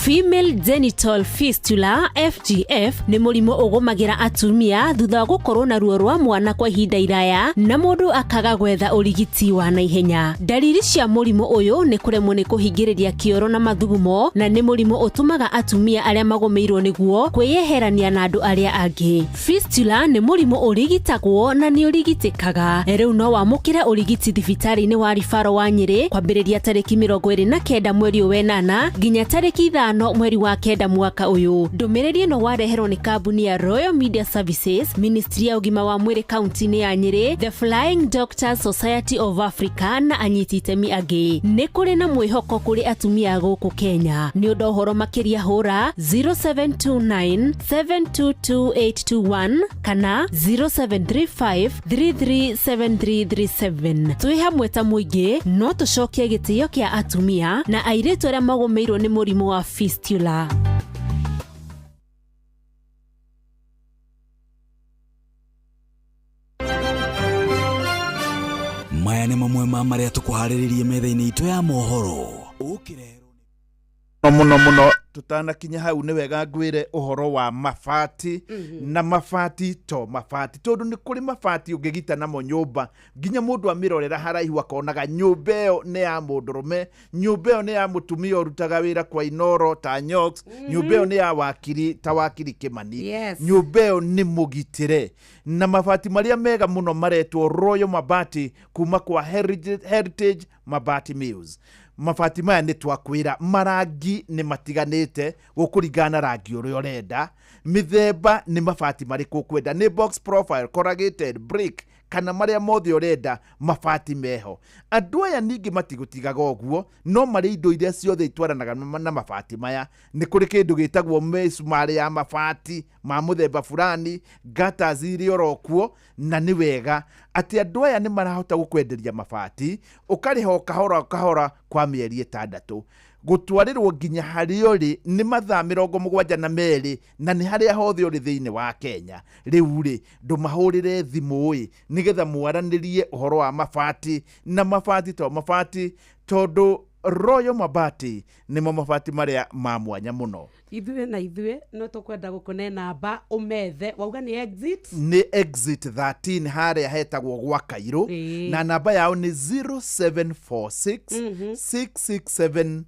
Female genital fistula FGF nĩ mũrimũ ũgũmagĩra atumia thutha wa gũkorwo na ruo rwa mwana kwa ihinda iraya na mũndũ akaga gwetha ũrigiti wa naihenya. Dalili cia mũrimũ ũyũ nĩ kũremwo nĩ kũhingĩrĩria kĩoro na mathugumo na nĩ mũrimũ ũtũmaga atumia arĩa magũmĩirwo nĩguo kwĩyeherania na andũ arĩa angĩ. Fistula nĩ mũrimũ ũrigitagwo na nĩ ũrigitĩkaga. Rĩu no wamũkĩre ũrigiti thibitarĩ-inĩ wa Rifaro wa Nyĩrĩ kwambĩrĩria tarĩki 29 mweri wenana nginya tarĩki 5 mweri wa kenda mwaka ũyũ. Ndũmĩrĩri ĩno wareherwo nĩ kambuni ya Royal Media Services, Ministry ya ũgima wa mwĩrĩ kaunti-inĩ ya Nyĩrĩ, The Flying Doctors Society of Africa na anyiti itemi angĩ. Nĩ kũrĩ na mwĩhoko kũrĩ atumia gũkũ Kenya. Nĩ ũndũ ũhoro makĩria hũra 0729 722821 kana 0735 337337. Twĩ hamwe ta mũingĩ no tũcokie gĩtĩo kĩa atumia na airĩtu arĩa magũmĩirwo nĩ mũrimũ wa fistula. Maya nĩ mamwe ma marĩa tũkũharĩrĩirie metha-inĩ itũ ya mohoro. Mũno tutanakinya hau nĩ wega ngwĩre ũhoro wa mabati na mabati tondũ nĩ kũrĩ mabati ũngĩgita namo nyũmba nginya mũndũ amirorera haraihu akonaga nyũmba ĩyo nĩ ya mũndũrũme, nyũmba ĩyo nĩ ya mũtumia ũrutaga wĩra kwa Inoro ta Nyox, nyũmba ĩyo nĩ ya wakiri ta wakiri Kĩmani, nyũmba ĩyo nĩ mũgitĩre. Na mabati marĩa mega mũno maretwo Royal Mabati kuma kwa Heritage Mabati Mills. Mabati maya nĩ twakwĩra marangi nĩ matiganĩte gũkũringana na rangi ũrĩa ũrenda. Mĩthemba nĩ mabati marĩkũ kwenda, nĩ box profile, corrugated, brick kana marĩa mothe ũrenda mabati meho. Andũ aya ningĩ matigũtigaga ũguo, no marĩ indo iria ciothe itwaranaga na mabati maya. Nĩ kũrĩ kĩndũ gĩtagwo mĩcumarĩ ya mabati ma mũthemba fulani, gutters iria orokuo, na nĩ wega atĩ andũ aya nĩ marahota gũkwenderia mabati ũkarĩha kahora kahora kwa mĩeri 6. Gũtwarĩrwo nginya harĩa ũrĩ nĩ mathaa 72 na nĩ harĩa hothe ũrĩ thĩinĩ wa Kenya. Rĩu rĩ ndũmahũrĩre thimũ nĩgetha mwaranĩrie ũhoro wa mabati na mabati tondũ Royal Mabati nimo mabati maria ma mwanya muno. Ithuĩ no tũkwenda gũkũne namba ũmethe wauga ni exit ni exit 13 haria hetagwo gwa Kairũ na namba yao ni 0746 667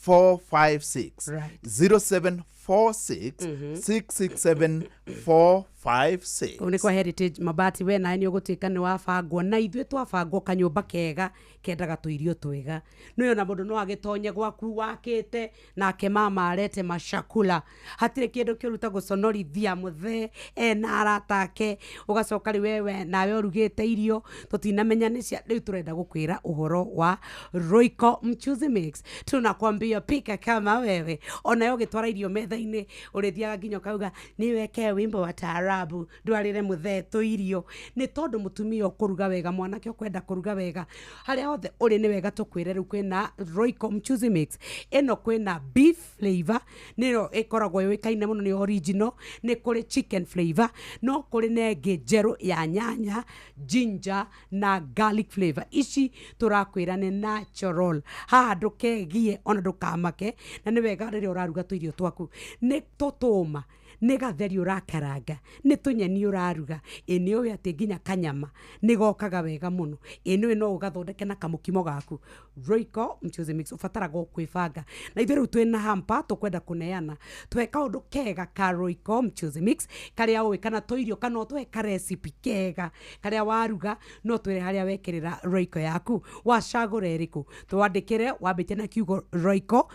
456 Right. 0746 667 456. Ũũ nĩ kwa Heritage Mabati we nawe nĩ ũgũtuĩka nĩ wabangwo na ithuĩ twabangwo kanyũmba kega kendaga tũirio twega nĩyo na mũndũ no agĩtonye gwaku wakĩte nake mama arete macakula hatirĩ kĩndũ kĩruta gũconorithia mũthee na arata ake ũgacoka rĩ wewe nawe ũrugĩte irio tũtinamenya nĩ cia rĩu tũrenda gũkwĩra ũhoro wa Royco Mchuzi Mix. Tunakwambia pika kama wewe onayo ũgĩtwara irio metha-inĩ ũrĩthiaga nginya ũkauga niweke wimbo wa taarabu ndwarĩre mũthee tũirio nĩ tondũ mũtumia ũkũruga wega mwanake ũkwenda kũruga wega harĩa othe ũrĩ nĩ wega tũkwĩre rĩu kwĩna Royco Mchuzi Mix ĩno kwĩna beef flavor nĩyo ĩkoragwo yũĩkaine mũno nĩ original nĩ kũrĩ chicken flavor no kũrĩ nengĩ njerũ ya nyanya ginger na garlic flavor ici tũrakwĩra nĩ natural haha ndũkegie ona ndũkamake na nĩ wega rĩrĩa ũraruga tũirio twaku nĩ tũtũma nĩ gatheri ũrakaranga nĩ tũnyeni ũraruga nĩ ũĩ atĩ nginya kanyama nĩ gokaga wega mũno nĩ no ũgathondeke na kamũkimo gaku. Royco Mchuzi Mix ũbataraga kwĩbanga na ithuĩ rĩu twĩna hamper tũkwenda kũneana tweka ũndũ kega ka Royco Mchuzi Mix karĩa ũĩ kana tũirio kana tweka recipe kega karĩa waruga no twĩre harĩa wekĩrĩra Royco yaku wacagũra ĩrĩkũ twandĩkĩre wambĩte na kiugo Royco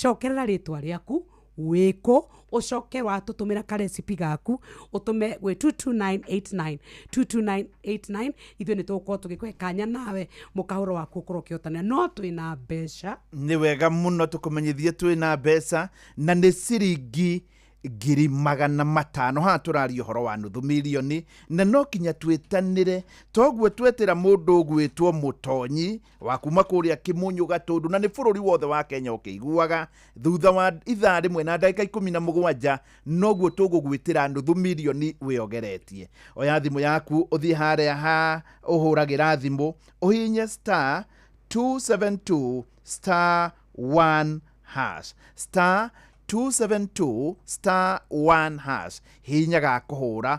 cokerera rĩtwa rĩaku wĩkũ ũcoke watũtũmĩra ka recipe gaku ũtũme gwĩ 22989 22989 ithuĩ nĩ tũgũkorwo tũgĩkũhe kanya nawe mũkahũro waku ũkorwo ũkĩhotanĩra no twĩna mbeca nĩ wega mũno tũkũmenyithie twĩna mbeca na nĩ ciringi 500,000 haha tũraria ũhoro wa nuthu mirioni na no kinya twĩtanĩre toguo twetĩra mũndũ gwĩtwo mũtonyi wa kuma kũrĩa Kĩmunyũ Gatũndũ na nĩ bũrũri wothe wa Kenya ũkĩiguaga thutha wa ithaa rĩmwe na ndagĩka 17 noguo tũgũgwĩtĩra nuthu mirioni wĩogeretie. Oya thimũ yaku ũthiĩ harĩa ha ũhũragĩra thimũ ũhihinye star 272 star 1 hash star 272 star 1 hash hinya ga kũhũra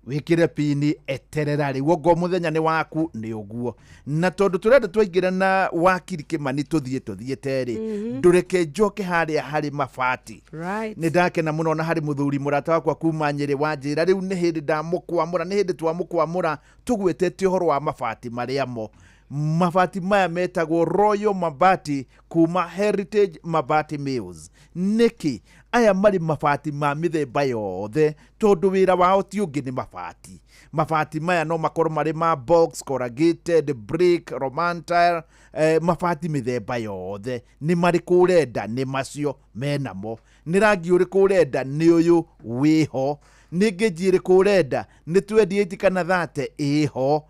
wĩkĩre pini eterera rĩu ũgo mũthenya nĩ waku nĩ ũguo na tondũ tũrenda twaingĩra na wakiri Kĩmani tũthiĩte rĩ ndũreke njoke harĩa harĩ mabati nĩ ndakena mũno na harĩ mũthuri mũrata wakwa kuma Nyĩrĩ wanjĩra rĩu nĩ hĩndĩ ndamũkwamũra nĩ hĩndĩ twamũkwamũra tũgwĩtĩte ũhoro wa mabati marĩa mo mabati maya metagwo Royal Mabati kuma Heritage Mabati Mills. Niki aya mari mabati ma mĩthemba yothe tondu wĩra wao ti ũngĩ nĩ mabati. Mabati maya no makorwo marĩ ma box, corrugated, brick, romantile, mabati mĩthemba yothe nĩ marĩ kũrenda nĩ macio menamo. Nĩ rangi ũrĩkũ ũrenda nĩ ũyũ wĩho. Nĩ ngĩnji ĩrĩkũ ũrenda nĩ 28 kana 30 ĩho.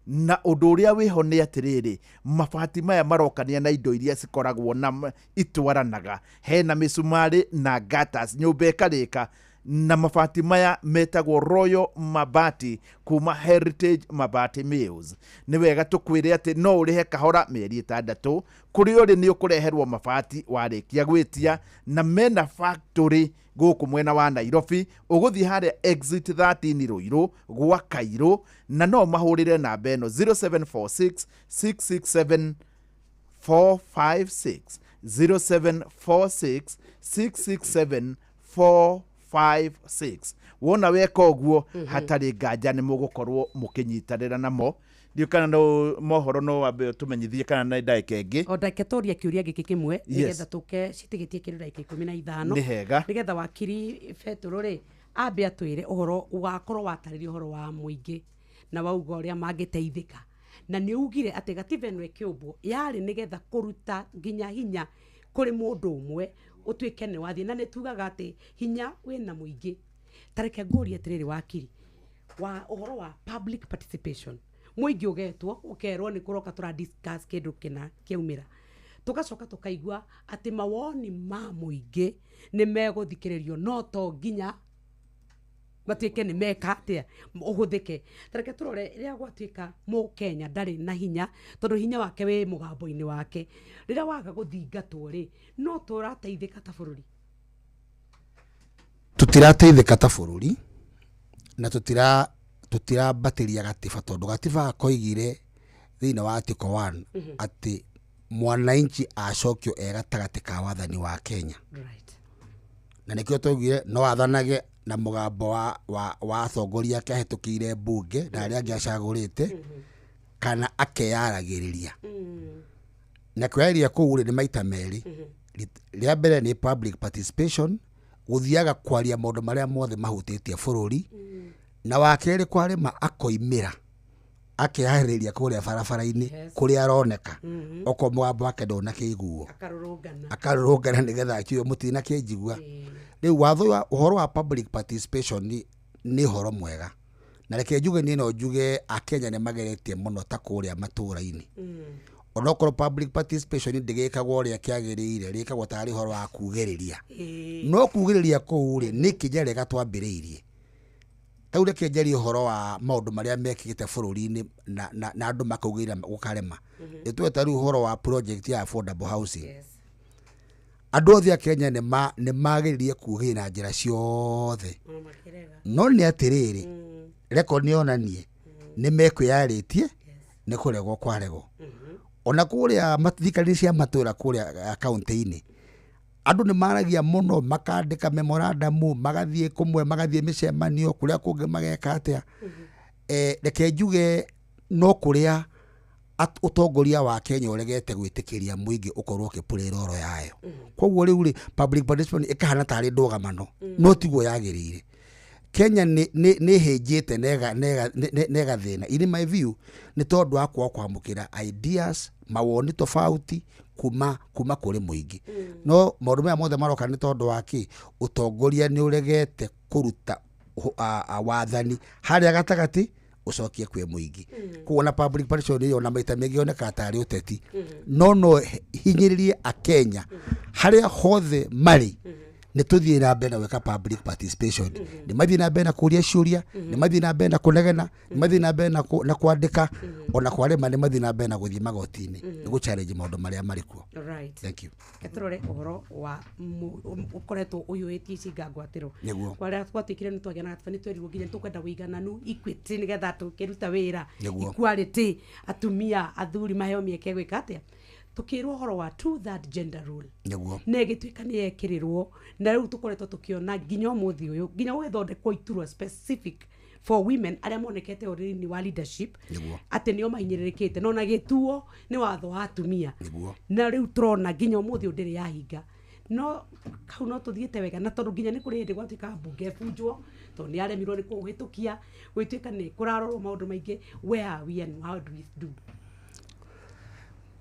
Na ũndũ ũrĩa wĩho nĩ atĩrĩrĩ mabati maya marokania na indo iria cikoragwo na itwaranaga hena mĩcumarĩ na gutters nyũmba ĩkarĩka na mabati maya metagwo Royal Mabati kuma Heritage Mabati Mills. Nĩ wega tũkwĩre atĩ no ũrĩhe kahora mĩeri 6 kũrĩ ũrĩ nĩ ũkũreherwo mabati warĩkia gwĩtia na mena factory gũkũ mwena wa Nairobi ũgũthiĩ harĩa exit 13 Ruiru gwa Kairũ na no mahũrĩre namba ĩno 0746 667 456 0746 667 456. Wona weka ũguo hatarĩ nganja nĩ mũgũkorwo mũkĩnyitanĩra namo. Ndio kana no mohoro no wabe tumenyithie kana na ndagĩka ĩngĩ o ndagĩka tũria kĩũria gĩkĩ kĩmwe nĩgetha tũke citigĩtie kĩrĩ ndagĩka 15 nĩ hega nĩgetha wakiri Petro rĩ ambe atwĩre ũhoro ugakorwo watarĩria ũhoro wa mũingĩ na wauga ũrĩa mangĩteithĩka na nĩ ugire atĩ gatiba ĩno ĩkĩũmbwo yarĩ nĩgetha kũruta nginya hinya kũrĩ mũndũ ũmwe ũtuĩke nĩ wathiĩ na nĩ tugaga atĩ hinya wĩna mũingĩ tareke ngũrie atĩrĩrĩ wakiri wa ũhoro wa public participation mũingĩ ũgetwo ũkerwo nĩ kũroka tũra discuss kĩndũ kĩna kĩaumĩra tugacoka tukaigua atĩ mawoni ma mũingĩ nĩ megũthikĩrĩrio no to nginya matuike ni meka atia uhuthike tareke turore ria gwatuika mu Kenya ndari na hinya tondu hinya wake we mugambo-ini wake rira waga guthingatwo ri no turateithika ta bururi tutirateithika ta bururi na tutirambatiria gatiba tondu gatiba koigire thina wa article 1 ati mwananchi acokio egatagati ka wathani wa Kenya na nikio tugire no athanage na mugambo wa atongoria ahetukire bunge na aria angiacagurite kana akeyaragiriria na kweria kuu ni maita meri ria mbere ni public participation guthiaga kwaria maundu maria mothe mahutitie bururi na wakeri kwarima akoimira akeyaririria kuria barabara-ini kuria aroneka oko mugambo wake ndona kiiguo akarurungana nigetha akiuga mutina kinjigua riu watho wa uhoro wa public participation ni horo mwega na reke njuge ni no njuge akenya ni mageretie muno ta kuria matura-ini onokoro public participation ndigikagwo ria kiagirire rikagwo tari horo wa kugiriria no kugiriria kuu ri ni kijere gatwambiriirie taure kenjeri horo wa maundu maria mekigite bururi-ini na andu makaugira gukarema itweta riu horo wa project ya affordable housing andu othe a Kenya ni magiririe kugira na njira ciothe no ni atiriri record ni onanie ni mekwiyaritie ni kuregwo kwaregwo ona kuria mathikari cia matura kuria county-ini andu ni maragia muno makandika memorandum magathie kumwe magathie micemanio kuria kungi mageka atia reke njuge no kuria utongoria wa Kenya uregete gwitikiria muingi ukorwo ukipurira oro yayo koguo riu ri public participation ikahana tari ndugamano no tiguo yagirire Kenya ni hejete nega thina in my view ni tondu akwa kwamukira ideas mawoni tofauti kuma kuri muingi no maundu maya mothe maroka ni tondu waki utongoria ni uregete kuruta wathani haria gatagati ucokie kwe muingi kuona public participation yo na maita mengi oneka tari uteti no hinyiririe a Kenya haria hothe mari ni tuthie na mbere weka public participation ni mathie na mbere na kuria ciuria ni mathie na mbere na kunegena ni mathie na mbere na kwandika ona kwarema ni mathie na mbere na guthie magoti-ini ni gu challenge maundu maria marikuo thank you etorore uhoro wa ukoretwo uyuitie cingangwatiro kwaria twatikire ni twagia na gatibani twerirwo nginya tukwenda wigananu equity nigetha tukiruta wira equality atumia athuri maheo mieke gwika atia tukirwo horo wa 2/3 gender rule na gituika ni yekirirwo na riu tukoretwo tukiona nginya muthi uyu nginya gwithondekwo iturwa specific for women aria monekete uriri wa leadership ati nio mainyiririkite no na gituo ni watho wa atumia na riu turona nginya muthi ndiri yahinga no kau no tuthiete wega na tondu nginya ni kuri ndi gwatuika bunge bunjwo to ni aremirwo ni kuhitukia gwituika ni kurarorwo maundu maingi where are we and how do we do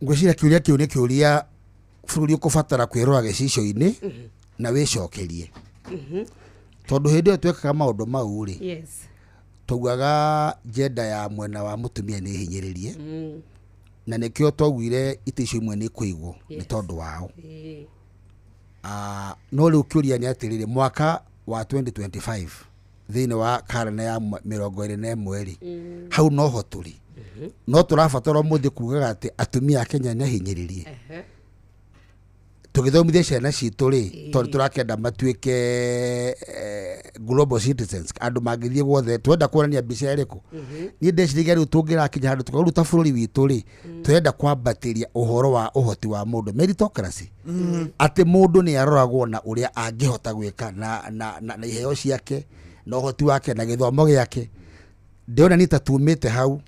ngwicira kiuria kiu ni kiuria bururi ukubatara kwirora gicicio-ini na wicokerie tondu hindi yo twekaga maundu mau ri tugaga jenda ya mwena wa mutumia ni hinyiririe na nikio twagwire iticio imwe ni kuigwo ni tondu wao no riu kiuria ni atiriri mwaka wa 2025 thini wa karne ya 21 hau no hoturi no turabatara muthi kugaga ati atumia a Kenya ni hinyiririe tugithomithia ciana citu ri tondu turakenda matuike global citizens andu mangithie guothe twenda kuonania mbica iriku ni ndecirigia riu tungirakinya handu tukaruta bururi witu ri twenda kwambatiria uhoro wa uhoti wa mundu meritocracy ati mundu ni aroragwo na uria angihota gwika na iheo ciake na uhoti wake na githomo giake ndiona ni tatumite hau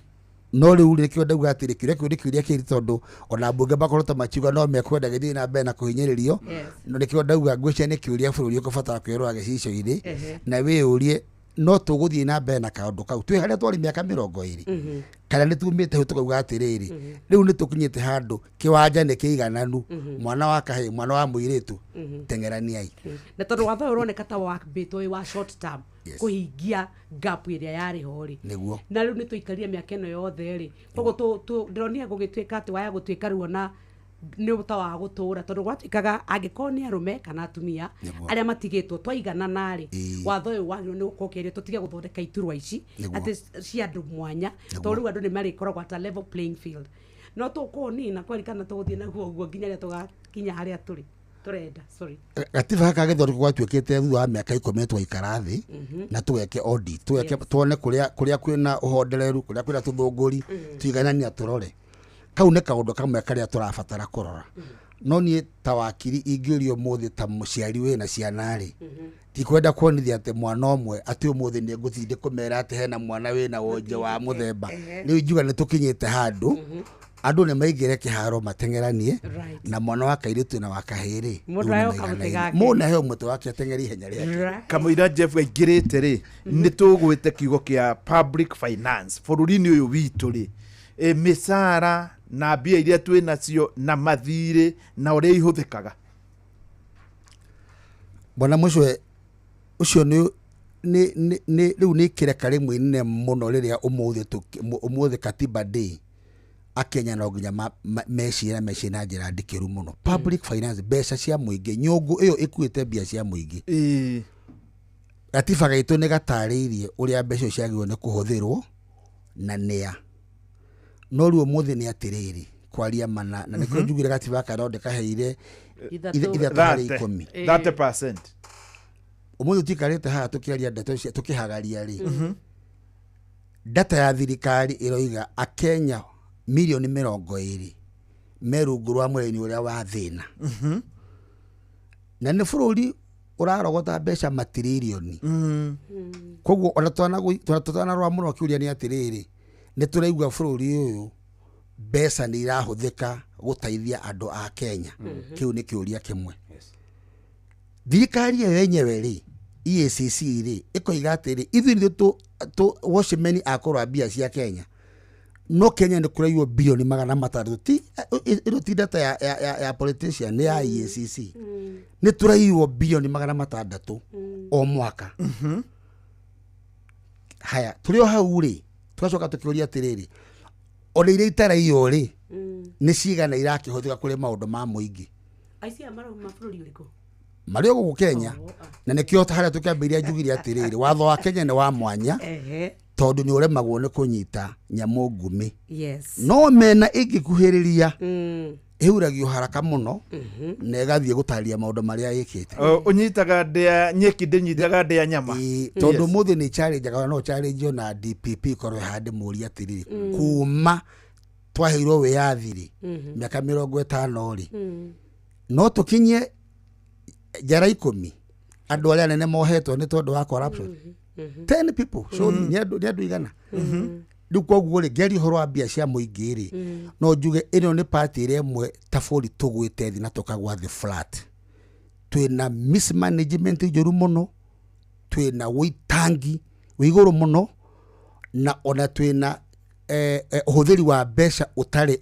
no riu rikio ndauga atiri kiuria kiri tondu ona bunge bakorota machiuga no mekwenda githii na mbere na kuhinyiririo no rikio ndauga ngwicia ni kiuria bururi ukubatara kwirwa gicicio-ini na wiurie no tuguthii na mbere na kaundu kau twi haria twari miaka 20 kana ni tumite hu tukauga atiriri riu ni tukinyite handu kiwanja ni kiigananu mwana wa kahe mwana wa muiritu tengeraniai na tondu watho uroneka ta wa bitoi wa short term kuhingia gap iria yari hori na riu ni tuikaria miaka ino yothe ri koguo ndironia gugituika ati waya gutuika ruo na nä å ta wa gå tå ra tondå gwatuikaga angä korwo nä arå kana atumia arä a matigä two twaigana narä watho å yå wagä rwo nä gå korwo kä tå tige gå thondeka iturwa ici atä cia andå mwanya tondå rä u andå nä marä koragwo ata level playing field no tå korwo nina kwerikana tå gå thiä naguo å guo nginya rä a tå gakinya harä a tå rä turenda sorry gatiba gaka githondeko gwatuikite thutha wa miaka 10 twaikara thi na tugeke audit tugeke tuone kuria kwina uhondereru kuria kwina tuthunguri tuiganania turore kau ne kaundu kamwe karia turabatara kurora no nie ta wakiri ingĩũrio mũthĩ ta mũciari wĩna ciana rĩ tikwenda kuonithia atĩ mwana ũmwe atĩ ũmũthĩ nĩ ngũthinde kũmera atĩ hena mwana wĩna wonje wa mũthemba rĩu ingiuga nĩ tũkinyĩte handũ andũ nĩ maingĩre kĩharo mateng'eranie na mwana wa kairĩtu na wa kahĩrĩ mũndũ aheo mũtwe wake ateng'eri ihenya rĩake kamũira Jeff aingĩrĩte rĩ nĩ tũgwĩte kiugo kĩa public finance bũrũri-inĩ ũyũ witũ rĩ mĩcara na mbia iria twĩ nacio na mathirĩ na ũrĩa ihũthĩkaga bwana mũcwe ũcio nĩ rĩu nĩ kĩreka rĩmwe inene mũno rĩrĩa ũmũthĩ katiba day akenya no nginya mecira na njĩra ndikĩru mũno public finance mbeca cia mũingĩ nyũngũ ĩyo ĩkuĩte mbia cia mũingĩ gatiba gaitũ nĩ gatarĩirie ũrĩa mbeca ciagĩrĩirwo nĩ kũhũthĩrwo na nĩa no rĩu ũmũthĩ nĩ atĩrĩrĩ kwaria mana na nĩkĩo njugire gatiba kana ndĩkaheire 30% ũmũthĩ tũtikarĩte haha tũkĩaria ndeto cia tũkĩhagaria rĩ data ya thirikari ĩroiga akenya milioni 20 merungu rwa mweri ũrĩa wa thĩna na nĩ bũrũri ũrarogota mbeca matiririoni koguo ona twana rwa mũno kĩũria nĩ atĩrĩrĩ nĩ tũraigua bũrũri ũyũ mbeca nĩ irahũthĩka gũteithia andũ a Kenya kĩu nĩ kĩũria kĩmwe thirikari ĩyo yenyewe rĩ EACC rĩ ĩkoiga atĩrĩ ithuĩ tũ watchmen akorwo mbia cia Kenya no Kenya nĩ kũraiywo bilioni 600 ti data ya politician nĩ ya EACC nĩ tũraiywo bilioni 600 o mwaka haya tũrĩ o hau rĩ tũgacoka tũkĩũria atĩrĩrĩ ona iria itaraiywo rĩ nĩ cigana irakĩhũthĩka kũrĩ maũndũ ma mũingĩ aicia marauma bũrũri ũrĩkũ marĩ gũkũ Kenya na nĩkĩo harĩa tũkĩambĩrĩria njugire atĩrĩrĩ watho wa Kenya nĩ wa mwanya tondũ nĩ ũremagwo nĩ kũnyita nyamũ ngumi no mena ĩngĩkuhĩrĩria ĩhuragio haraka mũno na ĩgathiĩ gũtarĩria maũndũ marĩa ĩkĩte ũnyitaga ndĩa nyeki ndĩnyitaga ndĩa nyama tondũ mũthĩ nĩ challenge no challenge na DPP korwo hande mũria atĩrĩrĩ kuma twaheirwo wĩyathi rĩ mĩaka 50 rĩ no tũkinyie njara 10 andũ arĩa nene mohetwo nĩ tondũ wa corruption 10 people so nĩ andũ igana rĩu koguo rĩ ngeri ũhoro wa mbia cia mũingĩ rĩ no njuge ĩno nĩ party ĩrĩa ĩmwe ta bũrũri tũgwĩte thĩ na tũkagwa thĩ flat twĩna mismanagement njũru mũno twĩna wĩitangi wĩ igũrũ mũno na ona twĩna ũhũthĩri wa mbeca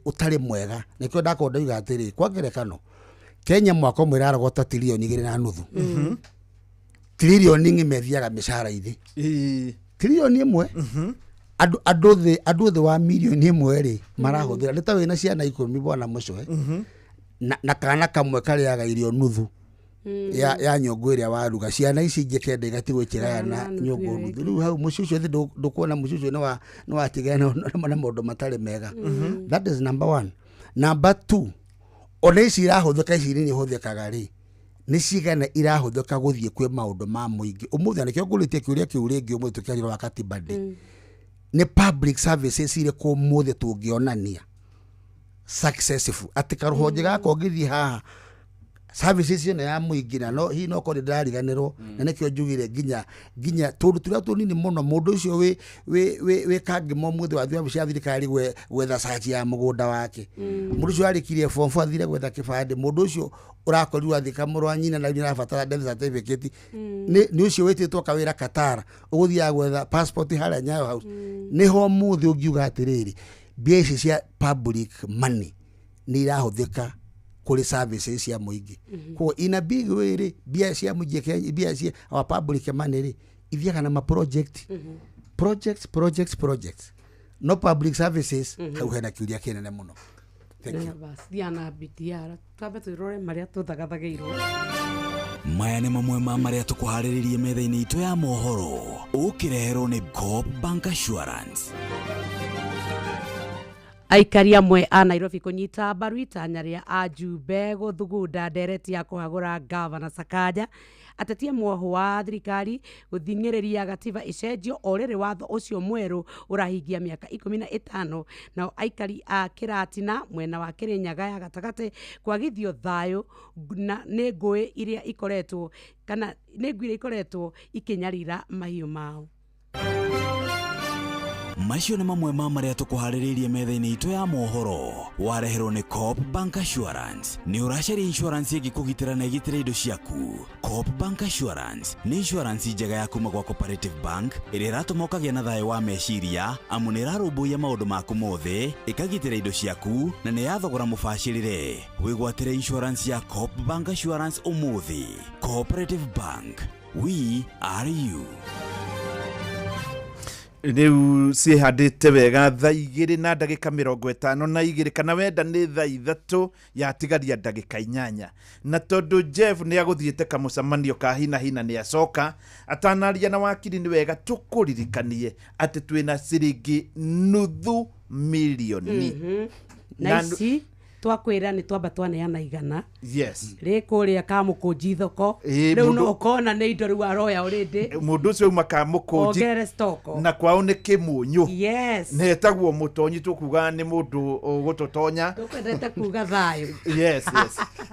ũtarĩ mwega nĩkĩo ndakorwo ndauga atĩrĩ kwa ngerekano Kenya mwaka ũmwe ĩrarogota tiririoni 2.5 tiririoni ng'imethiaga mĩcara-inĩ tiririoni ĩmwe andũ thĩ wa milioni 1 rĩ marahũthĩra nĩ ta wĩna ciana 10 bwana mũcwe na kana kamwe karĩaga irio nuthu ya nyũngũ ĩrĩa waruga ciana ici ingĩkenda igatigwo ikĩgayana nyũngũ nuthu rĩu hau mũciĩ ũcio thĩ ndũkuona mũciĩ ũcio nĩ watigana na maũndũ matarĩ mega that is number 1 number 2 ona ici irahũthĩka ici nĩ ihũthĩkaga rĩ nĩ cigana irahũthĩka gũthiĩ kwĩ maũndũ ma mũingĩ ũmũthĩ nĩkĩo ngũrĩtie kĩũria kĩu rĩngĩ ũmũthĩ tũkĩaria wa katiba day nĩ public services irĩkũ ũmũthĩ tũngĩonania successful atĩ karũhonge gaka ũngĩthiĩ haha services ĩno ya mũingĩ na no hihi no korwo ndĩrariganĩrwo na nĩkĩo njugire nginya tũndũ tũrĩa tũnini mũno mũndũ ũcio wĩ kangĩmo mũthĩ wa thirabu cia thirikari gwetha caci ya mũgũnda wake mũndũ ũcio arĩkirie form 4 athire gwetha kĩbandĩ mũndũ ũcio ũrakorirwo athika mũrwa nyina na nĩarabatara death certificate nĩ ũcio wĩtĩtwo kawĩra Qatar ũgũthiaga gwetha passport harĩa Nyayo House nĩho mũthĩ ũngiuga atĩrĩrĩ mbia ici cia public money nĩ irahũthĩka kuri services cia mũingĩ kwa in a big way rĩ mbia cia mũingĩ Kenya mbia cia our public money rĩ ithiaga na projects no public services hau hena kiuria kinene mũno Thank you. Bas Diana BTR twabe twirore maria tuthagathageirwo. Maya nĩ mamwe ma marĩa tũkũharĩrĩirie metha-inĩ itũ ya mohoro ũkĩreherwo nĩ Coop Bank Assurance. Aikari amwe a Nairobi kunyita mbaru itanya rĩa ajumbe guthugunda ndereti ya kuhagũra Gavana Sakaja. Ateti mwoho wa thirikari guthing'ĩrĩria gatiba icenjio o rĩrĩ watho ũcio mwerũ ũrahingia mĩaka 15. Nao aikari a Kĩratina mwena wa Kĩrĩnyaga ya gatagatĩ kwagithio thayũ na nĩ ngũĩ iria ikoretwo ikinyarira mahiũ mao. Macio nĩ mamwe ma marĩa tũkũharĩrĩirie metha-inĩ itũ ya mohoro wareherwo nĩ Coop Bank Assurance. Nĩ ũracaria insurance ĩngĩkũgitĩra na ĩgitĩre indo ciaku. Coop Bank Assurance nĩ insurance njega ya kuma gwa Cooperative Bank ĩrĩa ĩratũma ũkagĩa na thayũ wa meciria amu nĩ ĩrarũmbũiya maũndũ maku mothe, ĩkagitĩra indo ciaku na nĩ yathogora mũbacĩrĩre. Wĩgwatĩre insurance ya Coop Bank Assurance ũmũthĩ. Cooperative Bank, we are you. Riu cihandite wega thaa 2:52 kana wenda nĩ thaa 3 yatigaria ndagĩka 8 na tondu Jeff nĩ agũthiĩte kamũcemanio ka hina nĩ acoka atanaria na wakiri nĩ wega tũkũririkanie atĩ twĩna ciringi nuthu milioni na ici twakwira ni twamba twaneana igana. Yes. Rĩkũrĩa kamũkũnji thoko. Rĩu no kona nĩ indo rĩu aroya already. Mũndũ ũcio uma kamũkũnji na kwao nĩ kĩmunyu. Yes. Netagwo mũtonyi tũkuga nĩ mũndũ gũtũtonya. Tũkwendete kuga thayũ. Yes.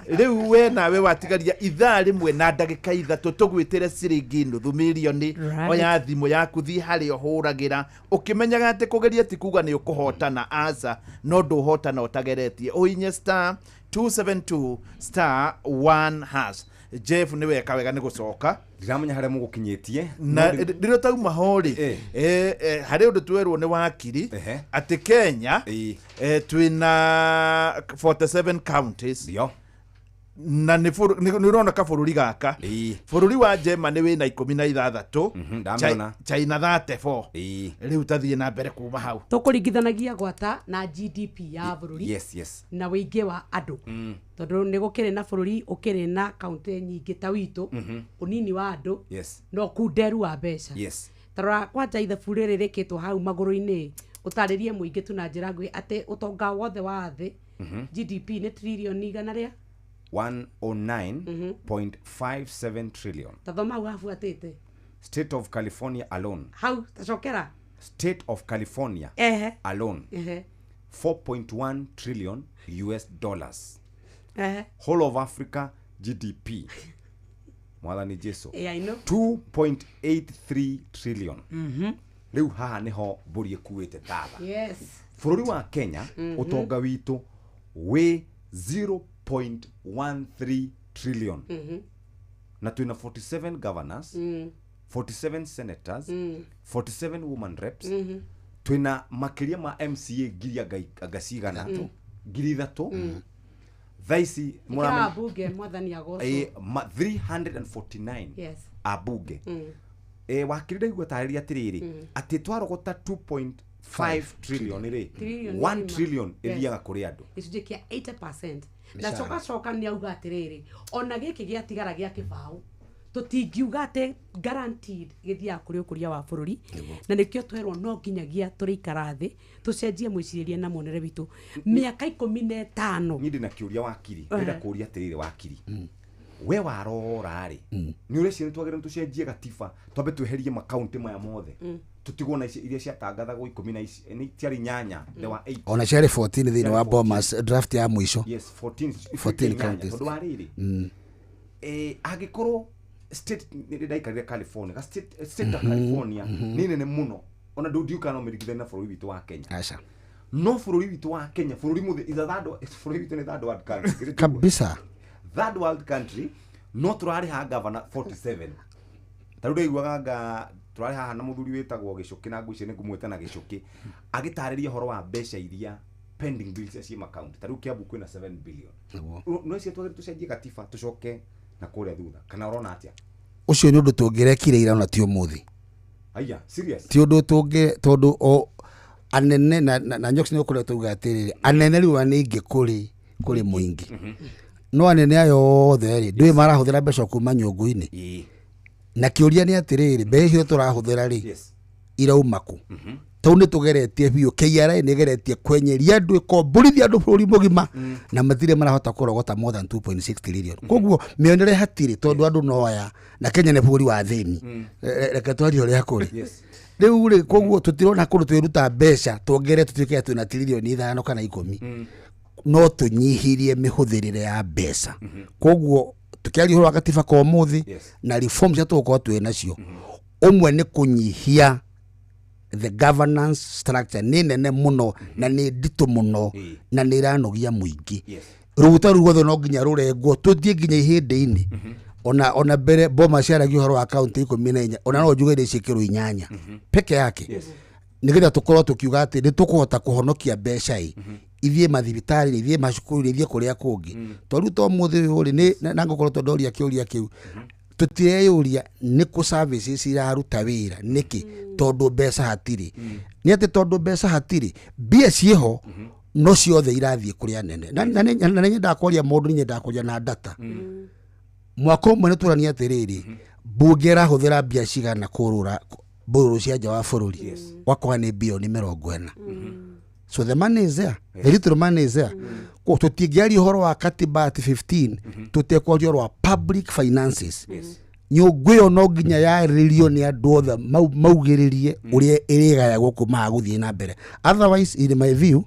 Rĩu we nawe watigaria ithaa rĩmwe na ndagĩka 3 tũgwĩtĩre ciringi nuthu milioni. Oya thimũ yaku thi harĩa ũhũragĩra ũkĩmenyaga atĩ kũgeria ti kuga nĩ ũkũhotana aca no ndũhotana ũtageretie. Oinye star 272 star 1#. Jeff ni weka wega ni gucoka ndiramenya haria mugukinyitie na ndiro tauma hori hari undu twerwo ni wakiri ati Kenya twina 47 counties na ni urona ka bururi gaka bururi wa Germany wina 16 China 34 riu tathie na mbere kuma hau tukuringithanagia gwata na GDP ya bururi yes na wĩingĩ wa andu tondu ni gukire na bururi ukire na county nyingi ta witu unini wa andu no kunderu wa mbeca tarora kwanja ithabu rĩrĩ rĩkĩtwo hau magũrũ-inĩ ũtarĩrie mũingĩ tu na njĩra nguhĩ atĩ ũtonga wothe wa thĩ GDP nĩ trillion igana rĩa 109.57 trillion. Tathoma wafu atete. State of California alone. How tashokera? State of California alone. 4.1 trillion US dollars. Whole of Africa GDP. Mwathani Jesu. I know. 2.83 trillion. Riu haha niho mburi ekuite taba. Yes. Bururi wa Kenya utonga witu we 0.13 trillion. Na tuina 47 governors, 47 senators, 47 women reps. Tuina makiria ma MCA giria agacigana ngiri 3. Thaisi mwana bunge mwathani agoco 349. Yes. Abunge. Wakiri igwa tarĩria atiriri ati twarogota 2.5 trillion ri 1 trillion iriaga kuri andu icunjĩ kia 80%. Na coka ni auga atiriri ona giki gia tigara gia kibao tutingiuga ati guaranteed githia kuri ukuria wa bururi na nikio twerwo no nginyagia turikara thi tucenjie mwiciririe na monere bitu miaka 15. Nyindi na kiuria wakiri ndira kuria atiriri wakiri we warora ri ni uri cini twagire tucenjie gatiba twambe tweherie makaunti maya mothe tutigwo na iria ciatangathagwo 10 na ici ni tiari nyanya there were 8 ona ciari 14 thini wa Bomas draft ya mwisho. Yes, 14 counties tondu wariri agikorwo state ndaikarire California state of California ni nene muno ona ndudiuka no mirigithania na bururi witu wa Kenya. Acha no bururi witu wa Kenya bururi muthe ithadado bururi witu ni third world country kabisa. Third world country no turari ha governor 47 tarude igwaga turari ha na muthuri wetagwo Gicuki na ngwici ni ngumweta na Gicuki agitariria horo wa mbeca iria pending bills cia account taru Kiambu kwina 7 billion no cia twagire tucenjie gatiba tucoke na kuria thutha kana urona atia ucio ni undu tungirekire ira ona ti umuthi aya serious ti undu tungi tondu o anene na nyoksi ni ukore tuga atiriri anene riu aningi kuri muingi no anene ayo othe ri ndui marahuthira mbeca kuma nyungu-ini na kiuria ni atiriri mbeca turahuthira ri irauma ku tau ni tugeretie biu KRA ni geretie kwenyeria andu ikombũrithia andu bũrũri mũgima na matire marahota kurogota more than 2.6 trillion koguo mionere hatiri tondu andu noya na Kenya ni bũrũri wa thĩni reke twari uria kuri riu ri koguo tutirona kundu twiruta mbeca tuongere tutuike twina trillion 5 kana 10 no tunyihirie mihuthirire ya mbeca koguo tukiaria horo gatiba kwa muthi na reforms ya tuko twina cio umwe ni kunyihia the governance structure ni nene muno na ni ndito muno na ni ranogia muingi ruta ruothe no nginya rurengwo tuthie nginya ihinde-ini ona mbere boma ciaragio horo account 14 ona no njuge ici kiro 8 peke yake nigetha tukorwo tukiuga ati ni tukuhota kuhonokia mbeca ithie mathibitari ithie macukuru ithie kuria kungi twaruta muthi uri ni na ngokorwo tondoria kiuria kiu tutiyuria ni ku services iraruta wira niki tondu mbeca hatiri ni ati tondu mbeca hatiri bia cieho no ciothe irathie kuria nene na ni ndakoria mundu ni ndakoria na data mwaka umwe ni turania atiriri bunge irahuthira bia cigana kurura mbũrũri cia nja wa bũrũri wakwa ni bilioni 40 so the money is there the little money is there ko tutingiari horo wa katiba at 15 tutekorio wa public finances nyugwe no nginya ya rillion ya ndothe maugiririe uria irigaya gukuma guthie na mbere otherwise in my view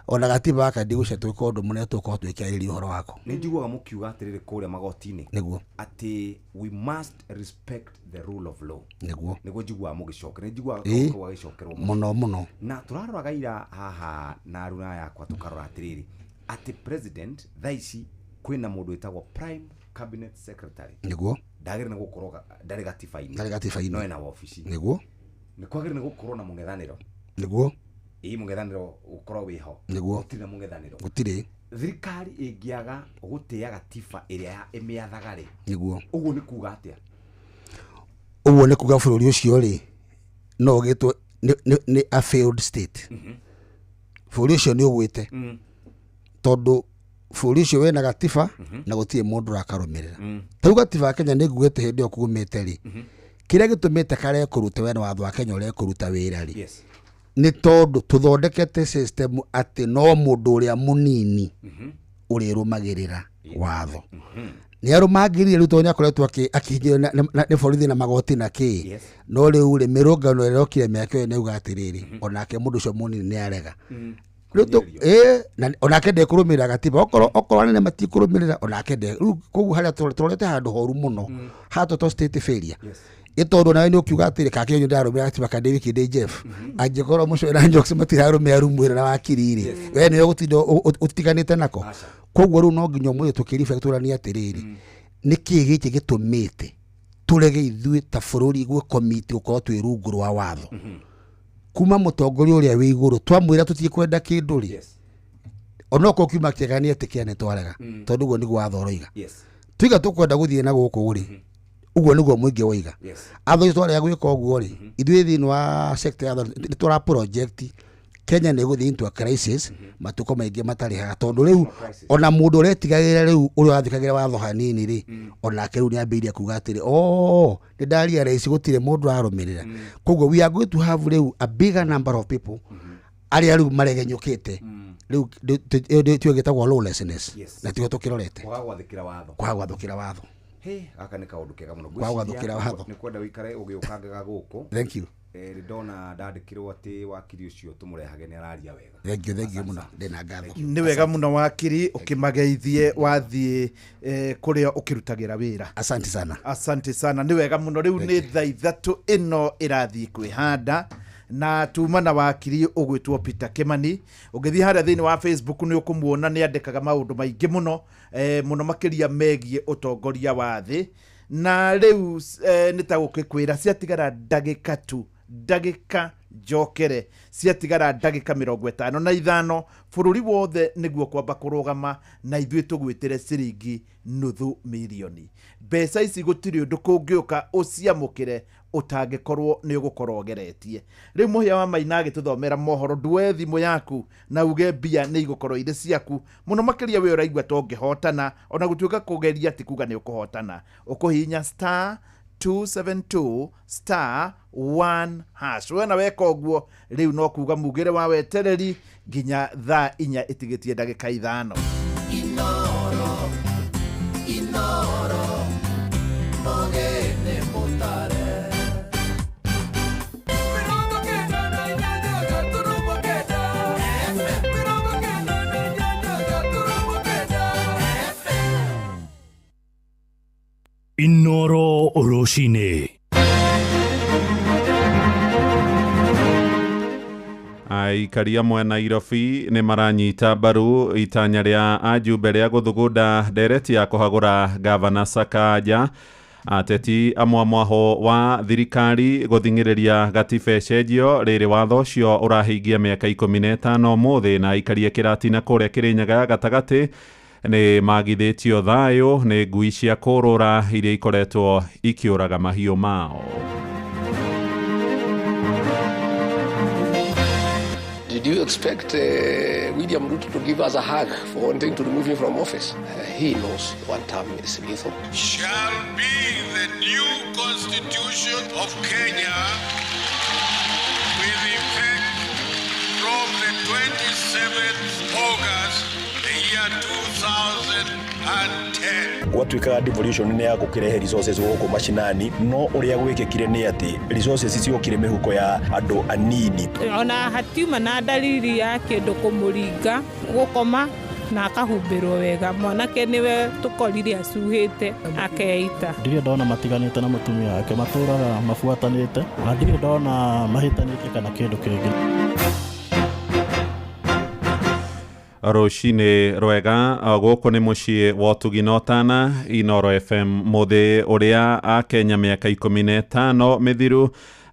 ona gatiba akandi gucia twiko undu mune tuko twikariria horo wako ni njiguaga mukiuga atiriri kuria magoti-ini niguo ati we must respect the rule of law niguo njiguaga mugicoke ni njiguaga kwa gicokerwo muno na turaroraga ira haha na runa yakwa tukarora atiriri ati president thaici kwina mundu witagwo prime cabinet secretary niguo ndagire ni gukoroga ndari gatiba-ini no ena office niguo ni kwagire ni gukorwo na mungethaniro niguo mungethaniro ukorwo wiho gutire mungethaniro gutire thirikari ingiaga gutia gatiba iria imiathaga ri niguo uguo ni kuga atia uguo ni kuga bũrũri ucio ri no gitwo ni a failed state bũrũri ucio ni ugwite tondu bũrũri ucio wena gatiba na gutire mundu rakarumirira tau gatiba Kenya ni ngugite hindi okugumite ri kiria gitumite kare kuruta wena watho wa Kenya ure kuruta wira ri ni tondu tuthondekete system ati no mundu uria munini uri rumagirira watho ni arumagirire ruto nya koretwo akihinyo ni borithi na magoti na ki no riu ri mirungano irokire miaka ni ugatiriri onake mundu cio munini ni arega ruto na onake de kurumira gatiba okoro nene matikurumira onake de kogu haria turete handu horu muno hato to state failure itondo nawe ni ukiuga atiri kake nyu ndarumira gatiba kande wiki de Jeff angikoro muco na njoks matirarumira rumwira na wakiriri we ni gutindo utiganite nako koguo ru no nginya mwe tukirifactorania atiriri niki giki gitumite turege ithui ta bururi gwe committee uko twirungu rwa watho kuma mutongoria uria wi iguru twamwira tutikwenda kindu ri onoko kiuma kiegania tikiane twarega tondu go ni gwathoroiga twiga tukwenda guthie na guku ri uguo niguo muingi woiga atho twarega gwika uguo ri ithui thini wa sector ya tura project Kenya ni guthie into a crisis matuko maingi matari ha tondu riu ona mundu uretigagira riu uri wathikagira watho hanini ri ona ke riu ni ambiria kuga atiri ni ndaria rais gutire mundu arumirira koguo we are going to have riu a bigger number of people aria riu maregenyukite riu tiogitagwo lawlessness na tigo tukirorete kwa gwathukira watho aka ni kaundu kega muno kwa gwathukira watho ni kwenda wikare ugiukangaga guku thank you ndona ndandikirwo ati wakiri ucio tumurehage ni araria wega thank you muno ndina ngatho ni wega muno wakiri ukimageithie wathie kuria ukirutagira wira asante sana ni wega muno riu ni thaa 3 ino irathie kwihanda na tuma na wakiri ugwitwo Peter Kimani ugithie haria thini wa Facebook ni ukumuona ni andikaga maundu maingi muno muno makiria megie utongoria wa thi na riu nitagukikwira ciatigara ndagika tu ndagika njokere ciatigara ndagika 55 bururi wothe niguo kwamba kurugama na ithuĩ tũgwĩtĩre ciringi $500,000 mbeca ici gũtirĩ ũndũ kũngĩũka ũciamũkĩre ũtangĩkorwo nĩ ũgũkorwo ũgeretie. Rĩu Mũhia wa Maina agĩtũthomera mohoro ndue thimũ yaku na uge mbia nĩ igũkorwo irĩ ciaku mũno makĩria we ũraigua tũngĩhotana ona gũtuĩka kũgeria ti kuga nĩ ũkũhotana. Ũkũhihinya *272*1#. Wena weka ũguo rĩu no kuga mugĩre wa wetereri nginya thaa 4 ĩtigĩtie ndagĩka 5. Inoro Mogene Motare Inoro Oroshine. Aikaria mwe Nairobi nĩ maranyita mbaru itanya rĩa ajumbe rĩa gũthugunda ndereti ya kũhagũra gavana Sakaja. Ateti amwamwaho wa thirikari gũthingĩrĩria gatiba ĩcenjio rĩrĩ watho ũcio ũrahingia mĩaka 15 mũthĩ na aikaria kĩratina kũrĩa Kĩrĩnyaga gatagatĩ nĩ magithĩtio thayũ nĩ ngui cia kũrũra iria ikoretwo ikĩũraga mahiũ mao. Did you expect William Ruto to give us a hug for wanting to remove him from office? He knows one term is lethal. Shall be the new constitution of Kenya with effect from the 27th August the year 2010. Gwatuĩka devolution nĩ ya gũkĩrehe resources gũkũ mashinani, no ũrĩa gwĩkĩkire nĩ atĩ resources icio kire mĩhuko ya andũ anini. Ona hatiuma na dalili ya kĩndũ kũmũringa gũkoma na akahumbĩrwo wega, mwanake nĩwe tũkorire acuhĩte akeita. Ndirĩ ndona matiganĩte na mũtumia wake, matũraga mabuatanĩte, na ndirĩ ndona mahĩtanĩte kana kĩndũ kĩngĩ. Roshine rwega gũkũ nĩ mũciĩ wa Tuginotana Inoro FM mũthĩ ũrĩa Akenya mĩaka 15 mĩthiru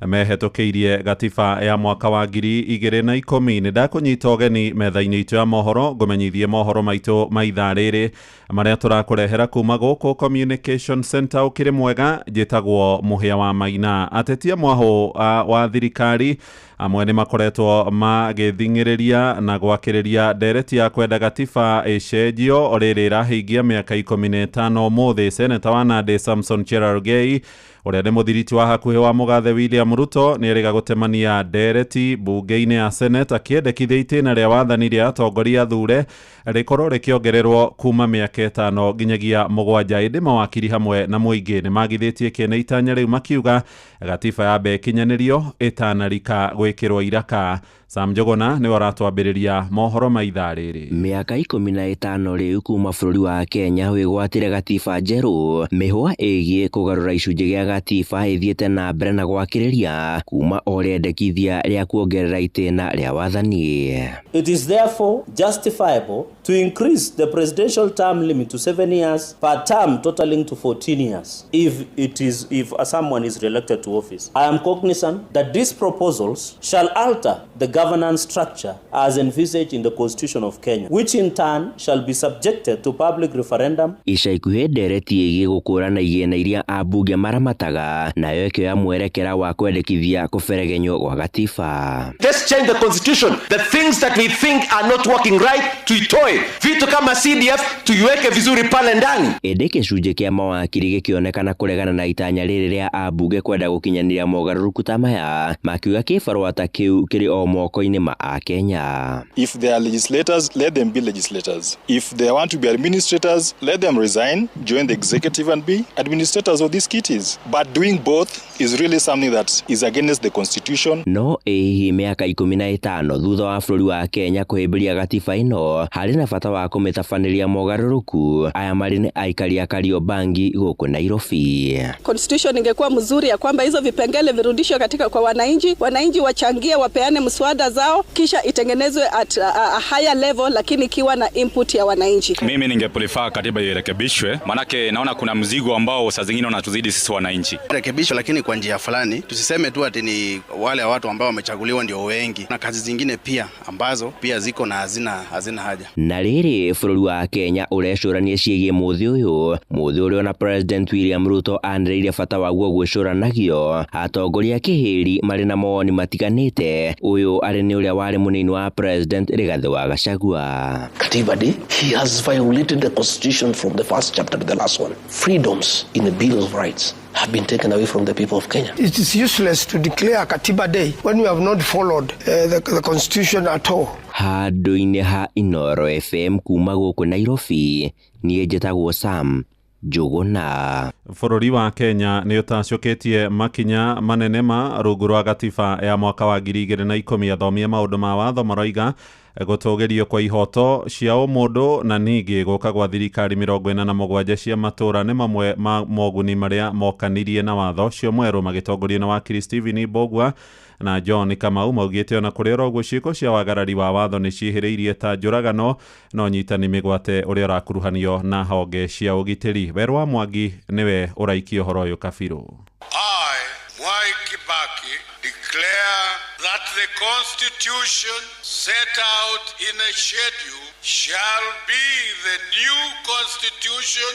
mehetũkĩirie gatiba ya mwaka wa 2010. Nĩ ndakũnyita ũgeni metha-inĩ itũ ya mohoro ngũmenyithie mohoro maitũ ma ithaa rĩrĩ marĩa tũrakũrehera kuma gũkũ Communication Center ũkĩrĩ mwega. Njĩtagwo Mũhia wa Maina. Ateti amwaho wa thirikari amwe nĩ makoretwo magĩthingĩrĩria na gwakĩrĩria ndereti ya kwenda gatiba ĩcenjio rĩrĩ irahingia mĩaka 15 mũthĩ. Seneta wa Nandi Samson Cherargei ũrĩa nĩ mũthiriti wa hakuhĩ wa mũgathe William Ruto nĩ erĩga gũtemania ndereti bunge-inĩ ya Senate akĩendekithia itĩna rĩa wathani rĩa atongoria athure rĩkorwo rĩkĩongererwo kuma mĩaka 5 nginyagia 7. Ĩndĩ mawakiri hamwe na mũingĩ nĩ magithĩtie kĩene itanya rĩu makiuga gatiba yambe ĩkinyanĩrio ĩtanarika gwĩkĩrwo iraka. Sam Njogona nĩ waratwambĩrĩria mohoro ma ithaa rĩrĩ. Mĩaka 15 rĩu kuma bũrũri wa Kenya wĩgwatĩre gatiba njerũ, mĩhwa ĩgiĩ kũgarũra icunjĩ gĩa gatiba ĩthiĩte na mbere na gwakĩrĩria kuma o rĩendekithia rĩa kuongerera itĩna rĩa wathani. It is therefore justifiable to increase the presidential term limit to 7 years per term, totaling to 14 years if someone is re-elected to office. I am cognizant that these proposals shall alter the governance structure as envisaged in the Constitution of Kenya, which in turn shall be subjected to public referendum. Ica ikuhĩ ndereti ĩgiĩ gũkũrana igĩna iria ambunge maramataga nayo ĩkĩoya mwerekera wa kwendekithia kũberegenywo gwa gatiba. Let's change the constitution. The things that we think are not working right, tuitoe. Vitu kama CDF tuiweke vizuri pale ndani. Ĩndĩ gĩcunjĩ kĩa mawakiri gĩkĩonekana kũregana na itanya rĩrĩ rĩa ambunge kwenda gũkinyanĩria mogarũrũku ta maya, makiuga kĩbarũa ta kĩu kĩrĩ o moko-inĩ ma Akenya. If they are legislators, let them be legislators. If they want to be administrators, let them resign, join the executive and be administrators of these kitties. But doing both is really something that is against the constitution. No hihi mĩaka 15 thutha wa bũrũri wa Kenya kũhĩmbĩria gatiba ĩno harĩ na bata wa kũmĩtabanĩria mogarũrũku. Aya marĩ nĩ aikari a Kariobangi gũkũ Nairobi. Constitution ingekuwa mzuri ya kwamba hizo vipengele virudishwe katika kwa wananchi wachangie, wapeane mswada oda zao kisha itengenezwe at a higher level, lakini ikiwa na input ya wananchi. Mimi ningeprefer katiba irekebishwe, manake naona kuna mzigo ambao saa zingine unatuzidi sisi wananchi. Rekebishwe lakini kwa njia fulani, tusiseme tu ati ni wale watu ambao wamechaguliwa ndio wengi, na kazi zingine pia ambazo pia ziko na hazina haja. Na rĩrĩ bũrũri wa Kenya ũrecũrania ciĩgiĩ mũthĩ ũrĩa na President William Ruto anĩrĩire bata waguo gwĩcũranagio, atongoria kĩhĩri marĩ na mawoni matiganĩte. Ũyũ arĩ nĩ ũrĩa warĩ mũnini wa President Rigathi wa Gachagua. Katiba Day, he has violated the constitution from the first chapter to the last one. Freedoms in the Bill of Rights have been taken away from the people of Kenya. It is useless to declare Katiba Day when we have not followed the constitution at all. Handũ-inĩ ha Inoro FM kuma gũkũ Nairobi, niĩ njĩtagwo Sam Njuguna. Bũrũri wa Kenya nĩ ũtacũkĩtie makinya manene ma rungu rwa gatiba ya mwaka wa 2010 athomia maũndũ ma watho maroiga gũtũgĩrio kwa ihoto cia ũmũndũ na ningĩ gũka gwa thirikari 47 cia matũra nĩ mamwe ma moguni marĩa mokanirie na watho ũcio mwerũ magĩtongorio na wakiri Stephen Mbogwa na John Kamau maugĩte ona kũrĩ ũguo ciĩko cia wagarari wa watho nĩ ciĩhĩrĩirie ta njũragano no nyitani mĩgwate ũrĩa ũrakuruhanio na honge cia ũgitĩri. Werwa Mwangi nĩwe ũraikia ũhoro ũyũ Kabirũ. I, Mwai Kibaki, declare that the Constitution set out in a schedule shall be the new Constitution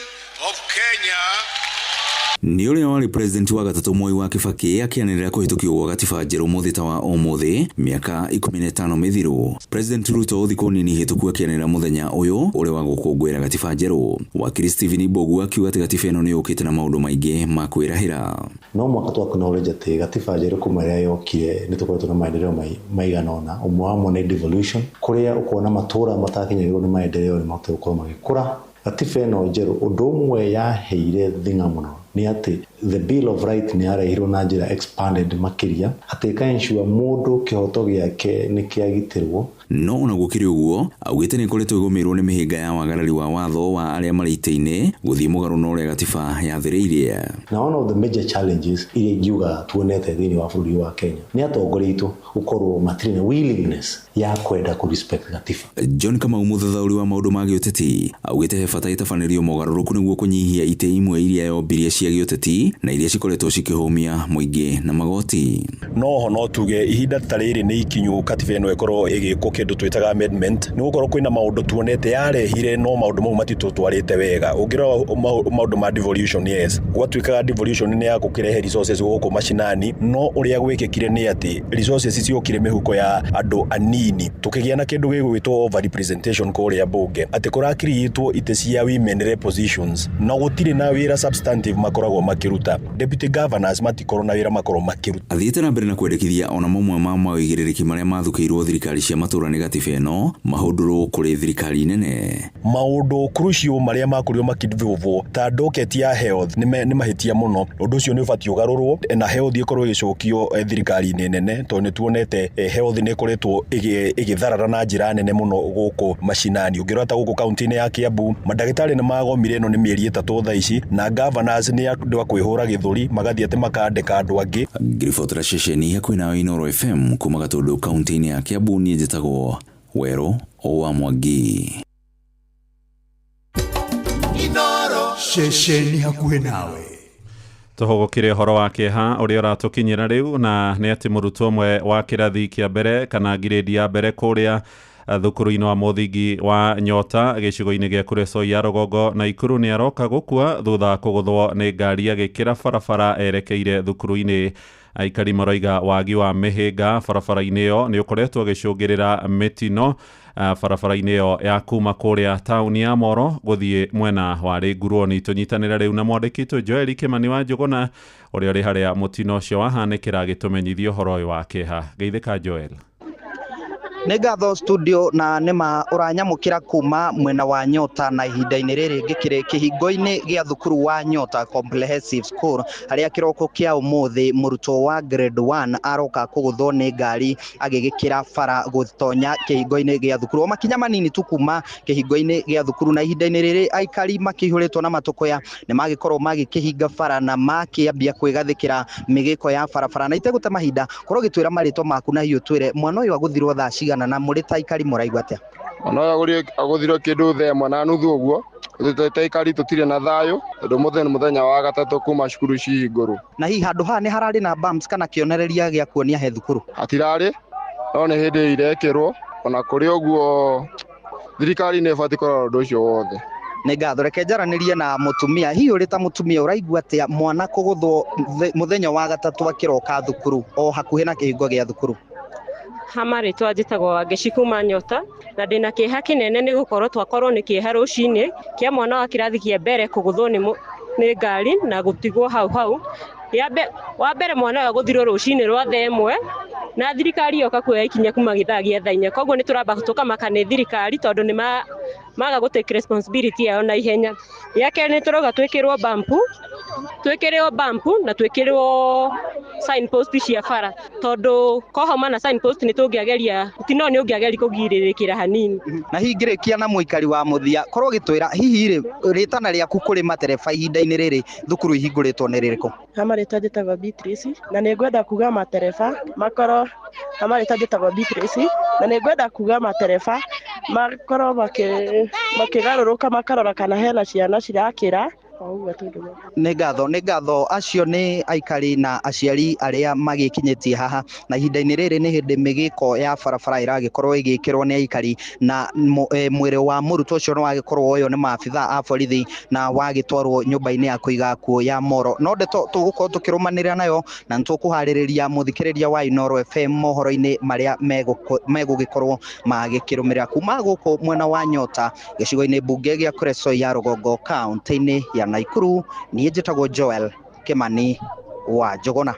of Kenya. Nĩ ũrĩa warĩ president wa gatatũ Mwai wa Kibaki akĩanĩrĩra kũhĩtũkio gwa gatiba njerũ mũthĩ ta wa ũmũthĩ mĩaka 15 mĩthiru. President Ruto thikũ nini hĩtũku akĩanĩrĩra mũthenya ũyũ ũrĩa wa gũkũngũĩra gatiba njerũ. Wakiri Stephen Mbogwa akiuga atĩ gatiba ĩno nĩ yũkĩte na maũndũ maingĩ ma kwĩrahĩra. No mwaka twakonoreja atĩ gatiba njerũ kuma rĩrĩa yokire nĩ tũkoretwo na maendeleo maigana ũna. Ũmwe wamo nĩ devolution kũrĩa ũkona matũra matakinyagĩrwo nĩ maendeleo nĩ mahote gũkorwo magĩkũra. Gatiba ĩno njerũ ũndũ ũmwe yaheire thing'a mũno ni ati the Bill of Rights ni arehirwo na njĩra expanded makiria ati ensure mũndũ kĩhoto gĩake nĩ kĩagitirwo. No ona gũkĩrĩ ũguo augĩte nĩ koretwo igũmĩrwo nĩ mĩhĩnga ya wagarari wa watho wa arĩa marĩ itĩ-inĩ gũthiĩ mũgarũ na ũrĩa gatiba yathĩrĩirie. Na one of the major challenges iria ingiuga tuonete thĩinĩ wa bũrũri wa Kenya nĩ atongoria aitũ gũkorwo matirĩ na willingness ya kwenda ku respect gatiba. John Kamau mũthathaũri wa maũndũ ma gĩũteti augĩte he bata itabanĩrio mogarũrũku nĩguo kũnyihia itĩ imwe iria yombirie cia gĩũteti na iria cikoretwo cikĩhũmia mũingĩ na magoti. No tuge ihinda ta rĩrĩ nĩ ikinyu katiba ĩno ĩkorwo ĩgĩkwo kĩndũ twĩtaga amendment nĩ gũkorwo kwĩna maũndũ tuonete yarehire no maũndũ mau matitũtwarĩte wega. Ũngĩrora maũndũ ma devolution, yes, gwatuĩkaga devolution nĩ ya gũkĩrehe resources gũkũ mashinani, no ũrĩa gwĩkĩkire nĩ atĩ resources ciokire mĩhuko ya andũ anini. Tũkĩgĩa na kĩndũ gĩgwĩtwo over representation kũrĩa bunge atĩ kũrakiriĩtwo itĩ cia women repositions na gũtirĩ na wĩra substantive makoragwo makiruta. Deputy governors matikorwo na wĩra makorwo makiruta. Athiĩte na mbere na kwendekithia ona mamwe ma mawĩigĩrĩrĩki marĩa mathukĩirwo thirikari cia matũra nĩ gatiba ĩno mahũndũrwo kũrĩ thirikari nene. Maũndũ crucial marĩa makorirwo makĩdivovwo ta docket ya health nĩ mahĩtia mũno. Ũndũ ũcio nĩ ũbatiĩ ũgarũrwo na health ĩkorwo ĩgĩcokio thirikari-inĩ nene tondũ nĩ tuonete health nĩ ĩkoretwo ĩgĩtharara na njĩra nene mũno gũkũ mashinani. Ũngĩrora ta gũkũ kaunti-inĩ ya Kiambu mandagĩtarĩ nĩ magomire ĩno nĩ mĩeri 3 thaa ici na governors nĩ andũ a kwĩhũra gĩthũri magathiĩ atĩ makandĩka andũ angĩ. Ngiribotera ceceni hakuhĩ na Inoro FM kuma Gatũndũ kaunti-inĩ ya Kiambu niĩ njĩtagwo Werũ wa Mwangi. Inoro ceceni hakuhĩ nawe. Tũhũgũkĩre ũhoro wa kĩeha ũrĩa ũratũkinyĩra rĩu na nĩ atĩ mũrutwo ũmwe wa kĩrathi kĩa mbere kana ngirĩndi ya mbere kũrĩa thukuru-inĩ wa mũthingi wa Nyota gĩcigo-inĩ gĩa Kuresoi ya Rũgongo Naikuru nĩ aroka gũkua thutha wa kũgũthwo nĩ ngari agĩkĩra barabara erekeire thukuru-inĩ. Aikari maroiga wagi wa mĩhĩnga barabara-inĩ ĩyo nĩ ũkoretwo ũgĩcũngĩrĩra mĩtino barabara-inĩ ĩyo ya kuma kũrĩa taũni ya Moro gũthiĩ mwena wa Rĩnguroni. Tũnyitanĩra rĩu na mwandĩki witũ Joel Kimani wa Njũgũna ũrĩa ũrĩ harĩa mũtino ũcio wahanĩkĩra agĩtũmenyithia ũhoro ũyũ wa kĩeha. Geithĩka Joel. Nĩ ngatho studio na nĩma ũranyamũkĩra kuma mwena wa Nyota na ihinda-inĩ rĩrĩ ngĩkĩrĩ kĩhingo-inĩ gĩa thukuru wa Nyota Comprehensive School harĩa kĩroko kĩa ũmũthĩ mũrutwo wa grade 1 aroka kũgũthwo nĩ ngari agĩgĩkĩra bara gũtonya kĩhingo-inĩ gĩa thukuru. Makinya manini tu kuma kĩhingo-inĩ gĩa thukuru na ihinda-inĩ rĩrĩ aikari makĩihũrĩtwo na matũkũya nĩ magĩkorwo magĩkĩhinga bara na makĩambia kwĩgathĩkĩra mĩgĩko ya barabara na itegũte mahinda korwo gĩtwĩra marĩtwa maku na hiũ twĩre mwana ũyũ agũthirwo thaa cigana na mũrĩ ta aikari mũraigua atĩa? Mwana ũyũ agũthirwo kĩndũ thema na nuthu ũguo ta aikari tũtirĩ na thayũ tondũ mũthenya wa gatatũ kuma cukuru cihingũrwo. Na hihi handũ haha nĩ hararĩ na bumps kana kĩonereria gĩa kuonia he thukuru? Hatirarĩ, no nĩ hĩndĩ irekĩrwo ona kũrĩ ũguo thirikari nĩ ĩbatiĩ kũrora ũndũ ũcio wothe. Nĩ ngatho, reke njaranĩrie na mũtumia. Hihi ũrĩ ta mũtumia ũraigua atĩa mwana kũgũthwo mũthenya wa gatatũ akĩroka thukuru o hakuhĩ na kĩhingo gĩa thukuru? Hamarĩtwa njĩtagwo Wangeci kuma Nyota na ndĩna kĩeha kĩnene nĩ gũkorwo twakorwo nĩ kĩeha rũcinĩ kĩa mwana wa kĩrathi kĩa mbere kũgũthwo nĩ ngari na gũtigwo hau. Wa mbere mwana ũyũ agũthirwo rũcinĩ rwa thaa 1 na thirikari yoka kuoya ikinya kuma gĩthaa gĩa thaa 4. Koguo nĩ tũramba tũkamaka nĩ thirikari tondũ nĩ maga gũtake responsibility yao na ihenya. Ya kerĩ nĩ tũrauga twĩkĩrwo bump na twĩkĩrwo signpost cia bara tondũ kohoma na signpost nĩ tũngĩageria tino nĩ ũngĩageria kũgirĩrĩkĩra hanini. Na hihi ngĩrĩkia na mũikari wa mũthia korwo gĩtwĩra hihi rĩtana rĩaku kũrĩ matereba ihinda-inĩ rĩrĩ thukuru ihingũrĩtwo nĩ rĩrĩkũ? Hamarĩtwa njĩtagwo Beatrice na nĩ ngwenda kuga matereba makorwo makĩgarũrũka makarora kana hena ciana cirakĩra. Nĩ ngatho acio nĩ aikari na aciari arĩa magĩkinyĩtie haha na ihinda-inĩ rĩrĩ nĩ hĩndĩ mĩgĩko ya barabara ĩragĩkorwo ĩgĩkĩrwo nĩ aikari na mwĩrĩ wa mũrutwo ũcio nĩ wagĩkorwo woywo nĩ maabithaa a borithi na wagĩtwarwo nyũmba-inĩ ya kũiga nguo ya Moro. No ndeto tũgũkorwo tũkĩrũmanĩrĩra nayo na nĩ tũkũharĩrĩria mũthikĩrĩria wa Inooro FM mohoro-inĩ marĩa megũgĩkorwo magĩkĩrũmĩrĩra kuma gũkũ mwena wa Nyota gĩcigo-inĩ mbunge gĩa Kuresoi ya Rũgongo kaunti-inĩ ya Naikuru. Niĩ njĩtagwo Joel Kimani wa Njogona.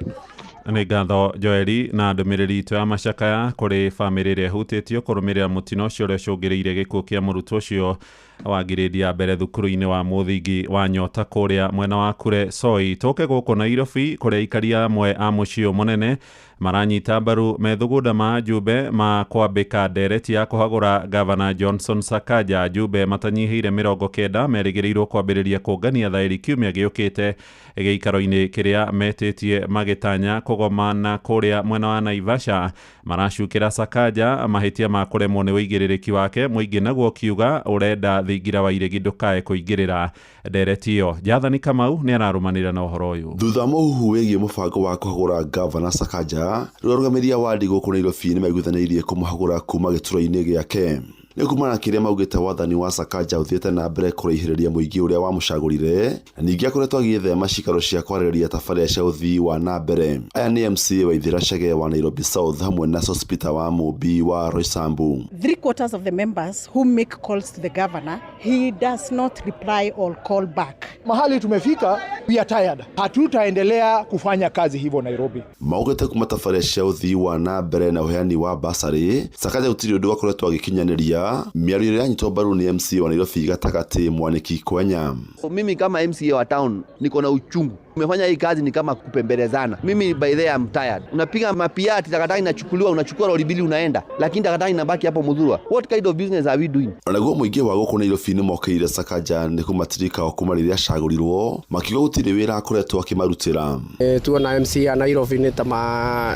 Nĩ ngatho Joeli na ndũmĩrĩri itũ ya macakaya kũrĩ bamĩrĩ ĩrĩa ĩhutĩtio kũrũmĩrĩra mũtino ũcio ũrĩa ũcũngĩrĩirie gĩkuũ kĩa mũrutwo ũcio wa ngirĩndi ya mbere thukuru-inĩ wa mũthingi wa Nyota kũrĩa mwena wa Kuresoi. Tũke gũkũ Nairobi kũrĩa aikari amwe a mũciĩ mũnene maranyita mbaru methugunda ma njumbe ma kwambĩka ndereti ya kũhagũra gavana Johnson Sakaja. Njumbe matanyihĩire 90 merĩgĩrĩirwo kwambĩrĩria kũngania thaĩri kiumia gĩũkĩte gĩikaro-inĩ kĩrĩa metĩtie magĩtanya kũgomana kũrĩa mwena wa Naivasha. Maracukĩra Sakaja mahĩtia ma kũremwo nĩ wĩigĩrĩrĩki wake, mũingĩ naguo kiuga ũrenda thingira wa iregi ndũkae kũingĩrĩra ndereti ĩyo. Jathani Kamau nĩ ararũmanĩrĩra na ũhoro ũyũ. Thutha mũhuhu wĩgiĩ mũbango wa kũhagũra gavana Sakaja, rũrũgamĩrĩri a wadi gũkũ Nairobi nĩ maiguithanĩirie kũmũhagũra kuma gĩturwa-inĩ gĩake. Nĩ kumana kĩrĩa maugĩte wathani wa Sakaja ũthiĩte na mbere kũraihĩrĩria mũingĩ ũrĩa wamũcagũrire na ningĩ akoretwo agĩethema cikaro cia kwarĩrĩria tabarĩra cia ũthii wa na mbere. Aya nĩ MCA Waithĩra Chege wa Nairobi South hamwe na Sospita wa Mũmbi wa Roysambu. 3/4 of the members who make calls to the governor, he does not reply or call back. Mahali tumefika, we are tired. Hatutaendelea kufanya kazi hivyo Nairobi. Maugĩte kuma tabarĩra cia ũthii wa na mbere na uheani wa basarĩ, Sakaja gũtirĩ ũndũ akoretwo agĩkinyanĩria. Miario ile yanyitwa mbaru ni MC wa Nairobi Gatagati Mwaniki Kwenya. Mimi kama MCA wa town niko na uchungu. Umefanya hii kazi ni kama kupembelezana. Mimi by the way I'm tired. Unapiga mapiati, takataka inachukuliwa, unachukua lori mbili unaenda, lakini takataka inabaki hapo Muthurwa. What kind of business are we doing? Naguo mũingĩ wa gũkũ Nairobi nĩ mokeire Sakaja nĩ kũmatirika o kuma rĩrĩa acagũrirwo, makiuga gũtirĩ wĩra akoretwo akĩmarutĩra. Tuona MC a Nairobi nĩ ta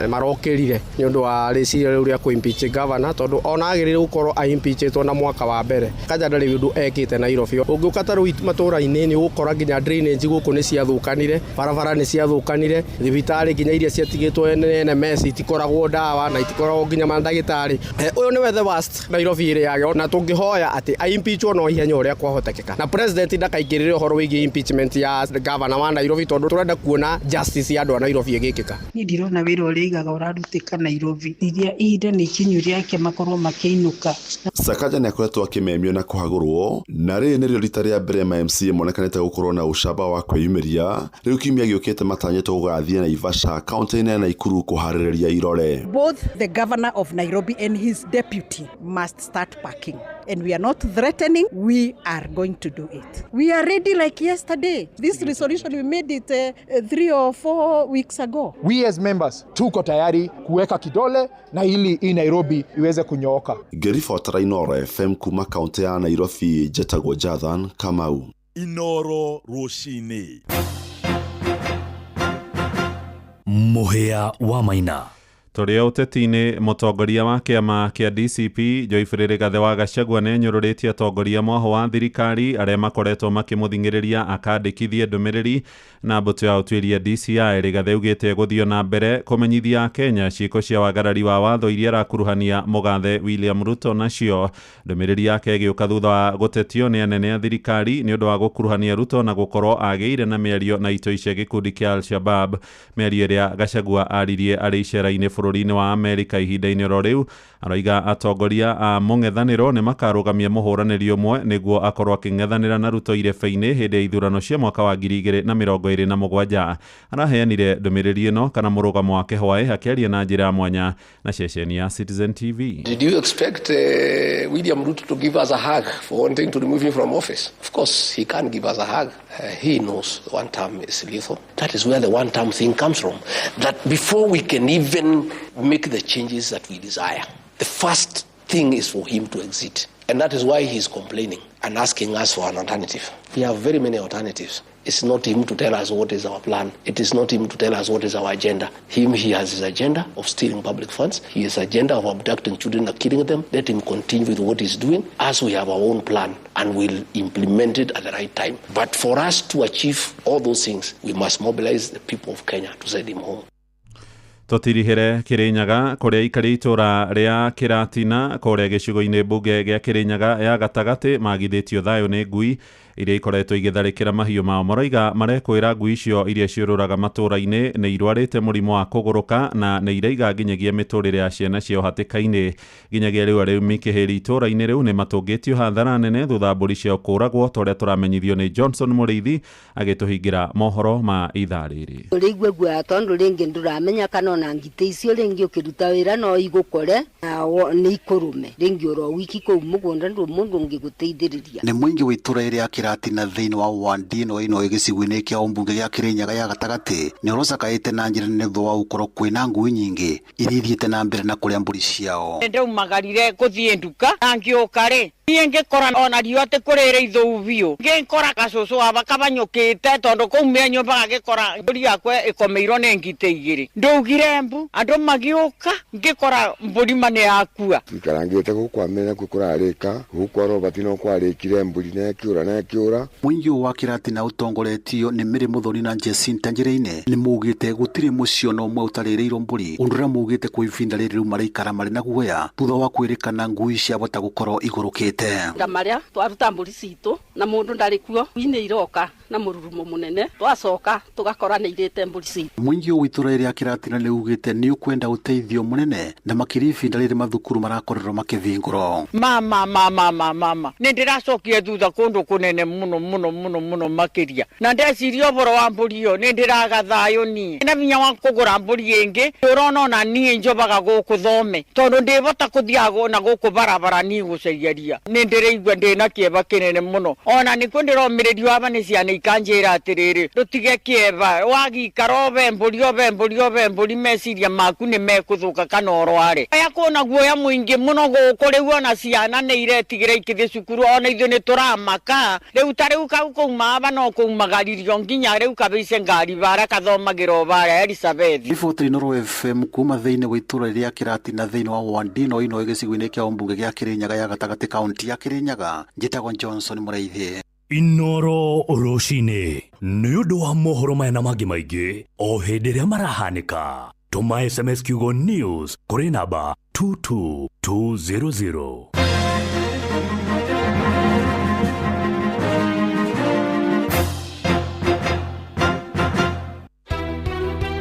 marokĩrire nĩ ũndũ wa rĩciria rĩu rĩa kũ-impeach governor tondũ ona agĩrĩire gũkorwo a-impeachetwo na mwaka wa mbere. Sakaja ndarĩ ũndũ ekĩte Nairobi. Ũngĩũka ta rĩu matũũra-inĩ nĩ ũgũkora nginya drainage gũkũ nĩ ciathũkanire, barabara nĩ ciathũkanire, thibitarĩ nginya iria ciatigĩtwo NMS itikoragwo ndawa na itikoragwo nginya mandagĩtarĩ. Ũyũ nĩwe the worst Nairobi ĩrĩ yagĩo na tũngĩhoya atĩ a-impeachwo no ihenya ũrĩa kwahotekeka. Na president ndakaingĩrĩre ũhoro wĩgiĩ impeachment ya governor wa Nairobi tondũ tũrenda kuona justice ya andũ a Nairobi ĩgĩkĩka. Niĩ ndirona wĩra ũrĩa igaga ũrarutĩka Nairobi. Iria ihinda nĩ ikinyu rĩake makorwo makĩinũka. Sakaja nĩ akoretwo akĩmemio na kũhagũrwo, na rĩrĩ nĩrĩo rita rĩa mbere ma MCA monekanĩte gũkorwo na ũcamba wa kwĩyumĩria. Rĩu kiumia gĩũkĩte matanyĩtwo gũgathiĩ Naivasha kaunti-inĩ ya Nakuru kũharĩrĩria irore. Both the governor of Nairobi and his deputy must start packing. And we are not threatening, we are going to do it. We are ready like yesterday. This resolution, we made it 3 or 4 weeks ago. We as members tuko tayari kuweka kidole na ili hii Nairobi iweze kunyooka. Ngĩribotera Inoro FM kuma kaunti ya Nairobi, Jetagwo Jathan Kamau. Inoro Rũcinĩ. Mũhĩa wa Maina. Tũrĩ ũteti-inĩ, mũtongoria wa kĩama kĩa DCP Joyce Rigathi wa Gachagua nĩ nyũrũrĩtie atongoria moho wa thirikari arĩa makoretwo makĩmũthingĩrĩria akandĩkithie ndũmĩrĩri na mbũtũ ya ũtuĩria DCI. Rigathi augĩte gũthiĩ na mbere kũmenyithia Kenya ciĩko cia wagarari wa watho iria arakuruhania mũgathe William Ruto nacio. Ndũmĩrĩri yake ĩgĩũka thutha wa gũtetio nĩ anene a thirikari nĩ ũndũ wa gũkuruhania Ruto na gũkorwo agĩire na mĩario na itoi cia gĩkundi kĩa Al-Shabab. Mĩario ĩrĩa Gachagua aririe arĩ icera-inĩ bũrũri-inĩ wa Amerika ihinda-inĩ ro rĩu. Aroiga atongoria a mũng'ethanĩro nĩ makarũgamia mũhũranĩri ũmwe nĩguo akorwo akĩng'ethanĩra na Ruto irebe-inĩ hĩndĩ ya ithurano cia mwaka wa 2027. Araheanire ndũmĩrĩri ĩno kana mũrũgamo wake hwaĩ akĩaria na njĩra mwanya na ceceni ya Citizen TV. Did you expect William Ruto to give us a hug for wanting to remove him from office? Of course, he can't give us a hug. He knows one term is lethal. That is where the one term thing comes from. That before we can even make the changes that we desire, the first thing is for him to exit. And that is why he's complaining and asking us for an alternative. We have very many alternatives. It's not him to tell us what is our plan. It is not him to tell us what is our agenda. He has his agenda of stealing public funds. He has agenda of abducting children and killing them. Let him continue with what he's doing, as we have our own plan and we'll implement it at the right time. But for us to achieve all those things, we must mobilize the people of Kenya to send him home. Tũtirihĩre Kĩrĩnyaga kũrĩa aikari itũra rĩa Kĩratina kũrĩa gĩcigo-inĩ mbunge gĩa Kĩrĩnyaga ya gatagatĩ magithĩtio thayũ nĩ ngui iria ikoretwo igĩtharĩkĩra mahiũ mao. Maroiga marekwĩra ngui icio iria ciũrũraga matũra-inĩ nĩ irwarĩte mũrimũ wa kũgũrũka na nĩ iraiga nginyagia mĩtũrĩre ya ciana ciao hatĩka-inĩ. Nginyagia rĩu arĩmi kĩhĩri itũra-inĩ rĩu nĩ matũngĩtio hathara nene thutha mbũri ciao kũragwo torĩa tũramenyithio nĩ Johnson Mũrĩithi agĩtũhingĩra mohoro ma ithaa rĩrĩ. Rĩigua guoya tondũ rĩngĩ ndũramenya kana ona ngite icio rĩngĩ ũkĩruta wĩra no igũkore nĩ ikũrũme rĩngĩ oro wiki kũu mũgũnda ndũ mũndũ ũngĩgũteithĩrĩria. Nĩ mũingĩ wa itũra rĩa Kĩratina thĩinĩ wa wandi ĩno gĩcigo-inĩ kĩa mbunge gĩa Kĩrĩnyaga ya gatagatĩ nĩ ũrocakaĩte na njĩra nene thutha wa gũkorwo kwĩna ngui nyingĩ iria ithiĩte na mbere na kũrĩa mbũri ciao. Ndaumagarire gũthiĩ nduka na ngĩũka rĩ ngĩkora ona riũa atĩ kũrĩrĩ ithũu biũ ngĩkora gacũcũ waba kabanyũkĩte tondũ kũu mĩanyũmba gagĩkora mbũri yakwa ĩkomeirwo nĩ ngite igĩrĩ ndaugire mbu andũ magĩũka ngĩkora mbũri mane yakua ikarangĩte gũkwamĩra kũrarĩka gũkorwo batino kwarĩkire mbũri na kĩũra. Mũingĩ wa Kĩratina ũtongoretio nĩ Mary Muthoni na Jacinta Njĩra-inĩ nĩ mugĩte gũtirĩ mũcio no ũmwe ũtarĩrĩirwo mbũri ũndũ ũrĩa mugĩte kwa ivinda rĩrĩ rĩu maraikara marĩ na guoya thutha wa kwĩrĩkana ngui ciahota gũkorwo igũrũkĩte. Marĩa twaruta mbũri citũ na mũndũ ndarĩ kuo inĩ iroka na mũrurumo mũnene twacoka tũgakora nĩ irĩte mbũri citũ. Mũingĩ wa itũra rĩa Kĩratina nĩ ugĩte nĩ ũkwenda ũteithio mũnene na makĩria ivinda rĩrĩ mathukuru marakorerwo makĩvingũrwo. Mama nĩ ndĩracokia thutha kũndũ kũnene mũno makĩria na ndeciria ũhoro wa mbũri ĩyo nĩ ndĩraga thayũ niĩ na vinya wa kũgũra mbũri ĩngĩ ũrona ona niĩ njobaga gũkũ Thome tondũ ndĩbota kũthiaga na gũkũ barabara niĩ gũceria nĩ ndĩraigua ndĩna kĩeba kĩnene mũno ona nĩkuo ndĩromĩrĩrio aba nĩ ciana ikanjĩra atĩrĩrĩ tũtige kĩeba wagikara obe mbũri meciria maku nĩ mekũthũka kana ũrware aya kũna guoya mũingĩ mũno gũkũ rĩu ona ciana nĩ iretigĩra ikĩthiĩ cukuru ona ithuĩ nĩ tũramaka rĩu ta rĩu kau kũuma aba no kũumagaririo nginya rĩu kabeice ngari bara kathomagĩra bara Elizabeth. Riboti Inoro FM kuma thĩinĩ wa itũra rĩa Kĩratina thĩinĩ wa wandi ĩno gĩcigo-inĩ kĩa mbunge gĩa Kĩrĩnyaga ya gatagatĩ kaunti ya Kĩrĩnyaga njĩtagwo Johnson Mũrĩithi. Inoro Rũcinĩ nĩ ũndũ wa mohoro maya na mangĩ maingĩ o hĩndĩ ĩrĩa marahanĩka tũma SMS kiugo news kũrĩ namba 22200.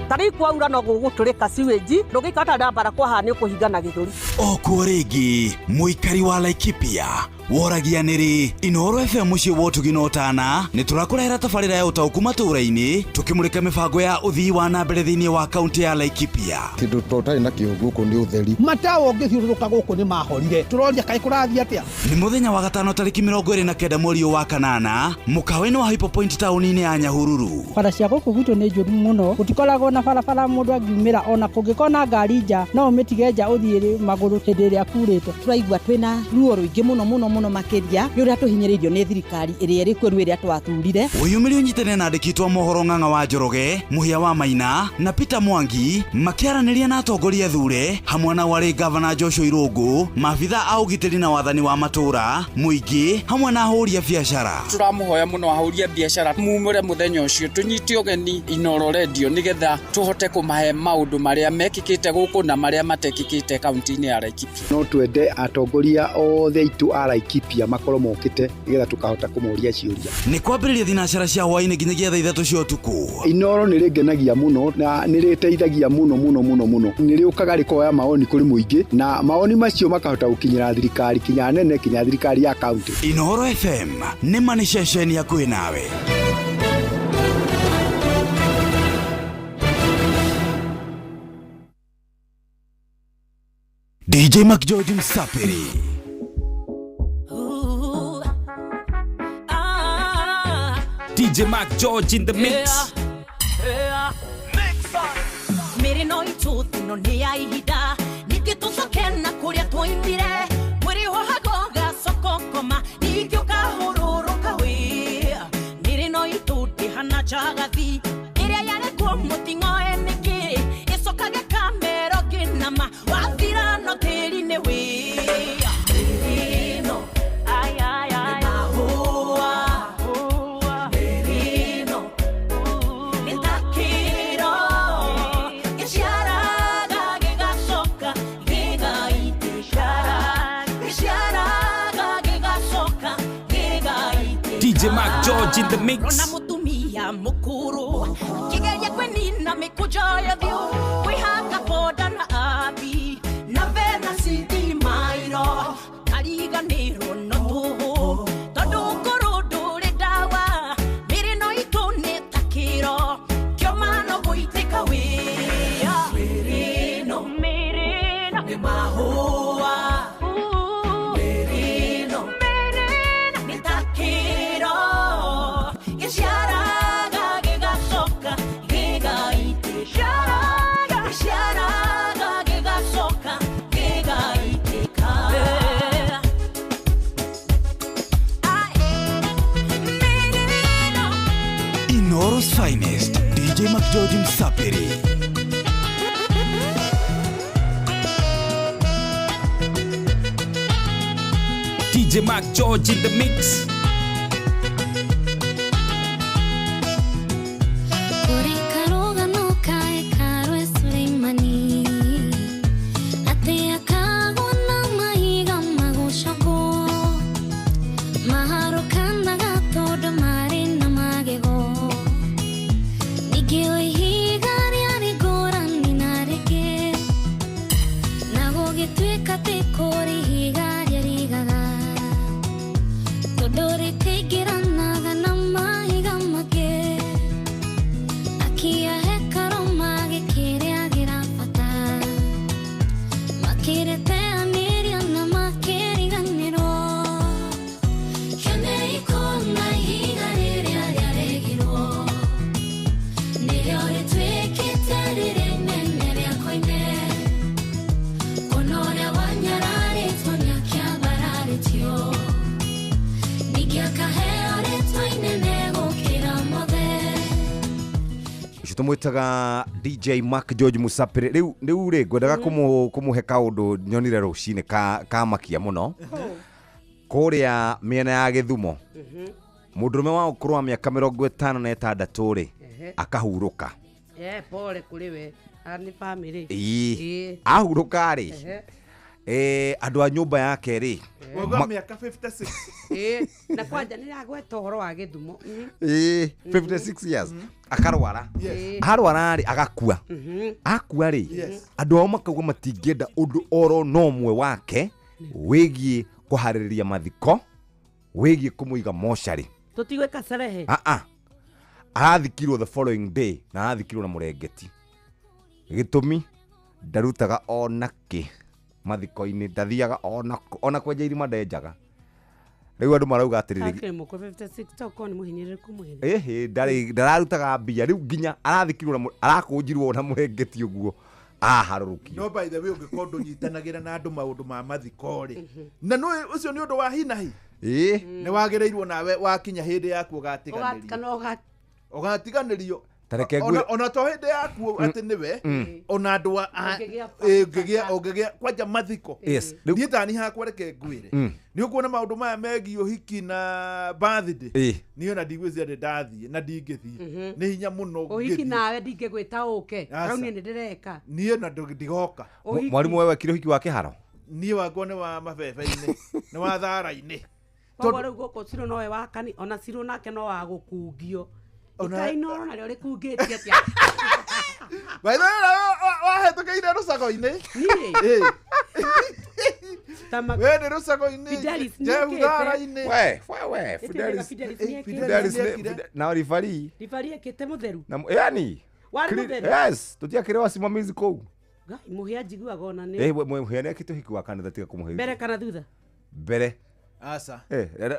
Tari kwaura no gũgũtũrĩka siweji ndũgĩkata ndambara kwa hanĩ kũhingana gĩthũri. Okuo rĩngĩ mũikari wa Laikipia woragia niri Inoro FM muciĩ wa ũtugi tana nĩ tũrakũrehera tabarĩra ya ũtaũku matũũra-inĩ tũkĩmũrĩka mĩbango ya ũthii wa na mbere thĩinĩ wa kaunti ya Laikipia. Kĩndũ tũtarĩ na kĩo gũkũ nĩ ũtheri. Matawa ũngĩthiũrũrũka gũkũ nĩ mahorire. Tũroria kaĩ kũrathiĩ atĩa? Nĩ mũthenya wa gatano tarĩki 29 mweri wa kanana mũkawa-inĩ wa Hyper Point taũni-inĩ ya Nyahururu. Bara cia gũkũ gwitũ nĩ njũru mũno. Gũtikoragwo na barabara mũndũ angiumĩra ona kũngĩkorwo na ngari nja no ũmĩtige nja ũthiĩ magũrũ hĩndĩ ĩrĩa kurĩte. Tũraigua twĩna ruo rũingĩ mũno makĩria nĩ ũrĩa tũhinyĩrĩirio nĩ thirikari ĩrĩa ĩrĩ kuo ĩrĩa twathurire. Ũyumĩri ũnyitane na andĩkĩtwo mohoro Ng'ang'a wa Njoroge, Mũhia wa Maina na Peter Mwangi makĩaranĩria na atongoria thure hamwe na warĩ gavana Joshua Irungu, maabitha a ũgitĩri na wathani wa matũũra, mũingĩ hamwe na ahũri a biacara. Tũramũhoya mũno ahũri a biacara mumũre mũthenya ũcio tũnyite ũgeni Inoro Radio nĩgetha tũhote kũmahe maũndũ marĩa mekĩkĩte gũkũ na marĩa matekĩkĩte kaunti-inĩ ya Laikipia. No twende atongoria othe itu a Laikipia makorwo mokĩte nĩgetha tukahota kũmoria ciũria. Nĩ kwambĩrĩria thinacara cia hwaĩ-inĩ nginyagia thaa 3 cia ũtukũ. Inoro nĩ rĩngenagia mũno na nĩ rĩteithagia mũno. Nĩ rĩũkaga rĩkoya maoni kũrĩ mũingĩ na maoni macio makahota gũkinyĩra thirikari kinya nene kinya thirikari ya kaunti. Inoro FM nĩ mani ceceni hakuhĩ nawe. DJ Mac George Msapiri. DJ Mac George in the mix. Mere no ituthi no ni aihida nikitũcokena kũrĩa twoimire mwĩrĩ hohagoga sokokoma ningĩũkahũrũrũka wĩ mere no ituthi hana chagathi ĩrĩa yarekuo mũting'o enĩkĩ ĩcokage kamero ngĩnama wathira no tĩri-inĩ wĩ DJ Mac George in the mix. Ona mutumia mukuru kigeria kwenina mikujo ya view kwihanga boda na abi na vena city mairo kariganiro no tuhu tondu nguru nduri dawa miri no itune takiro kiomano guiteka wia mirino ni mahua Inoro's finest, DJ Mac George Msapiri. DJ Mac George in the mix. Tumwitaga DJ Mac George Msapiri. Riu ri ngwendaga kumuhe kaundu nyonire rucini ka makia muno kuria miena ya Githumo. Mundurume wa ukuru wa miaka 56 ri akahuruka. Pole kuriwe ani family. Ahuruka ri andu a nyumba yake ri Wega miaka 56. Na kwanja ni agweta uhoro wa Githumo. 56 years. Akarwara. Harwara ri agakua. Akua ri andu ao makauga matingenda undu oro no mwe wake wigie kuhaririria mathiko wigie kumuiga moshari tutigweka serehe arathikirwo the following day na arathikirwo na murengeti gitumi ndarutaga onaki mathiko-ini ndathiaga ona kwenja irima ndenjaga riu andu marauga atiriri muko 56 toko ni muhinyiriku muhini ndararutaga mbia riu nginya arathikirwo na arakunjirwo na murengeti uguo haruruki no by the way ungikorwo nyitanagira na andu maundu ma mathiko ri na no ucio ni undu wa hinahi ni wagereirwo nawe wakinya hindi yaku ugatiganirio ona to hindi yaku ati niwe ona andu ungigia kwanja mathiko ndietani hakwa reke ngwire ni ukuona maundu maya megi uhiki na birthday ni ona ndigwizia ndathie na ndingithie ni hinya muno uhiki nawe ndingigwita uke rauni ni ndireka ni na ndigoka mwarimu wewe kiro hiki wa kiharo ni wako ni wa mabebe-ini ni wa thara-ini Kwa rĩu gũkũ Ciro nowe wakani ona Ciro nake no wa gũkungio ikainoro narĩo rĩkungĩtie atĩa by the way wahetũkĩire rũcago-inĩ we nĩ rũcago-inĩ jehu thara-inĩ Fidelis na rifari ĩkĩte mũtheru yani yes tũtiakĩrĩ wasimamizi kũu mũhĩa njiguaga ona nĩ mũhĩa nĩ akĩte ũhiki wa kanitha tiga kũmũhe mbere kana thutha mbere asa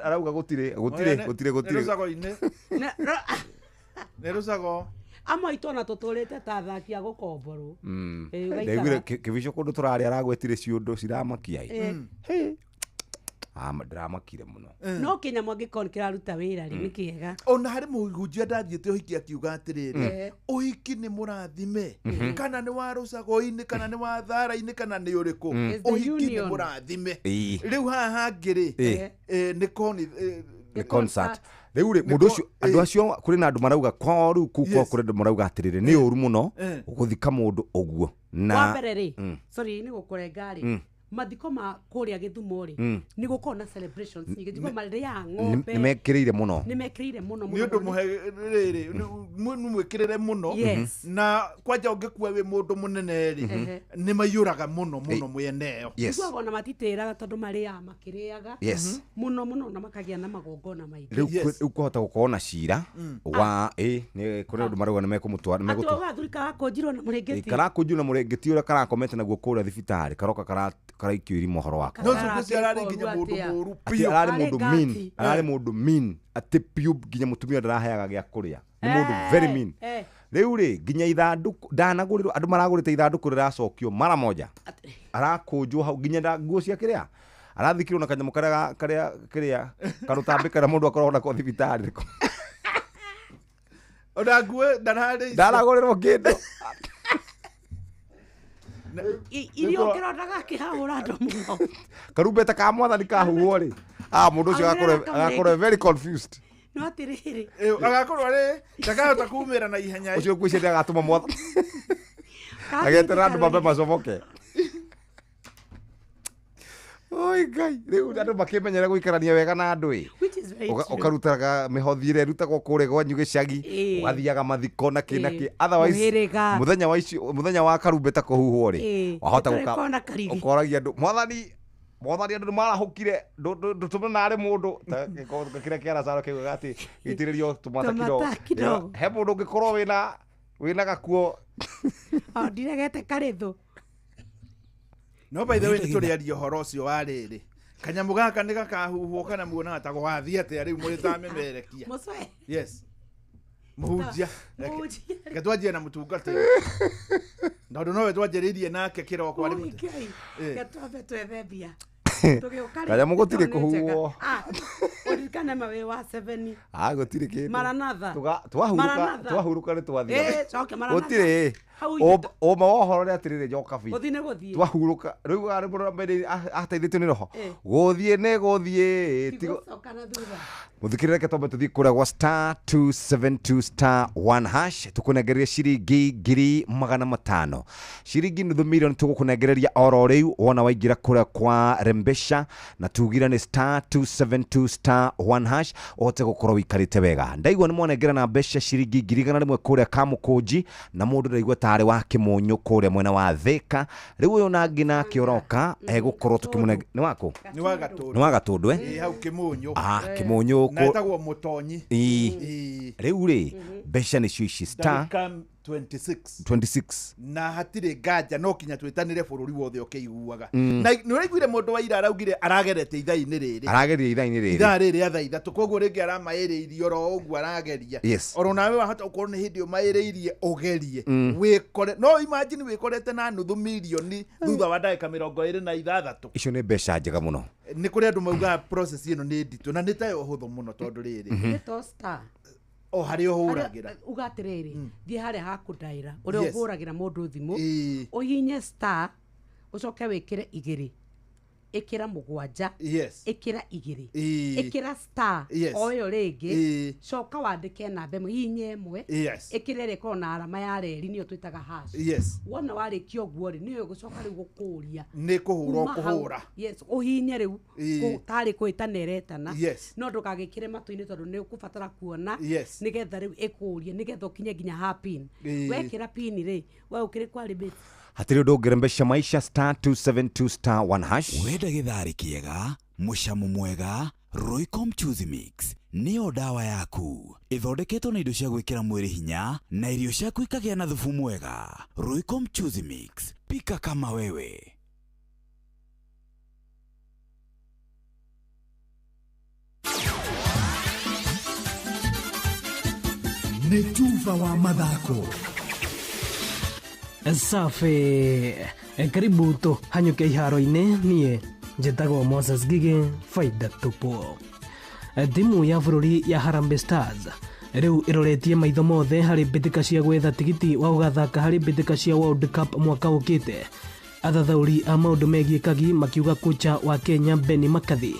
arauga gutire rucago-ini ne rucago ama itona tutulite ta thaki a gukomborwo ndaigire kibico kundu turari aragwetire ciundu ciramakia ndiramakire muno no kinyamũ angĩkorwo kĩraruta wĩra rĩ nĩ kĩega ona harĩ mũhunjia ndathiĩte ũhiki akiuga atĩrĩrĩ ũhiki nĩ mũrathime kana nĩ wa rũcago-inĩ kana nĩ wa thara-inĩ kana nĩ ũrĩkũ ũhiki nĩ mũrathime rĩu haha ngĩrĩ nĩ concert rĩu rĩ mũndũ ũcio andũ acio kũrĩ na andũ marauga kwa rĩu kũkwa kũrĩ andũ marauga atĩrĩrĩ nĩ ũru mũno gũthika mũndũ ũguo na wa mbere rĩ sorry nĩ gũkũrenga rĩ mathiko ma kuria Githumo ri ni gukorwo na celebrations igithiko maria ng'ombe nimekirire muno ni undu muherere mwikirire muno na kwanja ungikua wi mundu munene ri ni mayuraga muno mweneo igwa na matitiraga tondu maria makiriaga muno na makagia na magongona maingĩ riu kuhota gukorwo na cira wa ni kuri undu marauga nimekumutwara nimeguthurika kunjirwo na murengeti karakunjirwo na murengeti uria karakomete naguo kuria thibitari karoka karaikio iri mohoro wake no zukusi arari nginya mundu muru pio arari mundu mean ati pio nginya mutumia ndaraheaga gya kuria ni mundu very mean riu ri nginya ithanduku ndanagurirwo andu maragurite ithanduku riracokio mara moja arakunjwo hau nginya nguo cia kiria arathikirwo na kanyamu karia karutambika na mundu akorwo na thibitari riko ona nguo ndaragurirwo kindu irio kirondaga kihahura ndo muno karumbeta ka mwathani kahuhwo ri mundu ucio agakorwo very confused no atiriri agakorwo ri ndakahota kumira na ihenya ucio kwisi ndagatuma mwathani agetera andu mambe macomoke oi ngai riu andu makimenyera guikarania wega na andu ukarutaga mihothi ire rutagwo kure gwanyu gicagi ugathiaga mathiko na kinaki otherwise muthenya wa karumbeta kuhuhwo ri wahota ukoragia andu mwathani andu marahukire ndutume nari mundu kire kiara caro kiuga ati gitiririo tumata kidogo he mundu ngikorwo wina gakuo ndiregete karithu no by the way nituriaria horo ucio wa riri kanyamu gaka ni gakahuhwo kana muona ta gwathia ati riu muri tamemerekia yes muhunjia gatwajia na mutungata ndondo no twajiririe nake kiroko ari mute gatwabe twethebia kanyamu gutire kuhuhwo urikana mawe wa 7 gutire kindu maranatha twahuruka ni twathia gutire oma wohoro ri atirire joka bi twahuruka riu ari mundu mbere ateithitio ni roho guthie ne guthie muthikirire ke tombe tuthie kuria gwa *272*1# tukunegereria ciringi 500,000 ciringi nuthu milioni tugukunegereria oro riu wona waingira kuria kwa Rembesha na tugira ni *272*1# ote gukorwo wikarite wega ndaigwa ni mwanengera na mbeca ciringi 100,000 kuria Kamukunji na mundu ndaigwa tarĩ wa Kĩmũnyũ kũrĩa mwena wa Thĩka. Rĩu ũyũ nangĩ nake ũroka egũkorwo tũkĩmũnenga nĩ wako nĩ wa Gatũndũ hau Kĩmũnyũ Kĩmũnyũ na etagwo Mũtonyi rĩu rĩ mbeca nĩcio ici star 26 na hatirĩ nganja no kinya twĩtanĩre bũrũri wothe ũkĩiguaga na nĩ ũraiguire mũndũ wa ira araugire aragerete ithaa-inĩ rĩrĩ ithaa rĩrĩ athaa ithatũ koguo rĩngĩ aramaĩrĩirie oro ũguo arageria oro nawe wahota gũkorwo nĩ hĩndĩ ũmaĩrĩirie ũgerie wĩkore no imagine wĩkorete na nuthu mirioni thutha wa ndagĩka 26 icio nĩ mbeca njega mũno nĩ kũrĩ andũ maugaga process ĩno nĩ nditũ na nĩ tayo hũthũ mũno tondũ rĩrĩ o harĩ ũhũragĩra ugatirĩrĩ thiĩ harĩa hakũndaĩra ũrĩa ũhũragĩra mũndũ thimũ ũhihinye star ũcoke wĩkĩre 2 ĩkĩra 7 ĩkĩra 2 ĩkĩra star o ĩyo rĩngĩ coka wandĩke namba ĩmwe hihinye 1 ĩkĩre ĩrĩa ĩkorwo na arama ya reri nĩyo twĩtaga hash wona warĩkia ũguo rĩ nĩyo gũcoka rĩu gũkũria nĩ kũhũra ũkũhũra ũhihinye rĩu tarĩ kwĩtana ĩretana no ndũkagĩkĩre matũ-inĩ tondũ nĩ ũkũbatara kuona nĩgetha rĩu ĩkũrie nĩgetha ũkinye nginya ha pin wekĩra pin rĩ we ũkĩrĩ kwa limit hatirĩ ũndũ ũngĩre mbeca maisha star 272 star 1 hash wenda gĩtharĩ kĩega mũcamo mwega Roycom Choose Mix nĩyo dawa yaku ĩthondeketwo na indo cia gwĩkĩra mwĩrĩ hinya na irio ciaku ikagĩa na thubu mwega. Roycom Choose Mix, pika kama wewe. Nĩ Tuva wa mathako safi karibu to hanyuke iharo-inĩ niĩ njĩtagwo Moses Gige faida tupo. Timu ya bũrũri ya Harambee Stars rĩu ĩroretie maitho mothe harĩ mbĩtĩka cia gwetha tigiti wa gũgathaka harĩ mbĩtĩka cia World Cup mwaka ũkĩte. Athathaũri a maũndũ megiĩ kagi makiuga kocha wa Kenya Benni McCarthy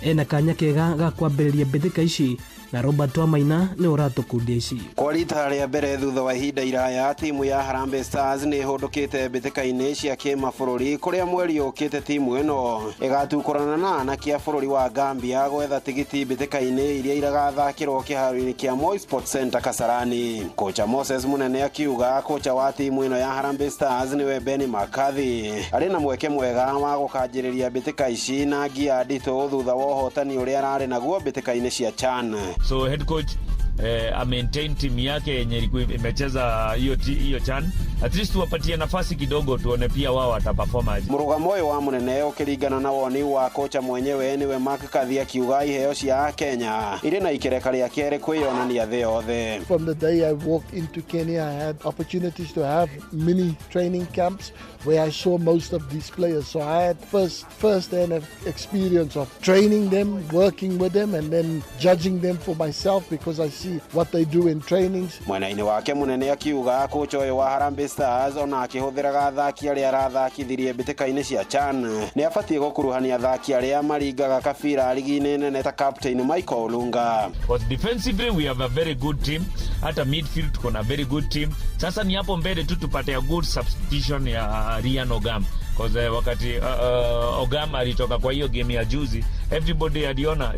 ena kanya kega ga kwambĩrĩria mbĩtĩka ici na Robert Wamaina nĩ ũratũkundia ici. Kwa rita rĩa mbere thutha wa ihinda iraya timu ya Harambee Stars nĩ ĩhũndũkĩte mbĩtĩka-inĩ cia kĩmabũrũri kũrĩa mweri ũkĩte timu ĩno ĩgatukũrana na anake a bũrũri wa Gambia gwetha tigiti mbĩtĩka-inĩ iria irathakĩrwo kĩharo-inĩ kĩa Moi Sports Center Kasarani. Kocha Moses Munene akiuga kocha wa timu ĩno ya Harambee Stars nĩwe Benni McCarthy arĩ na mweke mwega wa gũkanjĩrĩria mbĩtĩka ici na ngia nditũ thutha wa ũhotani ũrĩa ararĩ naguo mbĩtĩka-inĩ cia CHAN. So head coach maintain timu yake yenye imecheza hiyo CHAN, at least tuwapatie nafasi kidogo tuone pia wao wataperform aje. Murugamo ũyũ wa Munene ũkĩringana na woni wa kocha mwenyewe niwe McCarthy akiuga iheo cia Kenya irĩ na ikereka rĩa kerĩ kwĩyonania thĩ yothe. From the day I walked into Kenya, I had opportunities to have mini training camps where I saw most of these players. So I had first-hand experience of training them, working with them, and then judging them for myself because I see what they do in trainings. Mwena-inĩ wake Munene akiuga kocha ũyũ wa Harambee Stars ona akĩhũthĩraga athaki arĩa arathakithirie mbĩtĩka-inĩ cia CHAN nĩ abatiĩ gũkuruhania athaki arĩa maringaga kabira ligi-inĩ nene ta captain Michael Olunga. Because defensively we have a very good team, hata midfield tuko na very good team. Sasa ni hapo mbele tu tupate a good substitution ya Ryan Ogam. Because wakati Ogam alitoka kwa hiyo game ya juzi, everybody aliona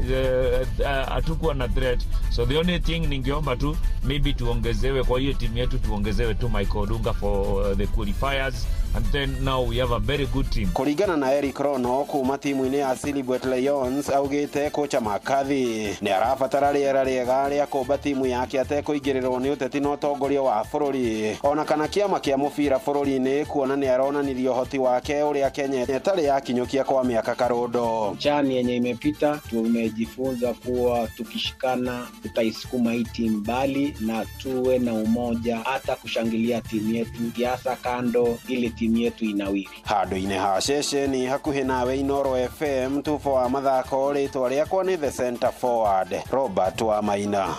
hatukuwa na threat. So the only thing ningeomba tu maybe tuongezewe kwa hiyo timu yetu, tuongezewe tu Michael Olunga for the qualifiers, and then now we have a very good team. Kuringana na Eric Rono kuma timu-inĩ ya Silhouette Lions augĩte kocha McCarthy nĩ arabatara rĩera rĩega rĩa kũmba timu yake atekũingĩrĩrwo nĩ ũteti na ũtongoria wa bũrũri ona kana kĩama kĩa mũbira bũrũri-inĩ kuona nĩ aronanirie ũhoti wake ũrĩa Kenya ĩtarĩ yakinyũkia kwa miaka karondo. CHAN yenye imepita tumejifunza kuwa tukishikana tutaisukuma hii timu mbali na tuwe na umoja hata kushangilia timu yetu kiasa kando ili timu yetu inawiri. Handũ-inĩ ha ceceni hakuhĩ nawe Inoro FM Tufa wa mathako rĩtwa rĩakwa nĩ the center forward Robert Wamaina.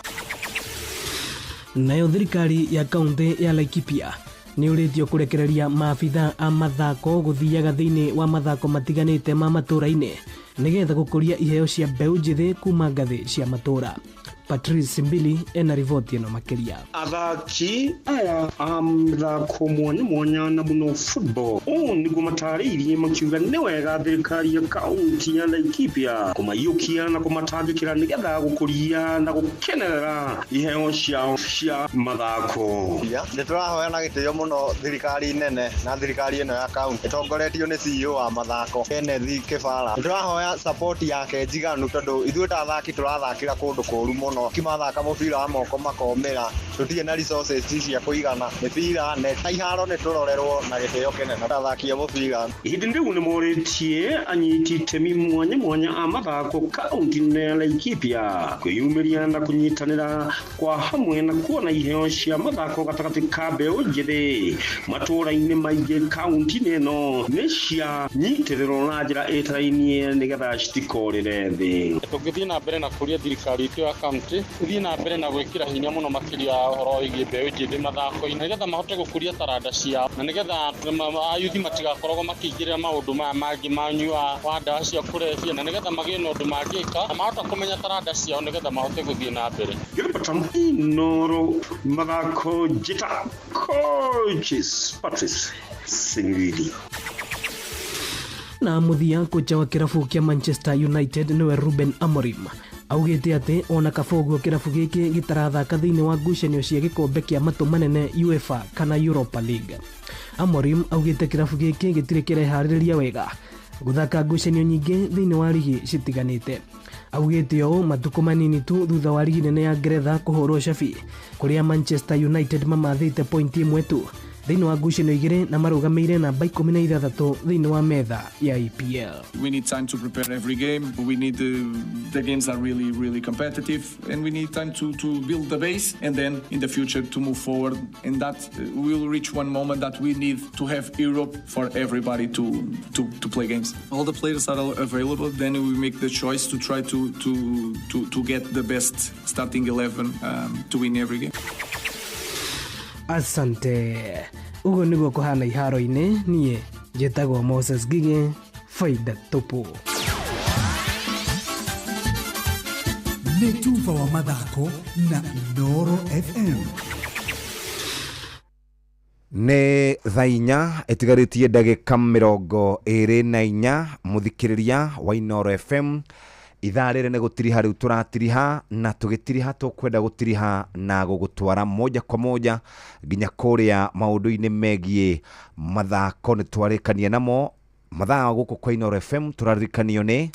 Nayo thirikari ya kaunti ya Laikipia nĩ ũrĩtio kũrekereria maabitha a mathako gũthiaga thĩinĩ wa mathako matiganĩte ma matũra-inĩ nĩgetha gũkũria iheo cia mbeũ njĩthĩ kuma ngathĩ cia matũra. Patrice Simbili ena rivoti eno makeria. Athaki aya amthako mwanya na muno football niguo matarĩirie makiuga nĩ wega thirikari ya kaunti ya Laikipia kumayukia na kumatangĩkĩra nĩgetha gũkũria na gũkenerera iheo cia mathako. Nĩ tũrahoya na gĩtĩo mũno thirikari nene na thirikari ĩno ya kaunti ĩtongoretio nĩ CEO wa mathako Kenneth Kĩbara. Nĩ tũrahoya support yake njiganu tondũ ithuĩ ta athaki tũrathakĩra kũndũ kũũru mũno. Kimathaka mũbira wa moko makomera tũtirĩ na resources cia kũigana mĩbira neta iharo nĩ tũrorerwo na gĩtĩo kĩnene athaki a mũbira. Hĩndĩ rĩu nĩ morĩtie anyiti itemi mwanya a mathako kaunti-inĩ ya Laikipia kwĩyumĩria na kũnyitanĩra kwa hamwe na kuona iheo cia mathako gatagatĩ ka mbeũ njĩthĩ matũũra-inĩ maingĩ kaunti-inĩ ĩno nĩ cia nyitĩrĩrwo na njĩra ĩtarainie nĩgetha citikorĩre thĩ. Tũngĩthiĩ na mbere na kũria thirikari itũ ya kaunti tũthiĩ na mbere na gwĩkĩra hinya mũno makĩria ũhoro wĩgiĩ mbeũ njĩthĩ mathako-inĩ nĩgetha mahote gũkũria taranda ciao na nĩgetha ayuthi matigakoragwo makĩingĩrĩra maũndũ maya mangĩ manyua wa ndawa cia kũrebia na nĩgetha magĩe na ũndũ mangĩka na mahota kũmenya taranda ciao nĩgetha mahote gũthiĩ na mbere. Gilbert Inoro mathako njĩta coaches Patrice Singili. Na muthia kocha wa kirabu kia Manchester United niwe Ruben Amorim augite ati ona kaboguo kirabu giki gitarathaka thiini wa ngucanio cia gikombe kia matu manene UEFA kana Europa League. Amorim augite kirabu giki gitire kireharĩrĩria wega guthaka ngucanio nyingĩ thiini wa ligi citiganite. Augite o matuko manini tu thutha wa ligi nene ya Ngeretha kuhurwo cabi kuria Manchester United mamathite point imwe tu thiini wa ngucanio igĩrĩ na marũgamĩire namba 16 thiini wa metha ya EPL. We need time to prepare every game. We need the games are really competitive and we need time to build the base and then in the future to move forward, and that will reach one moment that we need to have Europe for everybody to play games. All the players are available, then we make the choice to try to get the best starting 11 to win every game. Asante. Ugo niguo kuhana iharo-inĩ niĩ njĩtagwo Moses Gige faida tupu. Nĩ Tuva wa mathako na Inooro FM. Nĩ thaa inya ĩtigarĩtie ndagĩka 24 mũthikĩrĩria wa Inooro FM. Ithaa rĩrĩ nĩ gũtiriha rĩu tũratiriha na tũgĩtiriha tũkwenda gũtiriha na gũgũtwara moja kwa moja nginya kũrĩa maũndũ-inĩ megiĩ mathako nĩ twarĩkania namo mathaa gũkũ kwa Inooro FM tũrarikanio nĩ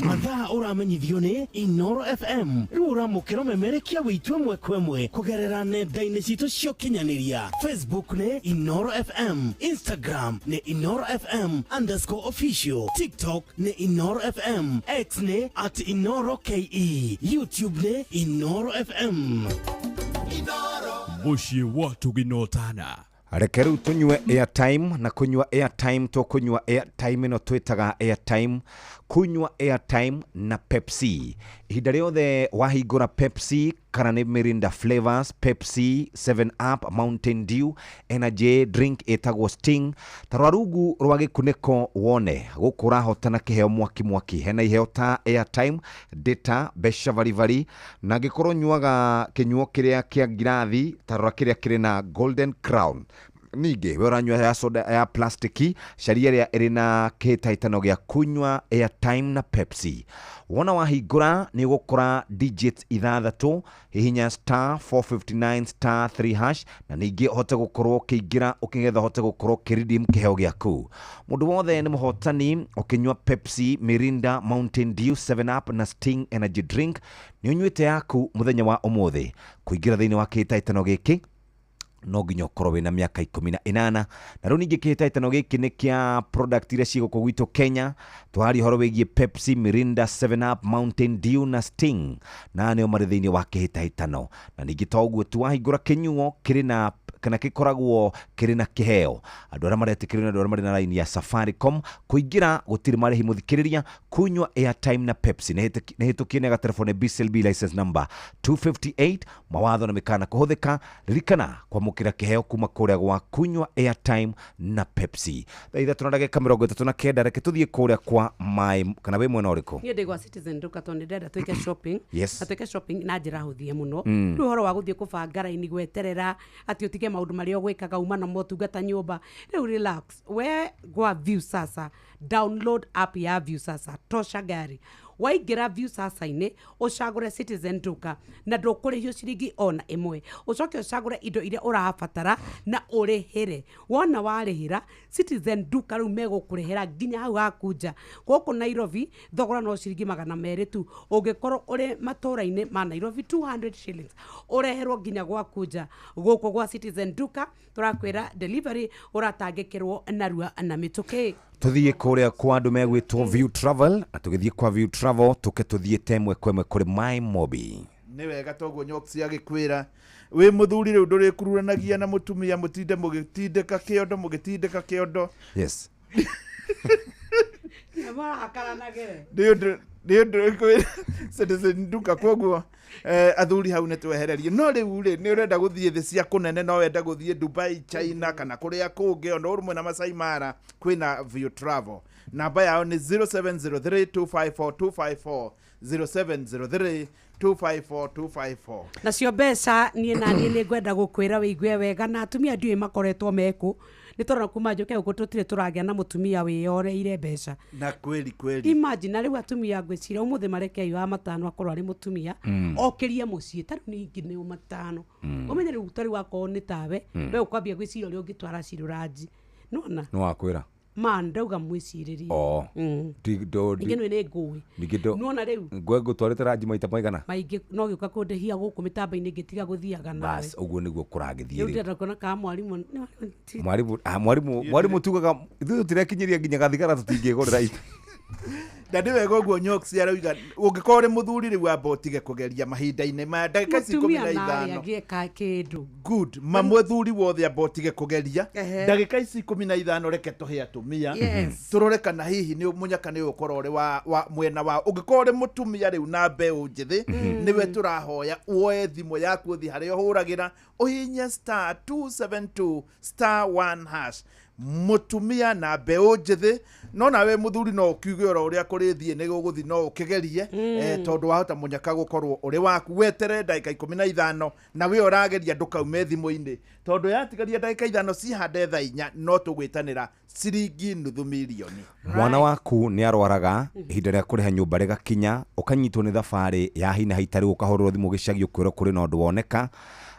mathaa ũramenyithio nĩ Inooro FM rĩu ũramũkĩra ũmemerekia wĩitũ ĩmwe kwa ĩmwe kũgerera nenda-inĩ citũ cia ũkinyanĩria. Facebook nĩ Inooro FM, Instagram nĩ Inooro FM_official, TikTok nĩ Inooro FM, X nĩ @InooroKE, YouTube nĩ Inooro FM. Mũciĩ watu ginotana. Reke rĩu tunyue airtime na kunyua airtime kunyua airtime ĩno twĩtaga airtime kunyua airtime na Pepsi. Ihinda rĩothe wahingũra Pepsi kana nĩ Mirinda flavors, Pepsi, 7up, Mountain Dew, energy drink ĩtagwo Sting, tarwa rungu rwa gĩkunĩko wone gũkũ ũrahotana kĩheo mwaki hena iheo ta airtime, data, mbeca varivari na angĩkorwo nyuaga kĩnyuo kĩrĩa kĩa ngirathi tarora kĩrĩa kĩrĩ na Golden Crown. Ningĩ we ũranyua ya soda ya plastiki caria ĩrĩa ĩrĩ na kĩhĩtahĩtano gĩa kunyua airtime na Pepsi. Wona wahingũra nĩ ũgũkora digits 6 hihinya *459*3# na ningĩ hote gũkorwo ũkĩingĩra ũkĩgetha hote gũkorwo ũkĩredeem kĩheo gĩaku. Mũndũ wothe nĩ mũhotani ũkĩnyua Pepsi, Mirinda, Mountain Dew, 7up na Sting energy drink nĩ ũnyuĩte yaku mũthenya wa ũmũthĩ. Kũingĩra thĩinĩ wa kĩhĩtahĩtano gĩkĩ no nginya ũkorwo wĩna mĩaka 18 na rĩu ningĩ kĩhĩtahĩtano gĩkĩ nĩ kĩa product iria cigũkũ gwitũ Kenya. Tũharia ũhoro wĩgiĩ Pepsi, Mirinda, 7up, Mountain Dew na Sting na nĩo marĩ thĩinĩ wa kĩhĩtahĩtano. Na ningĩ to ũguo tu wahingũra kĩnyuo kĩrĩ na kana gĩkoragwo makĩrĩ na kĩheo. Andũ arĩa maretĩkĩrwo na andũ arĩa marĩ na line ya Safaricom kũingĩra gũtirĩ marĩhi mũthikĩrĩria, kunywa airtime na Pepsi nĩhĩtũkie na telefone BCLB license number 258. Mawatho na mĩkana kũhũthĩka. Ririkana kwamũkĩra kĩheo kuma kũrĩa gwa kunywa airtime na Pepsi. Thaa 3:39 reke tũthiĩ kũrĩa kwa my kana we mwena ũrĩkũ? Niĩ ndĩ gwa Citizen nduka tondũ ndĩrenda twĩke shopping. Yes. Na twĩke shopping na njĩra hũthie mũno. Rĩu ũhoro wa gũthiĩ kũbanga raini gweterera atĩ ũtige maũndũ marĩa ũgwĩkaga uma na motungata nyũmba. Rĩu relax. We gwa View Sasa, download app ya View Sasa, tosha gari. Waingĩra View Sasa-inĩ ũcagũre Citizen nduka na ndũkũrĩhio ciringi ona ĩmwe. Ũcoke ũcagũre indo iria ũrabatara na ũrĩhĩre. Wona warĩhĩra Citizen nduka rĩu megũkũrĩhĩra nginya hau hakunja. Gũkũ Nairobi thogora no ciringi 200 tu. Ũngĩkorwo ũrĩ matũra-inĩ ma Nairobi 200 shillings. Ũreherwo nginya gwakunja. Gũkũ gwa Citizen nduka tũrakwĩra delivery ũratangĩkĩrwo narua na mĩtũkĩ. Tuthiĩ kũrĩa kwa andũ megwĩtwo View Travel, na tũgĩthiĩ kwa View Travel tũthiĩte ĩmwe kwa ĩmwe kũrĩ My Mobi. Nĩ wega toguo Nyoksi agĩkwĩra wĩ mũthuri rĩu ndũrĩkururanagia na mũtumia mũgĩtindĩka kĩondo. Yes. Nĩ Citizen nduka koguo athuri hau nĩtwehererie. No rĩu nĩ ũrenda gũthiĩ thĩ cia kũnene, no wenda gũthiĩ Dubai, China kana kũrĩa kũngĩ ona ũrũmwe na Masai Mara, kwĩna View Travel. Namba yao nĩ 0703254254 0703254254. Nacio mbeca niĩ nĩ ngwenda gũkwĩra wĩigue wega na atumia ndiũĩ makoretwo mekũ. Nĩ tondũ kuma njoke gũkũ tũtirĩ tũragĩa na mũtumia wĩyoreire mbeca. Na kweli. Imagine rĩu atumia ngwĩcira ũmũthĩ marekei wa matano akorwo arĩ mũtumia okĩrie mũciĩ tarĩ ningĩ nĩ matano. Ũmenye rĩu tarĩ wakorwo nĩ tawe we ũkwambia gwĩcira ũrĩa ũngĩtwara cirũranji. Nona? No wakwĩra. Ndauga mwĩcirĩrie. Tindo ingĩ nĩ ngũĩ. Nona rĩu ngũtwarĩte ranji maita maigana? Maingĩ no gĩũka kũndĩhia gũkũ mĩtambo-inĩ ngĩtiga gũthiaga nawe. Bas ũguo nĩguo kũragĩthiĩ rĩu. Rĩu ndĩrenda kuona ka mwarimũ tugaga ithuĩ tũtirekinyĩria nginya gathigara tũtingĩgũrĩra itu. Na nĩ wega ũguo Nyoksi arauga ũngĩkorwo ũrĩ mũthuri rĩu amba ũtige kũgeria mahinda-inĩ ma ndagĩka 15. Good. Mũthuri wothe amba ũtige kũgeria ndagĩka 15 reke tũhe atumia tũrore kana hihi nĩ mũnyaka nĩ ũkorwo ũrĩ wa mwena wa ũngĩkorwo ũrĩ mũtumia rĩu na mbeũ njĩthĩ nĩwe tũrahoya woe thimũ yaku ũthiĩ harĩa ũhũragĩra ũhinye *272*1# mutumia na mbeũ njĩthĩ. No nawe mũthuri no ũkiuge ũrĩa kũrĩthiĩ nĩ gũgũthiĩ no ũkĩgerie tondũ wahota mũnyaka gũkorwo ũrĩ waku wetere ndagĩka 15 na we ũrageria ndũkaume thimũ-inĩ tondũ yatigaria ndagĩka 5 cihande thaa 4 no tũgwĩtanĩra ciringi $500,000. Mwana waku nĩ arwaraga ihinda rĩa kũrĩha nyũmba rĩgakinya ũkanyitwo nĩ thabarĩ ya hina hitarĩ ũkahũrĩrwo thimũ gĩcagi ũkwĩrwo kũrĩ na ũndũ woneka.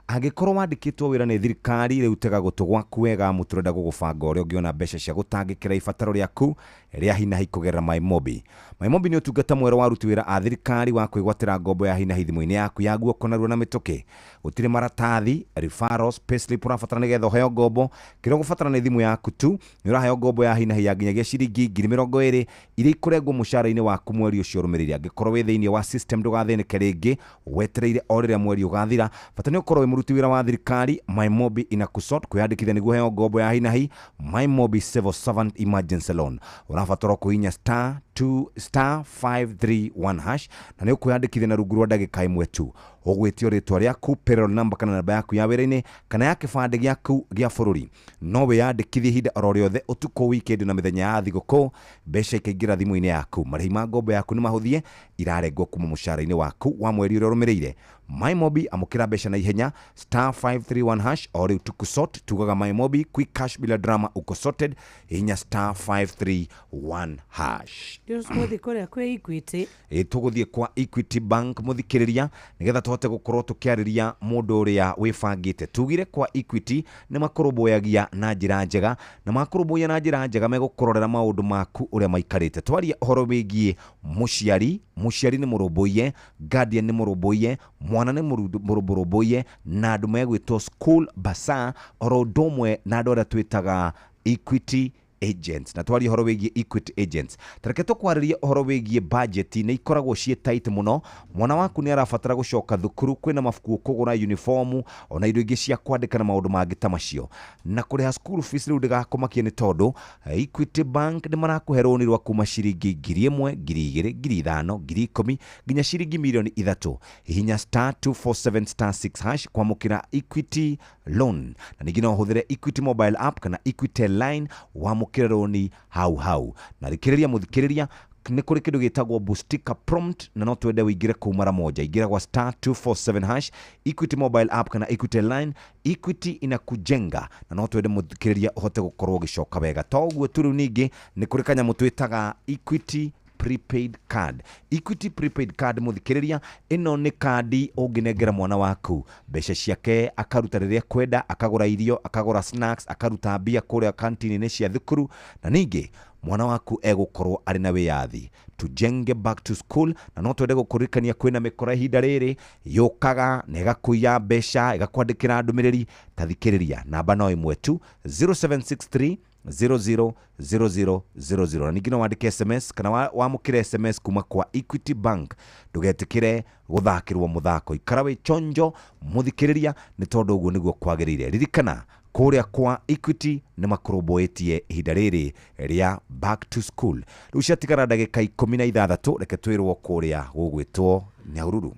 Angĩkorwo wandĩkĩtwo wĩra nĩ thirikari rĩu tega gũtũ gwaku wega mũtũrenda gũgũbanga ũrĩa ũngĩona mbeca cia gũtangĩkĩra ibataro rĩaku rĩa hinahi kũgerera My Mobi. My Mobi nĩ ũtungata mwerũ wa aruti wĩra a thirikari wa kwĩgwatĩra ngombo ya hinahi thimũ-inĩ yaku ya guoko narua na mĩtũkĩ. Gũtirĩ maratathi, referrals, payslip ũrabatara nĩgetha ũheo ngombo. Kĩrĩa ũgũbatara nĩ thimũ yaku tu nĩ ũraheo ngombo ya hinahi ya nginyagia ciringi 20,000 iria ikũrengwo mũcara-inĩ waku mweri ũcio ũrũmĩrĩire. Angĩkorwo wĩ thĩinĩ wa system ndũgathĩnĩke rĩngĩ wetereire o rĩrĩa mweri ũgathira. Bata nĩ ũkorwo wĩ mũruti wĩra wa thirikari. My Mobi inakusort kwĩyandĩkithia nĩguo heo ngombo ya hinahi. My Mobi Civil Servant Emergency Loan. Ũrabatara kũhinya *531# na nĩ ũkwĩyandĩkithia na rungu rwa ndagĩka 1 tu. Ũgwĩtio rĩtwa rĩaku, payroll number kana namba yaku ya wĩra-inĩ kana ya kĩbandĩ gĩaku gĩa bũrũri. No wĩyandĩkithie ihinda oro rĩothe ũtukũ, weekend na mĩthenya ya thigũkũ. Mbeca ikaingĩra thimũ-inĩ yaku. Marĩhi ma ngombo yaku nĩ mahũthie, irarengwo kuma mũcara-inĩ waku wa mweri ũrĩa ũrũmĩrĩire. My Mobi amũkĩra mbeca na ihenya *531# o rĩu tukusort tugaga My Mobi quick cash bila drama uko sorted hinya *531#. Tũgũthiĩ kũrĩa kwĩ Equity. Tũgũthiĩ kwa Equity Bank mũthikĩrĩria nĩgetha tũhote gũkorwo tũkĩarĩria mũndũ ũrĩa wĩbangĩte. Tugire kwa Equity nĩ makũrũmbũyagia na njĩra njega, na makũrũmbũya na njĩra njega megũkũrorera maũndũ maku ũrĩa maikarĩte. Twaria ũhoro wĩgiĩ mũciari nĩ mũrũmbũiye, guardian nĩ mũrũmbũiye, mwana nĩ mũrũmbũiye, na andũ megwĩtwo school basa oro ũndũ ũmwe na andũ arĩa twĩtaga Equity agents na twari horo wigie Equity agents. Tareke tukwarĩria horo wigie budget nĩ ikoragwo cie tight muno. Mwana waku nĩ arabatara gucoka thukuru, kwĩna mabuku kugura uniform ona indo ingĩ cia kwandĩka na maũndũ mangĩ ta macio. Na kũrĩha school fees rĩu ndĩgakomakie nĩ tondũ Equity Bank nĩ marakũhe rũni rwa kuma ciringi 1,000, 2,000, 5,000, 10,000 nginya ciringi milioni 3. Hihinya *247*6# kwamũkĩra Equity loan. Na ningĩ no ũhũthĩre Equity mobile app kana Equity line wamũkĩra rũni hau. Na thikĩrĩria mũthikĩrĩria, nĩ kũrĩ kĩndũ gĩtagwo boostika prompt na no twende wĩingĩre kũu mara moja. Ingĩra kwa *247# Equity mobile app kana Equity line. Equity inakujenga na no twende mũthikĩrĩria ũhote gũkorwo ũgĩcoka wega. To ũguo tu rĩu ningĩ nĩ kũrĩ kanyamũ twĩtaga Equity prepaid card. Equity prepaid card mũthikĩrĩria, ĩno nĩ kandi ũngĩnengera mwana waku mbeca ciake akaruta rĩrĩa kwenda, akagũra irio, akagũra snacks, akaruta mbia kũrĩa kantini-inĩ cia thukuru, na ningĩ mwana waku egũkorwo arĩ na wĩyathi. Tujenge back to school na no twende gũkũririkania kwĩna mĩkora ihinda rĩrĩ yũkaga na ĩgakũiya mbeca, ĩgakwandĩkĩra ndũmĩrĩri. Tathikĩrĩria namba no ĩmwe tu 0763 000000 na ningĩ no wandĩke SMS kana wamũkĩre SMS kuma kwa Equity Bank. Ndũgetĩkĩre gũthakĩrwo mũthako, ikara wĩ chonjo mũthikĩrĩria, nĩ tondũ ũguo nĩguo kwagĩrĩire. Ririkana kũrĩa kwa Equity nĩ makũrũmbũĩtie ihinda rĩrĩ rĩa back to school. Rĩu ciatigara ndagĩka 16 reke twĩrwo kũrĩa gũgwĩtwo Nyahururu.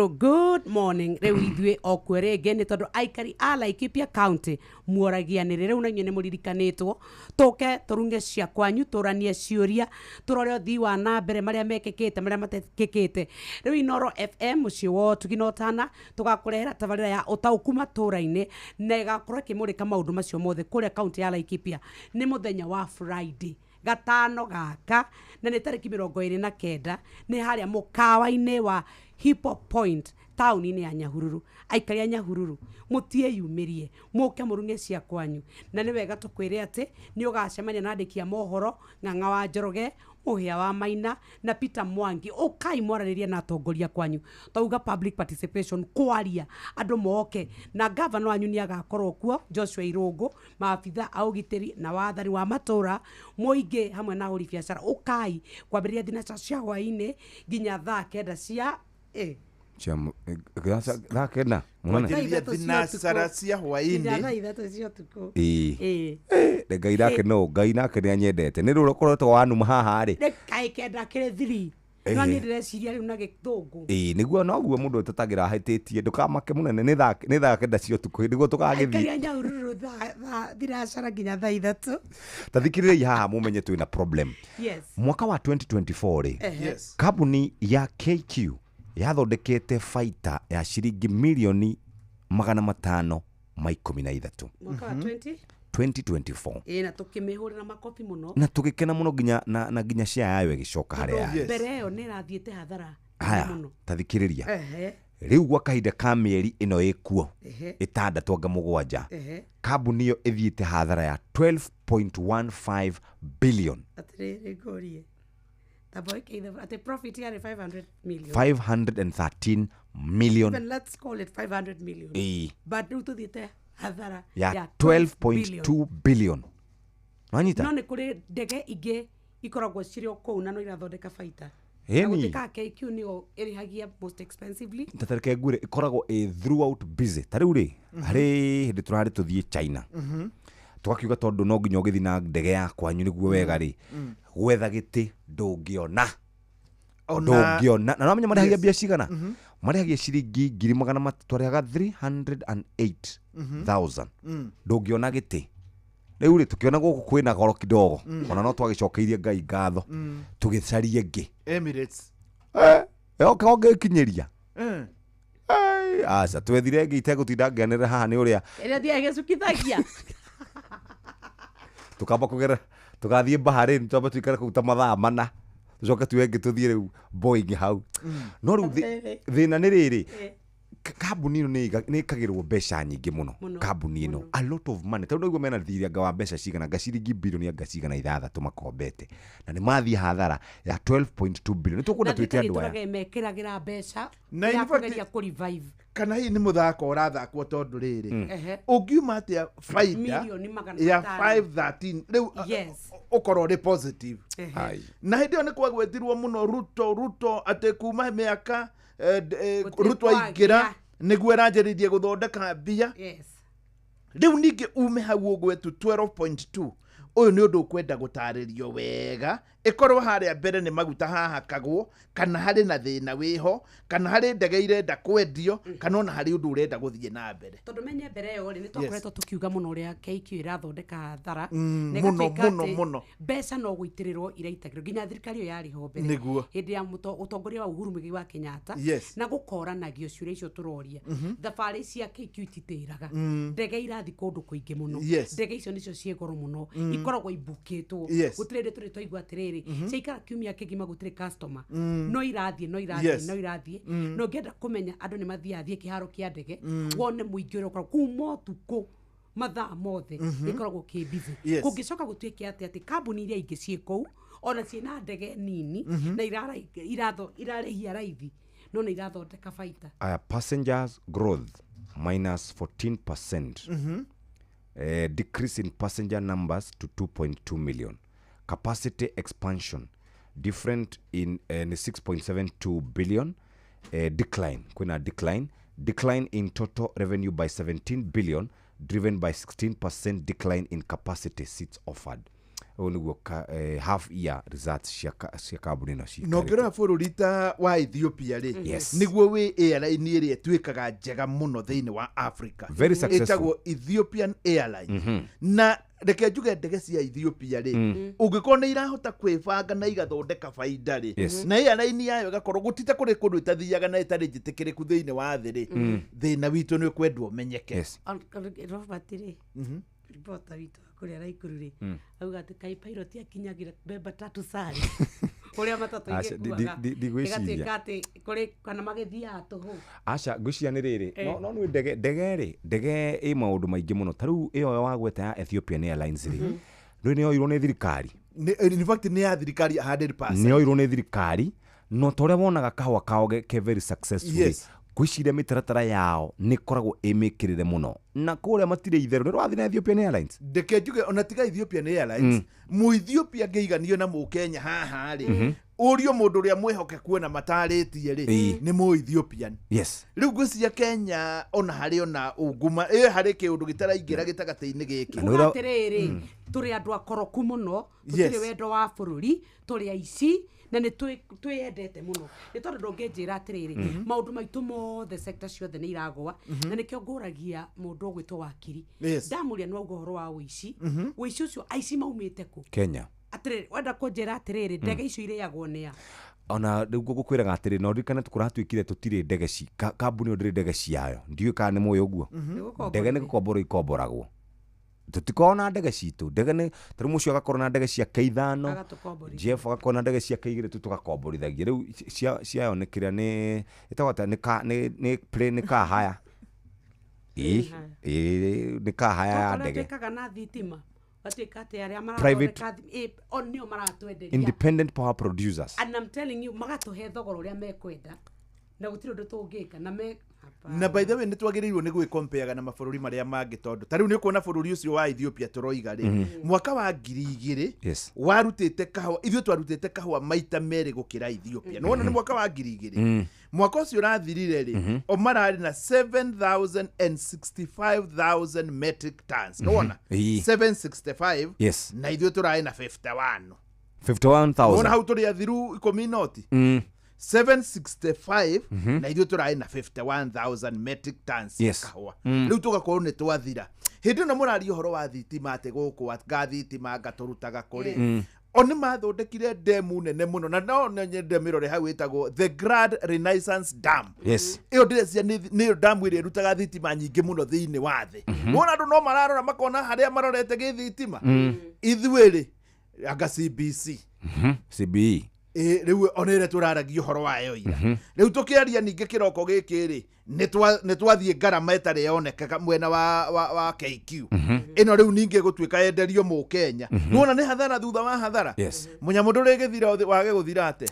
Good morning. Rĩu ithuĩ okuo rĩngĩ nĩ tondũ aikari a Laikipia County muoragianĩrĩ rĩu na inyuĩ nĩ mũririkanĩtwo tũke tũrunge cia kwanyu, tũranie ciũria, tũrore ũthii wa na mbere marĩa mekĩkĩte marĩa matekĩkĩte. Rĩu Inoro FM mũciĩ wa Ũtugi na Ũtana tũgakũrehera tabarĩra ya ũtaũku matũra-inĩ na ĩgakorwo ĩkĩmũrĩka maũndũ macio mothe kũrĩa kaunti ya Laikipia. Nĩ mũthenya wa Friday gatano gaka na nĩ tarĩki 29 nĩ harĩa mũkawa-inĩ wa Hippo Point taũni-inĩ ya Nyahururu. Aikari a Nyahururu mũtiĩyumĩrie, mũke mũrunge cia kwanyu, na nĩ wega tũkwĩre atĩ nĩ ũgacemania na andĩki a mohoro Ng'ang'a wa Njoroge, Mũhĩa wa Maina na Peter Mwangi. Ũkai mwaranĩrie na atongoria kwanyu. Twauga public participation, kwaria andũ moke, na governor wanyu nĩ agakorwo kuo Joshua Irũngũ, maabitha a ũgitĩri na wathani wa matũra, mũingĩ hamwe na ahũri biacara. Ũkai kwambĩrĩria thinacara cia hwaĩ-inĩ nginya thaa 9 cia Rakena mwananjĩrĩria thinacara cia hwaĩ-inĩ. Ngai nake no, Ngai nake nĩ anyendete. Nĩ rũrũ koretwo wanuma haha rĩ. Nĩkaĩ kenda kĩrĩ 3. No nĩ ndĩreciria rĩu na gĩthũngũ. Nĩguo noguo mũndũ ũtatagĩra ahĩtĩtie, ndũkamake mũnene, nĩ thaa 9 cia ũtukũ nĩguo tũgagĩthiĩ. Aikari a Nyahururu thinacara nginya thaa 3. Tathikĩrĩriai haha mũmenye twĩna problem. Yes. Mwaka wa 2024 rĩ, kambuni ya KQ yathondekete baita ya ciringi milioni 513. Mwaka wa 2024. Na tukimihurira makofi muno. Na tugikena muno nginya na nginya cia yayo igicoka haria. Mbere yo nĩ rathiĩte hathara muno. Tathikĩrĩria. Rĩu gwa kahinda ka mĩeri ĩno ĩkuo 6 kambuni iyo ĩthiĩte hathara ya 12.15 billion. Atirĩgorie. The profit here is 500 million. 513 million. Even let's call it 500 million. But due to the hadhara ya 12.2 billion. Nanyita? No nĩ kũrĩ ndege ingĩ ikoragwo cirĩ kũu na no irathondeka baita. Gũtika KQ nĩyo ĩrĩhagia most expensively. Tatareke ngwĩre ikoragwo throughout busy. Ta rĩu rĩ, harĩ hĩndĩ tũrarĩ tũthiĩ China. Tũgakiuga tondũ no nginya ũgĩthiĩ na ndege ya kwanyu nĩguo wega rĩ, gwetha gĩtĩ ndũngĩona. Na no menya marĩhagia mbia cigana? Marĩhagia ciringi 300,000, twarĩhaga 308,000. Ndũngĩona gĩtĩ. Rĩu rĩ tũkĩona gũkũ kwĩna goro kidogo, ona no twagĩcokeirie Ngai ngatho, tũgĩcarie ngĩ. Emirates. Ũngĩkinyĩria. Aca twethire ngĩ itegũtinda ngĩanĩrĩra haha nĩ ũrĩa. Ĩrĩa thiaga gĩcukithagia. Tukamba kugera tugathiĩ baharini twamba tuikare kũu ta mathaa 4 tucoke tuenge tũthiĩ rĩu Boeing hau. No rĩu thĩna nĩ rĩrĩ, kambuni ino nä ikagärwo mbeca nyingä må no kambuni ino a lot of money tondå naguo mena thiri anga wa mbeca cigana gaciringi bilioni anga cigana 6 makombete na nä mathiä hathara ya 12.2 bilioni nä tå kwenda twä te andå aya mekä rä mbeca na ya kågeria kå revive kana hii nä må thako å rathakwo tondå rä rä å ngiuma atä a baida ya 513 rä u å korwo rä positive na hä ndä ä yo nä kwagwetirwo må no ruto atä kuma mä aka Ruto aingĩra nĩguo aranjĩrĩirie gũthondeka mbia rĩu ningĩ ume hau ũguo tu 12.2 ũyũ nĩ ũndũ ũkwenda gũtarĩrio wega ĩkorwo harĩa mbere nĩ maguta hahakagwo kana harĩ na thĩna wĩho kana harĩ ndege irenda kwendio kana ona harĩ ũndũ ũrenda gũthiĩ na mbere tondũ menye mbere ĩyo rĩ nĩ twakoretwo tũkiuga mũno ũrĩa KQ ĩrathondeka hathara mũno mbeca no gũitĩrĩrwo iraitagĩrwo nginya thirikari ĩyo yarĩ ho mbere hĩndĩ ya ũtongoria wa Uhuru Muigai wa Kenyatta na gũkoranagio ciũria icio tũroria thabarĩ cia KQ ititĩraga ndege irathiĩ kũndũ kũingĩ mũno ndege icio nĩcio ciĩ goro mũno ikoragwo ibukĩtwo gũtirĩ hĩndĩ tũrĩ twaigua atĩrĩrĩ ciaikara kiumia kĩgima gũtirĩ customer no irathiĩ no ngĩenda kũmenya andũ nĩ mathiathiĩ kĩharo kĩa ndege wone mũingĩ ũrĩa ũkoragwo kuma ũtukũ mathaa mothe gĩkoragwo kĩ busy kũngĩcoka gũtuĩke atĩ kambuni iria ingĩ ciĩ kũu ona ciĩna ndege nini na irarĩhia raithi no nĩ irathondeka baita passengers growth minus 14%. Decrease in passenger numbers to 2.2 million. Capacity expansion different in 6.72 billion. Decline. Kuna decline in total revenue by 17 billion, driven by 16% decline in capacity seats offered. Half year results cia kambuni no cia no ngĩrora bũrũri ta wa Ethiopia rĩ nĩguo wĩ airline ĩrĩa ĩtuĩkaga njega mũno thĩinĩ wa Africa ĩtagwo Ethiopian Airlines na reke njuge ndege cia Ethiopia rĩ ũngĩkorwo nĩ irahota kwĩbanga na igathondeka baida rĩ na airline yayo ĩgakorwo gũtite kũrĩ kũndũ itathiaga na ĩtarĩ njĩtĩkĩrĩku thĩinĩ wa thĩ rĩ thĩna witũ nĩ kwendwo ũmenyeke Robert rĩ ribota witũ kũrĩa Raikuru rĩ auga atĩ kai pilot akinyagĩra mbemba tatu sari kũrĩa matatũ igĩkuaga ĩgatuĩka atĩ kũrĩ kana magĩthiaga tũhũ aca ngwĩciria nĩ rĩrĩ no nĩ ndege ĩ maũndũ maingĩ mũno ta rĩu ĩyo wagweta ya Ethiopian Airlines rĩ rĩu nĩ yoirwo nĩ thirikari in fact nĩ ya thirikari 100% nĩ yoirwo nĩ thirikari no ta ũrĩa wonaga kahũa kao ke very successful gwĩciria mĩtaratara yao nĩ koragwo ĩmĩkĩrĩre mũno na kũrĩa matirĩ itherũ nĩ rwathiĩ na Ethiopian Airlines ndeke njuge ona tiga Ethiopian Airlines Mũethiopia ngĩiganio na Mũkenya haha rĩ ũrio mũndũ ũrĩa mwĩhokeku na matarĩtie rĩ nĩ Mũethiopian rĩu ngwĩciria Kenya ona harĩ ona unguma harĩ kĩũndũ gĩtaraingĩra gĩtagatĩ-inĩ gĩkĩ atĩrĩrĩ tũrĩ andũ akoroku mũno tũtirĩ wendo wa bũrũri tũrĩ aici na nĩ twĩendete mũno nĩ tondũ ndũngĩnjĩra atĩrĩrĩ maũndũ maitũ mothe sector ciothe nĩ iragũa na nĩkĩo ngũragia mũndũ ũgwĩtwo wakiri ndamũria nĩ wauga ũhoro wa ũici ũici ũcio aici maumĩte kũ Kenya atĩrĩrĩ wenda kũnjĩra atĩrĩrĩ ndege icio irĩagwo nĩa ona rĩu gũkwĩraga atĩrĩ no ririkane kũratuĩkire tũtirĩ ndege kambuni ndĩrĩ ndege ciayo ndiũĩ kana nĩ mũĩ ũguo ndege nĩ gũkomborwo ikomboragwo tutikorwo na ndege citũ ndege nĩ tarĩ mũcio agakorwo na ndege cia K5 Jeff agakorwo na ndege cia K2 tugakomborithagia rĩu ciayo nĩ kĩrĩa nĩ ĩtagwata nĩ plane ka haya nĩ ka haya ya ndege na thitima private independent power producers and I'm telling you magatũhe thogora ũrĩa mekwenda na gũtirĩ ũndũ tũngĩka na by the way nĩ twagĩrĩirwo nĩ gwĩkompeaga na mabũrũri marĩa mangĩ tondũ ta rĩu nĩ kuona bũrũri ũcio wa Ethiopia tũroiga rĩ mwaka wa 2000 warutĩte kahũa ithuĩ twarutĩte kahũa maita merĩ gũkĩra Ethiopia nĩ wona nĩ mwaka wa 2000 mwaka ũcio ũrathirire rĩ o mararĩ na 7,065,000 metric tons nĩ wona 765 na ithuĩ tũrarĩ na 51,000 wona hau tũrĩ athiru 10 noti 765 na ithuĩ tũrarĩ na 51,000 metric tons kahũa rĩu tũgakorwo nĩ twathira hĩndĩ ĩno mũraria ũhoro wa thitima atĩ gũkũ gathitima ngatũrutaga kũrĩ o nĩ mathondekire ndemu nene mũno na no ndemĩrore hau ĩtagwo the Grand Renaissance Dam ĩyo ndĩreciria nĩyo damu ĩrĩa ĩrutaga thitima nyingĩ mũno thĩinĩ wa thĩ wona andũ no mararora makona harĩa marorete gĩ thitima ithuĩ rĩ anga CBE riu onere turaragia horo wayo ira riu tukiaria ninge kiroko giki ri ni twathie ngarama etare yoneka mwena wa KQ ino riu ninge gutwika enderio mu Kenya nuona ni hathara thutha wa hathara munyamu nduri githira wage guthira ate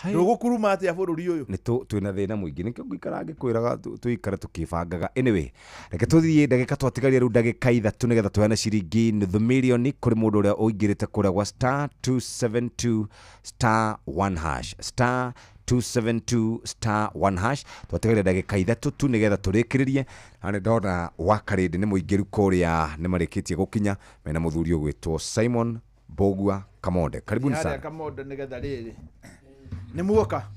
ndugukuruma ate bururi uyu ni twina thina muingi nikio ngikara ngikwiraga tuikare tukibangaga anyway reke tuthie ndagika twatigaria riu ndagika 3 nigetha tuheane ciringi nuthu milioni kuri mundu uria uingirite kuria gwa *272*1# *272*1# twatigaria ndagika 3 tu nigetha turikiririe ane ndona wakarindi ni muingiru kuria ni marikitie gukinya mena muthuri ugwitwo Simon Bogua Kamonde karibuni sana Kamonde nigetha riri ni muoka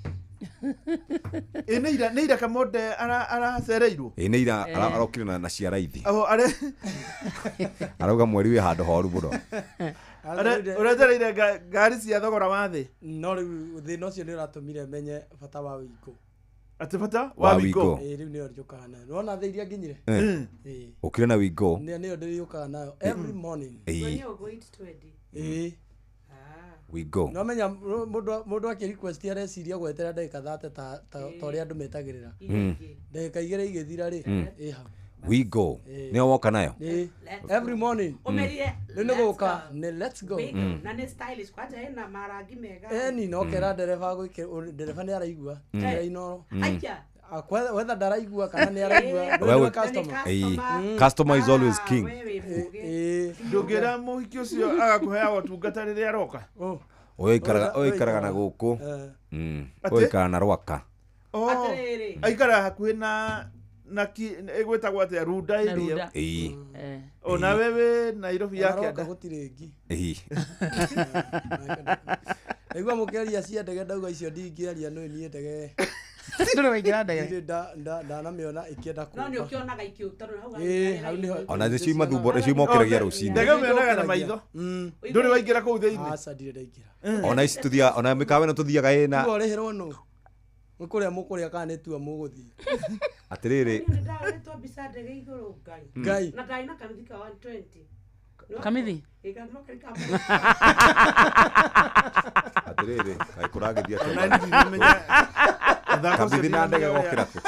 neira Kamonde aracereirwo neira arokire na ciaraithi arauga mweri wi handu horu muno uretereire ngari cia thogora wa thi no riu thina ucio ni uratumire menye bata wa wiko ati bata wa wiko riu ni orjukaga nayo nona theiria nginyire ukire na wiko ni ndiriukaga nayo every morning we go no menya mundu aki request ya reciria gwetera ndagika 30 ta uri andu metagirira ndagika 2 igithira ri ha we go ni woka nayo every morning umerie ni goka ni let's go na ni stylish kwaje ina marangi mega ni no kera dereva dereva ni araigua ino acha whether daraigua kana ni araigua wewe customer is always king ndugera muhiki ucio agakuhea utungata riria aroka oikaraga na guku oikara na rwaka aikara hakuhi na igwetagwo atia runda irio ona wewe Nairobi yake anda gutirengi igwa mukeria cia ndege ndauga icio ndingiaria no nie ndege ndure waingira ndege ndana miona ikienda ku no ni ukionaga ikiutaru hau hau ni ona zici mathumbo zici mokeragia rucini ndege mionaga na maitho ndure waingira ku thiini aca ndire ndaingira ona ici tuthia ona mikawe no tuthiaga ina ngo rehero no mukuria mukuria kana netua muguthi atiriri ndaretwo bisa ndege iguru ngai na ndaina kamithika 120 kamithi atiriri kai kuragithia kamithi na ndege gokira ku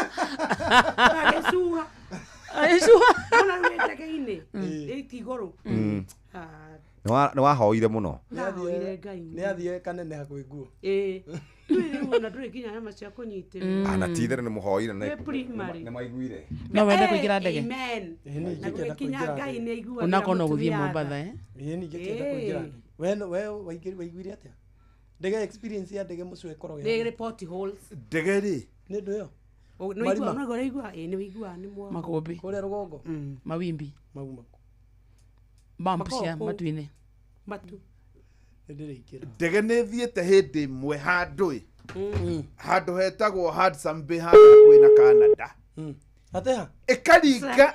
agesua ona ndege ine ikiguru ni wahoire muno ni athie kanene hakuhi nguo na ndure kinya nyama cia kunyite ana tithere ni muhoire na ni maiguire no wende kuingira ndege amen na ndure kinya ngai ni igua unakona guthie Mombasa ni ngikenda kuingira we waiguire atia ndege experience ya ndege mucwe koroge ni report holes ndege ri ni ndo yo no igua no gore igua ni wigua ni mwa makombi kore rugongo mawimbi maguma bumps matuine matu ndege nä thiäte hä ndä mwe handå handå hetagwo Hudson Bay handå kwä na Canada ateha ikaringa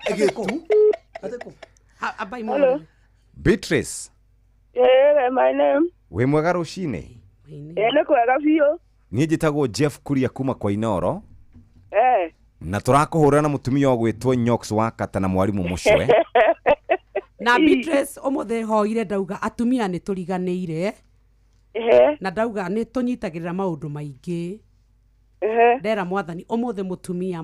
gä tu Beatrice my name we mwega rucini nä kwega biå niä njätagwo Jeff Kuria kuma kwa Inoro na tũrakũhũrĩra na mũtumia ũgwĩtwo Nyox wa Kata na mwarimũ Mũcwe na Beatrice omothe hoire ndauga atumia nĩ tũriganĩire na ndauga nĩ tũnyitagĩrĩra maũndũ maingĩ ndera mwathani omothe mũtumia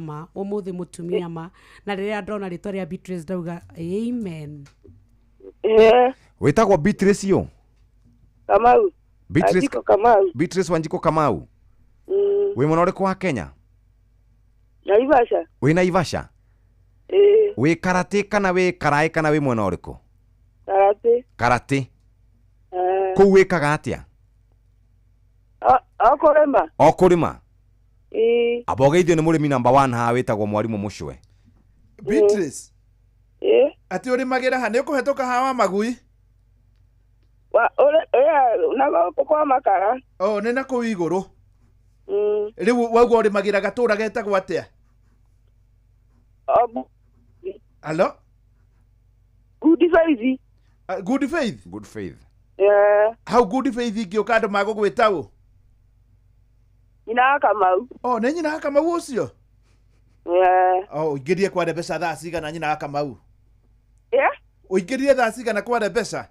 ma na rĩrĩa ndona rĩtwa rĩa Beatrice ndauga amen wĩtagwo Beatrice yo Kamau Beatrice Wanjiko Kamau wĩ mwena ũrĩkũ wa Kenya Naivasha wĩ Naivasha wĩ karate kana wĩ karaĩ kana wĩ mwena ũrĩkũ karate kũu wĩkaga atĩa okũrĩma abogeithio nĩ mũrĩmi number 1 haha wĩtagwo mwarimũ Mũcwe Beatrice atĩ ũrĩmagĩra ha nĩ ũkũhetũka hawa magui kwa makara nĩ na kũu igũrũ rĩu wauga ũrĩmagĩra gatũra getagwo atĩa Hello? Good faith? Yeah. How good faith ingĩũka andũ magũgwĩta ũ? Nyina Kamau. Nĩ nyina Kamau ũcio? Yeah. Ũingĩrie kware mbeca thaa cigana nyina Kamau? Yeah? Ũingĩrie thaa cigana kware mbeca?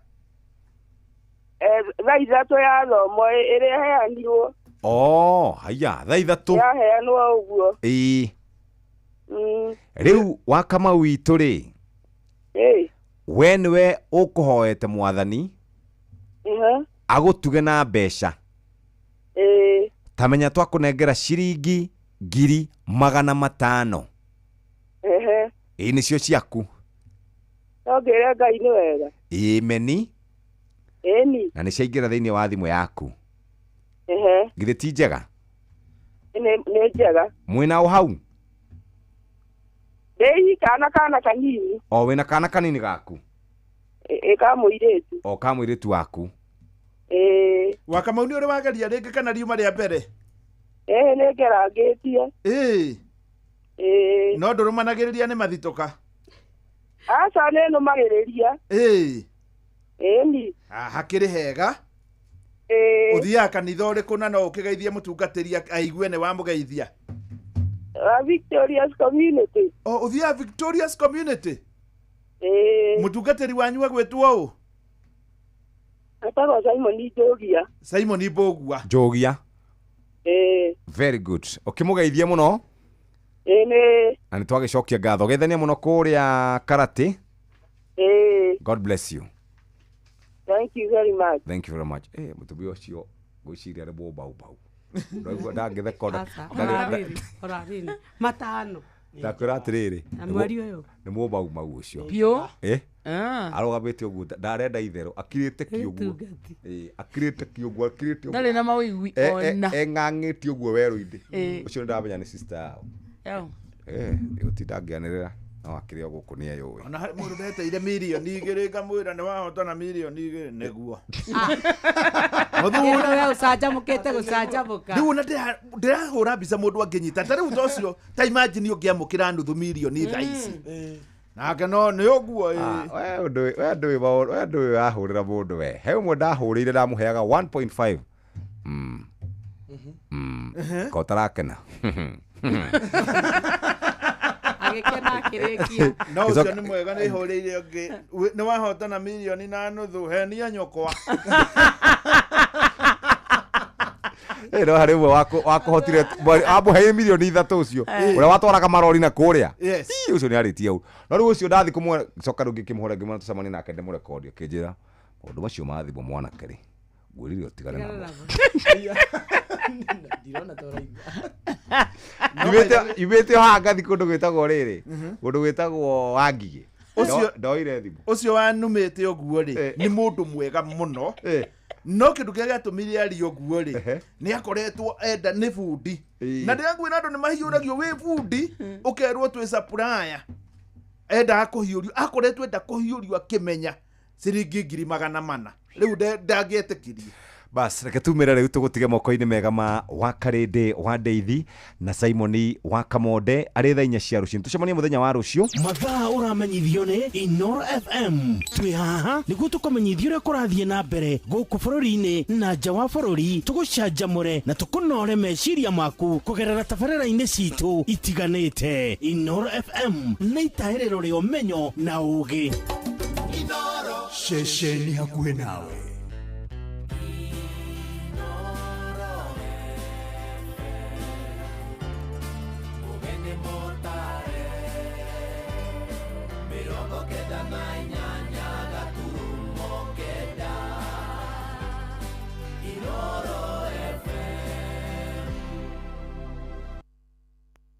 thaa ithatũ ya thomo ĩrĩa heanirwo. Haya, thaa ithatũ. Yaheanwo ũguo. Rĩu wa Kamau witũ rĩ. We nĩwe ũkũhoete mwathani. Agũtuge na mbeca. Tamenya twakũnengera ciringi 500,000. Nĩcio ciaku. Ongera Ngai nĩ wega. Ameni. Na nĩ ciaingĩra thĩinĩ wa thimũ yaku. Githĩ ti njega? Nĩ njega. Mwĩna o hau? Ndĩ kana kanini. Wĩna kana kanini gaku? Ka mũirĩtu. Ka mũirĩtu waku. Wa Kamau nĩ ũrĩ wageria rĩngĩ kana riuma rĩa mbere? Nĩ ngerangĩtie. No ndũrũmanagĩrĩria nĩ mathitũka? Aca nĩ nũmagĩrĩria. Ni. Hakĩrĩ hega. Ũthiaga kanitha ũrĩkũ na no ũkĩgeithie mũtungatĩri aigue nĩ wamũgeithia? Victorious Community. Ũthiaga Victorious Community? Mũtungatĩri wanyu agwĩtwo ũũ? Atagwo Simon Njogia. Simon Mbũgua. Njogia. Very good. Ũkĩmũgeithie mũno? Na nĩ twagĩcokia ngatho. Geithania mũno kũrĩa Karate. God bless you. Thank you very much. Thank you very much. Mũtumia ũcio gwĩciria arĩ mũmbau. Ndoigua ndangĩtheka. Orarini. Matano. Ndakwĩra atĩrĩrĩ. Na mweri ũyũ. Nĩ mũmbau ũcio. Pio. Arũgamĩte ũguo ndarenda itherũ akirĩte kĩũguo. Akirĩte kĩũguo akirĩte. Ndarĩ na maũigui ona. Eng'ang'ĩtie ũguo werũ-inĩ. Ũcio ndamenya nĩ sister yao. Gũtinda ngĩanĩrĩra no akĩrĩa gũkũ nĩ ayũĩ. Ona harĩ mũndũ ndeteire mirioni 2 ngamwĩra nĩ wahotana mirioni 2 nĩguo. Mũthuri we ũcanjamũkĩte gũcanjamũka. Rĩu ona ndĩrahũra mbica mũndũ angĩnyita. Ta rĩu tocio ta imagine ũngĩamũkĩra nuthu mirioni thaa ici. Nake no nĩ ũguo we ndũĩ wahũrĩra mũndũ we. He ũmwe ndahũrĩire ndamũheaga 1.5. Ko tarakena. Agĩkena akĩrĩkia. No ũcio nĩ mwega nĩ ihũrĩire ũngĩ. Nĩ wahotana mirioni na nuthu henia nyũkwa. No harĩ ũmwe wakũhotire amũheire mirioni 3 ũcio ũrĩa watwaraga marori na kũrĩa ũcio nĩ arĩtie hau. No rĩu ũcio ndathi coka rĩu ngĩkĩmũhũra ngĩmwĩra tũcemanie nake ndĩmũrekondi akĩnjĩra maũndũ macio ma thimũ mwanake rĩ ngwĩrire ũtigane namo. Yumĩte haha ngathi kũndũ gwĩtagwo rĩrĩ kũndũ gwĩtagwo Wangigĩ. Ndoire thimũ. Ũcio wanumĩte ũguo rĩ nĩ mũndũ mwega mũno. No kĩndũ kĩrĩa gĩatũmire arie ũguo rĩ nĩ akoretwo enda nĩ bundi. Na ndĩrakwĩra andũ nĩ mahiũragio wĩ bundi ũkerwo twĩ supplier. Enda kũhiũrio akoretwo enda kũhiũrio akĩmenya ciringi 400,000. Rĩu ndangĩetĩkirie. Bas reke tumĩre rĩu tũgũtige moko-inĩ mega ma wa Karĩndĩ wa Ndeithi na Simon wa Kamonde arĩ thaa 4 cia rũciinĩ. Tucemanie mũthenya wa rũciũ. Mathaa ũramenyithio nĩ Inoro FM. Twĩ haha nĩguo tũkũmenyithia ũrĩa kũrathiĩ na mbere gũkũ bũrũri-inĩ na nja wa bũrũri, tũgũcanjamũre na tũkũnore meciria maku kũgerera tabarĩra-inĩ citũ itiganĩte. Inoro FM nĩ itaĩrĩro rĩa ũmenyo na ũũgĩ. Inoro ceceni hakuhĩ nawe.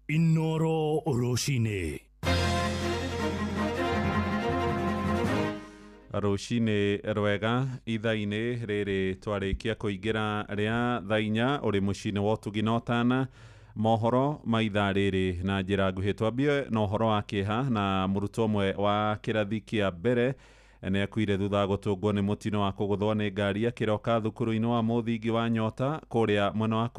Inoro rũcinĩ. Rũcinĩ rwega ithaa-inĩ rĩrĩ twarĩkia kũingĩra rĩa thaa 4 ũrĩ mũciĩ-inĩ wa ũtugi na ũtana mohoro ma ithaa rĩrĩ na njĩra nguhĩ. Twambie na ũhoro wa kĩeha na mũrutwo ũmwe wa kĩrathi kĩa mbere nĩ akuire thutha wa gũtũngwo nĩ mũtino wa kũgũthwo nĩ ngari akĩroka thukuru-inĩ wa mũthingi wa Nyota kũrĩa mwena wa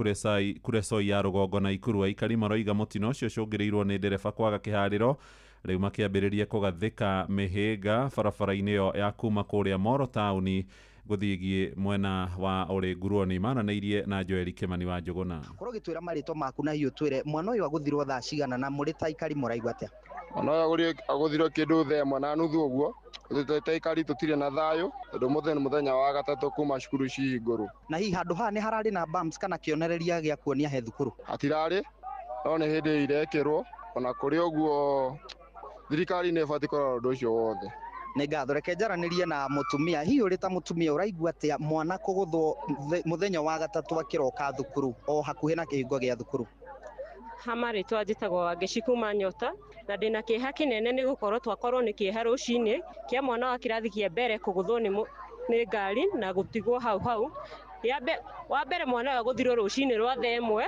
Kuresoi ya rũgongo na Ikuru. Aikari maroiga mũtino ũcio ũcũngĩrĩirwo nĩ ndereba kwaga kĩharĩro, rĩu makĩambĩrĩria kũgathĩka mĩhĩnga barabara-inĩ ĩyo ya kuma kũrĩa Moro taũni gũthiĩ mwena wa ũrĩ Nguruoni. Maranĩirie na Joel Kimani wa Njũgũna. Korwo gĩtwĩra marĩtwa maku na hiyo twĩre mwana ũyũ agũthirwo thaa cigana na mũrĩ ta aikari mũraigua atĩa? Mwana ũyũ agũthirwo kĩndũ 1:30 ũguo Thirikari tutire na thayo tondu muthenya wa gatatu kuma cukuru cihingũrwo. Na hihi handũ haha nĩ hararĩ na bumps kana kĩonereria gĩa kuonia he thukuru? Hatirarĩ, no nĩ hĩndĩ irekĩrwo, ona kũrĩ ũguo thirikari nĩ ĩbatiĩ kũrora ũndũ ũcio wothe. Nĩ ngatho, reke njaranĩrie na mũtumia. Hihi ũrĩ ta mũtumia ũraigua atĩa mwana kũgũthwo mũthenya wa gatatũ akĩroka thukuru o hakuhĩ na kĩhingo gĩa thukuru? Hama rĩtwa njĩtagwo Wangeci kuma Nyota, na ndĩna kĩeha kĩnene nĩ gũkorwo twakorwo nĩ kĩeha rũcinĩ kĩa mwana wa kĩrathi kĩa mbere kũgũthwo nĩ ngari na gũtigwo hau. Wa mbere mwana wa gũthirwo rũcinĩ rwa thaa ĩmwe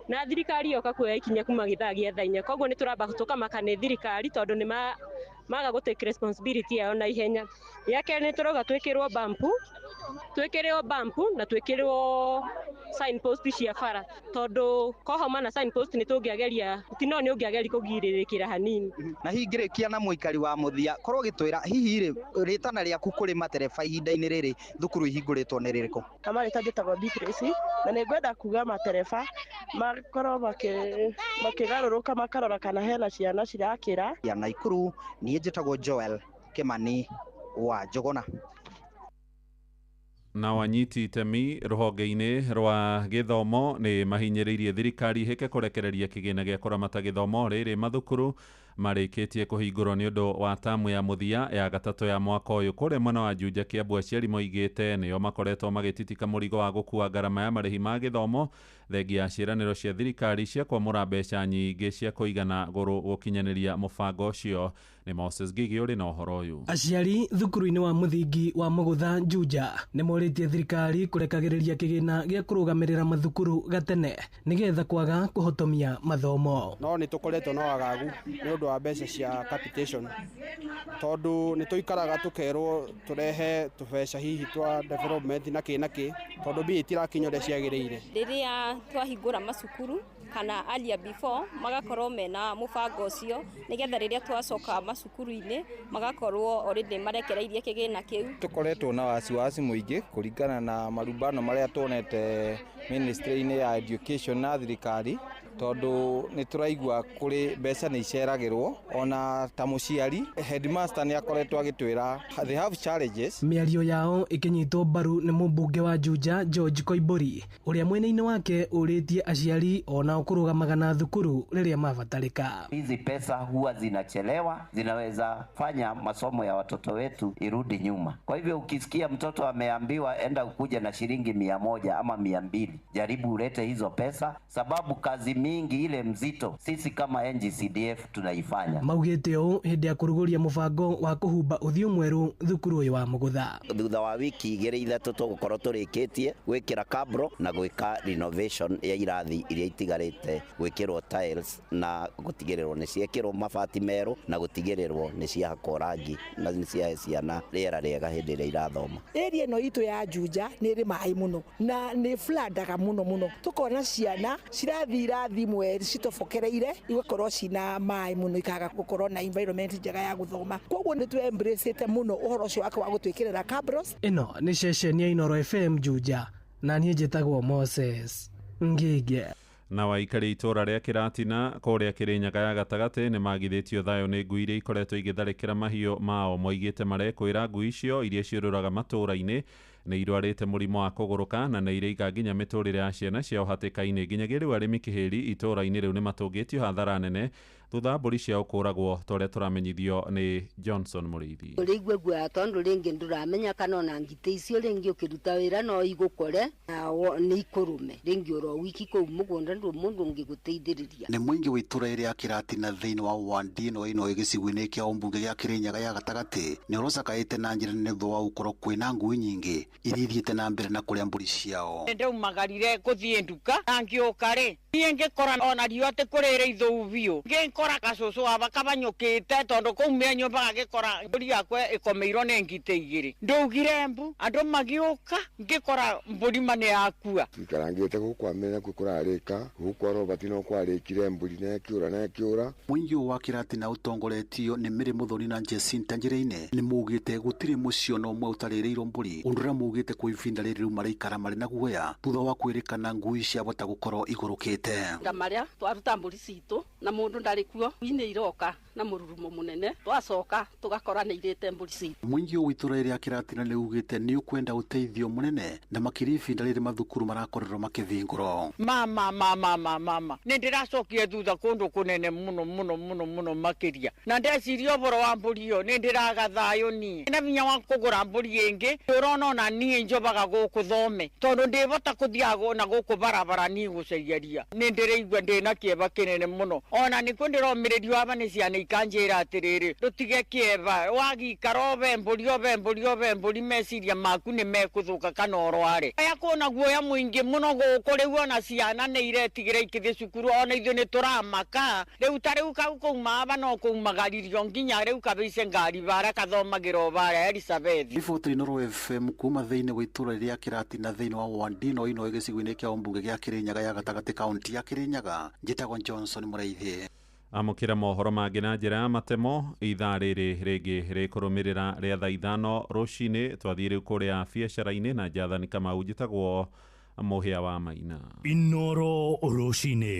na thirikari yoka kuoya ikinya kuma gĩthaa gĩa thaa inya. Koguo nĩ tũramba tũkamaka nĩ thirikari tondũ nĩ maga gũtake responsibility yao na ihenya. Ya kerĩ nĩ tũrauga twĩkĩrwo bump na twĩkĩrwo sign post cia bara, tondũ kohoma na sign post nĩ tũngĩageria tino nĩ ũngĩageria kũgirĩrĩkĩra hanini. Na hihi ngĩrĩkia na mũikari wa mũthia, korwo gĩtwĩra hihi rĩtana rĩaku kũrĩ matereba ihinda-inĩ rĩrĩ thukuru ihingũrĩtwo nĩ rĩrĩkũ? Kama rĩtagĩtagwo Beatrice, na nĩ ngwenda kuga matereba makorwo makĩgarũrũka makarora kana hena ciana cirakĩra. Ya Naikuru, niĩ njĩtagwo Joel Kimani wa Njogona. Na wanyiti itemi rũhonge-inĩ rwa gĩthomo nĩ mahinyĩrĩirie thirikari hĩke kũrekereria kĩgĩna gĩa kũramata gĩthomo rĩrĩ mathukuru marĩkĩtie kũhingũrwo nĩ ũndũ wa tamu ya mũthia ya gatatũ ya mwaka ũyũ. Kũrĩa mwena wa Juja, Kiambu, aciari moigĩte nĩo makoretwo magĩtitika mũrigo wa gũkua ngarama ya marĩhi ma gĩthomo thengia ya ciĩranĩro cia thirikari cia kwamũra mbeca nyingĩ cia kũigana gũrũ gũkinyanĩria mũbango ũcio. Nĩ Moses Gigi ũrĩ na ũhoro ũyũ. Aciari thukuru-inĩ wa mũthingi wa Mũgũtha Juja nĩ morĩtie thirikari kũrekagĩrĩria kĩgĩna gĩa kũrũgamĩrĩra mathukuru gatene nĩgetha kwaga kũhotomia mathomo. No nĩ tũkoretwo na wagagu nĩ ũndũ wa mbeca cia capitation, tondũ nĩ tũikaraga tũkerwo tũrehe tũbeca hihi twa development na kĩ tondũ mbia itirakinya ũrĩa ciagĩrĩire. Rĩrĩa twahingũra macukuru kana earlier before magakorwo mena mũbango ũcio nĩgetha rĩrĩa twacoka macukuru-inĩ magakorwo already marekereirie kĩgĩna kĩu. Tũkoretwo na wasiwasi mũingĩ kũringana na marumbano marĩa tuonete ministry-inĩ ya education na thirikari, tondũ nĩ tũraigua kũrĩ mbeca nĩ iceragĩrwo. Ona ta mũciari headmaster nĩ akoretwo agĩtwĩra they have challenges. Mĩario yao ĩkĩnyitwo mbaru nĩ mũmbunge wa Juja George Koimburi, ũrĩa mwena-inĩ wake ũrĩtie aciari ona kũrũgamaga na thukuru rĩrĩa mabatarĩka. Hizi pesa huwa zinachelewa, zinaweza fanya masomo ya watoto wetu irudi nyuma. Kwa hivyo ukisikia mtoto ameambiwa enda ukuja na shilingi 100 ama 200, jaribu ulete hizo pesa, sababu kazi mingi ile mzito sisi kama NGCDF tunaifanya. Maugĩte ũũ hĩndĩ ya kũrugũria mũbango wa kũhumba ũthiũ mwerũ thukuru ũyũ wa Mũgũtha. Thutha wa wiki 2-3 tũgũkorwo tũrĩkĩtie gwĩkĩra kabro na gwĩka renovation ya irathi iria itigarĩte, gwĩkĩrwo tiles na gũtigĩrĩrwo nĩ ciekĩrwo mabati merũ na gũtigĩrĩrwo nĩ ciahakwo rangi na nĩ ciahe ciana rĩera rĩega hĩndĩ ĩrĩa irathoma. Area ĩno itũ ya Juja nĩ ĩrĩ maĩ mũno na nĩ flood-aga mũno. Tũkona ciana cirathiĩ irathi imwe citobokereire igakorwo cina maĩ mũno ikaga gũkorwo na environment njega ya gũthoma. Koguo nĩ tũ embrace mũno ũhoro ũcio wake wa gũtwĩkĩrĩra cabros. Ĩno nĩ ceceni ya Inooro FM Juja na niĩ njĩtagwo Moses Ngige. Na waikari itũra rĩa Kĩratina kũrĩa Kĩrĩnyaga ya gatagatĩ nĩ magithĩtio thayũ nĩ ngui iria ikoretwo igĩtharĩkĩra mahiũ mao. Moigĩte marekwĩra ngui icio iria ciũrũraga matũra-inĩ nĩ irwarĩte mũrimũ wa kũgũrũka na nĩ ireiga nginya mĩtũrĩre ya ciana ciao hatĩka-inĩ. Nginyagia rĩu arĩmi kĩhĩri itũra-inĩ rĩu nĩ matũngĩtio hathara nene thutha mbũri ciao kũragwo, ta ũrĩa tũramenyithio nĩ Johnson Mũrĩithi. Rĩigua guoya tondũ rĩngĩ ndũramenya kana ona ngite icio rĩngĩ ũkĩruta wĩra no igũkore nĩ ikũrũme rĩngĩ oro wiki kũu mũgũnda ndũ mũndũ ũngĩgũteithĩrĩria. Nĩ mũingĩ wa itũra rĩa Kĩratina thĩinĩ wa wandi ĩno gĩcigo-inĩ kĩa ũmbunge gĩa Kĩrĩnyaga ya gatagatĩ nĩ ũrocakaĩte na njĩra nene thutha wa gũkorwo kwĩna ngui nyingĩ iria ithiĩte na mbere na kũrĩa mbũri ciao. Ndaumagarire gũthiĩ nduka na ngĩũka rĩ niĩ ngĩkora ona riũa atĩ kũrĩrĩ ithũu biũ, ngĩkora gacũcũ aba kabanyũkĩte tondũ kũu mĩanyũmba gagĩkora mbũri yakwa ĩkomeirwo nĩ ngite igĩrĩ. Ndaugire mbu andũ magĩũka ngĩkora mbũri nĩ yakua. Ikarangĩte gũkwamĩra kũrarĩka gũkorwo batino kwarĩkire mbũri na ĩkĩũra. Mũingĩ wa Kĩratina ũtongoretio nĩ Mĩrĩ Mũthoni na Jacinta Njĩra-inĩ nĩ maugĩte gũtirĩ mũciĩ ona ũmwe ũtarĩrĩirwo mbũri, ũndũ ũrĩa maugĩte kwa ivinda rĩrĩ rĩu maraikara marĩ na guoya thutha wa kwĩrĩkana ngui ciahota gũkorwo igũrũkĩte. Marĩa twaruta mbũri citũ na mũndũ ndarĩ kuo ine iroka na mururumo munene twacoka tugakora nĩ irĩte mbũri ciitũ. Mũingĩ wa itũra rĩa Kĩratina nĩ ugĩte nĩ ũkwenda ũteithio mũnene na makĩria ihinda rĩrĩ mathukuru marakorerwo makĩhingũrwo. Mama nĩ ndĩracokia thutha kũndũ kũnene mũno makĩria na ndeciria ũhoro wa mbũri ĩyo nĩ ndĩraga thayũ niĩ na binya wa kũgũra mbũri ĩngĩ ũrona ona niĩ njobaga gũkũ thome tondũ ndĩbota kũthiaga na gũkũ barabara niĩ gũceria nĩ ndĩraigua ndĩna kĩeba kĩnene mũno ona nĩkuo ndĩromĩrĩrio aba nĩ ciana ikanjĩra atĩrĩrĩ tũtige kĩeba wagikara obe mbũri meciria maku nĩ mekũthũka kana ũrware aya kũna guoya mũingĩ mũno gũkũ rĩu ona ciana nĩ iretigĩra ikĩthiĩ cukuru ona ithuĩ nĩ tũramaka rĩu ta rĩu kau kũuma aba no kũumagaririo nginya rĩu kabeice ngari bara kathomagĩra o bara Elizabeth. Riboti Inooro FM kuma thĩinĩ wa itũra rĩa Kĩratina thĩinĩ wa Wandino ino gĩcigo-inĩ kĩa ũmbunge gĩa Kĩrĩnyaga ya gatagatĩ kaunti ya Kĩrĩnyaga njĩtagwo Johnson Mũraithi. Amũkĩra mohoro mangĩ na njĩra ya matemo ithaa rĩrĩ rĩngĩ rĩkũrũmĩrĩra rĩa thaa ithano rũcinĩ twathiĩ rĩu kũrĩa biacara-inĩ na Jathani Kamau njĩtagwo Mũhĩa wa Maina. Inooro rũcinĩ.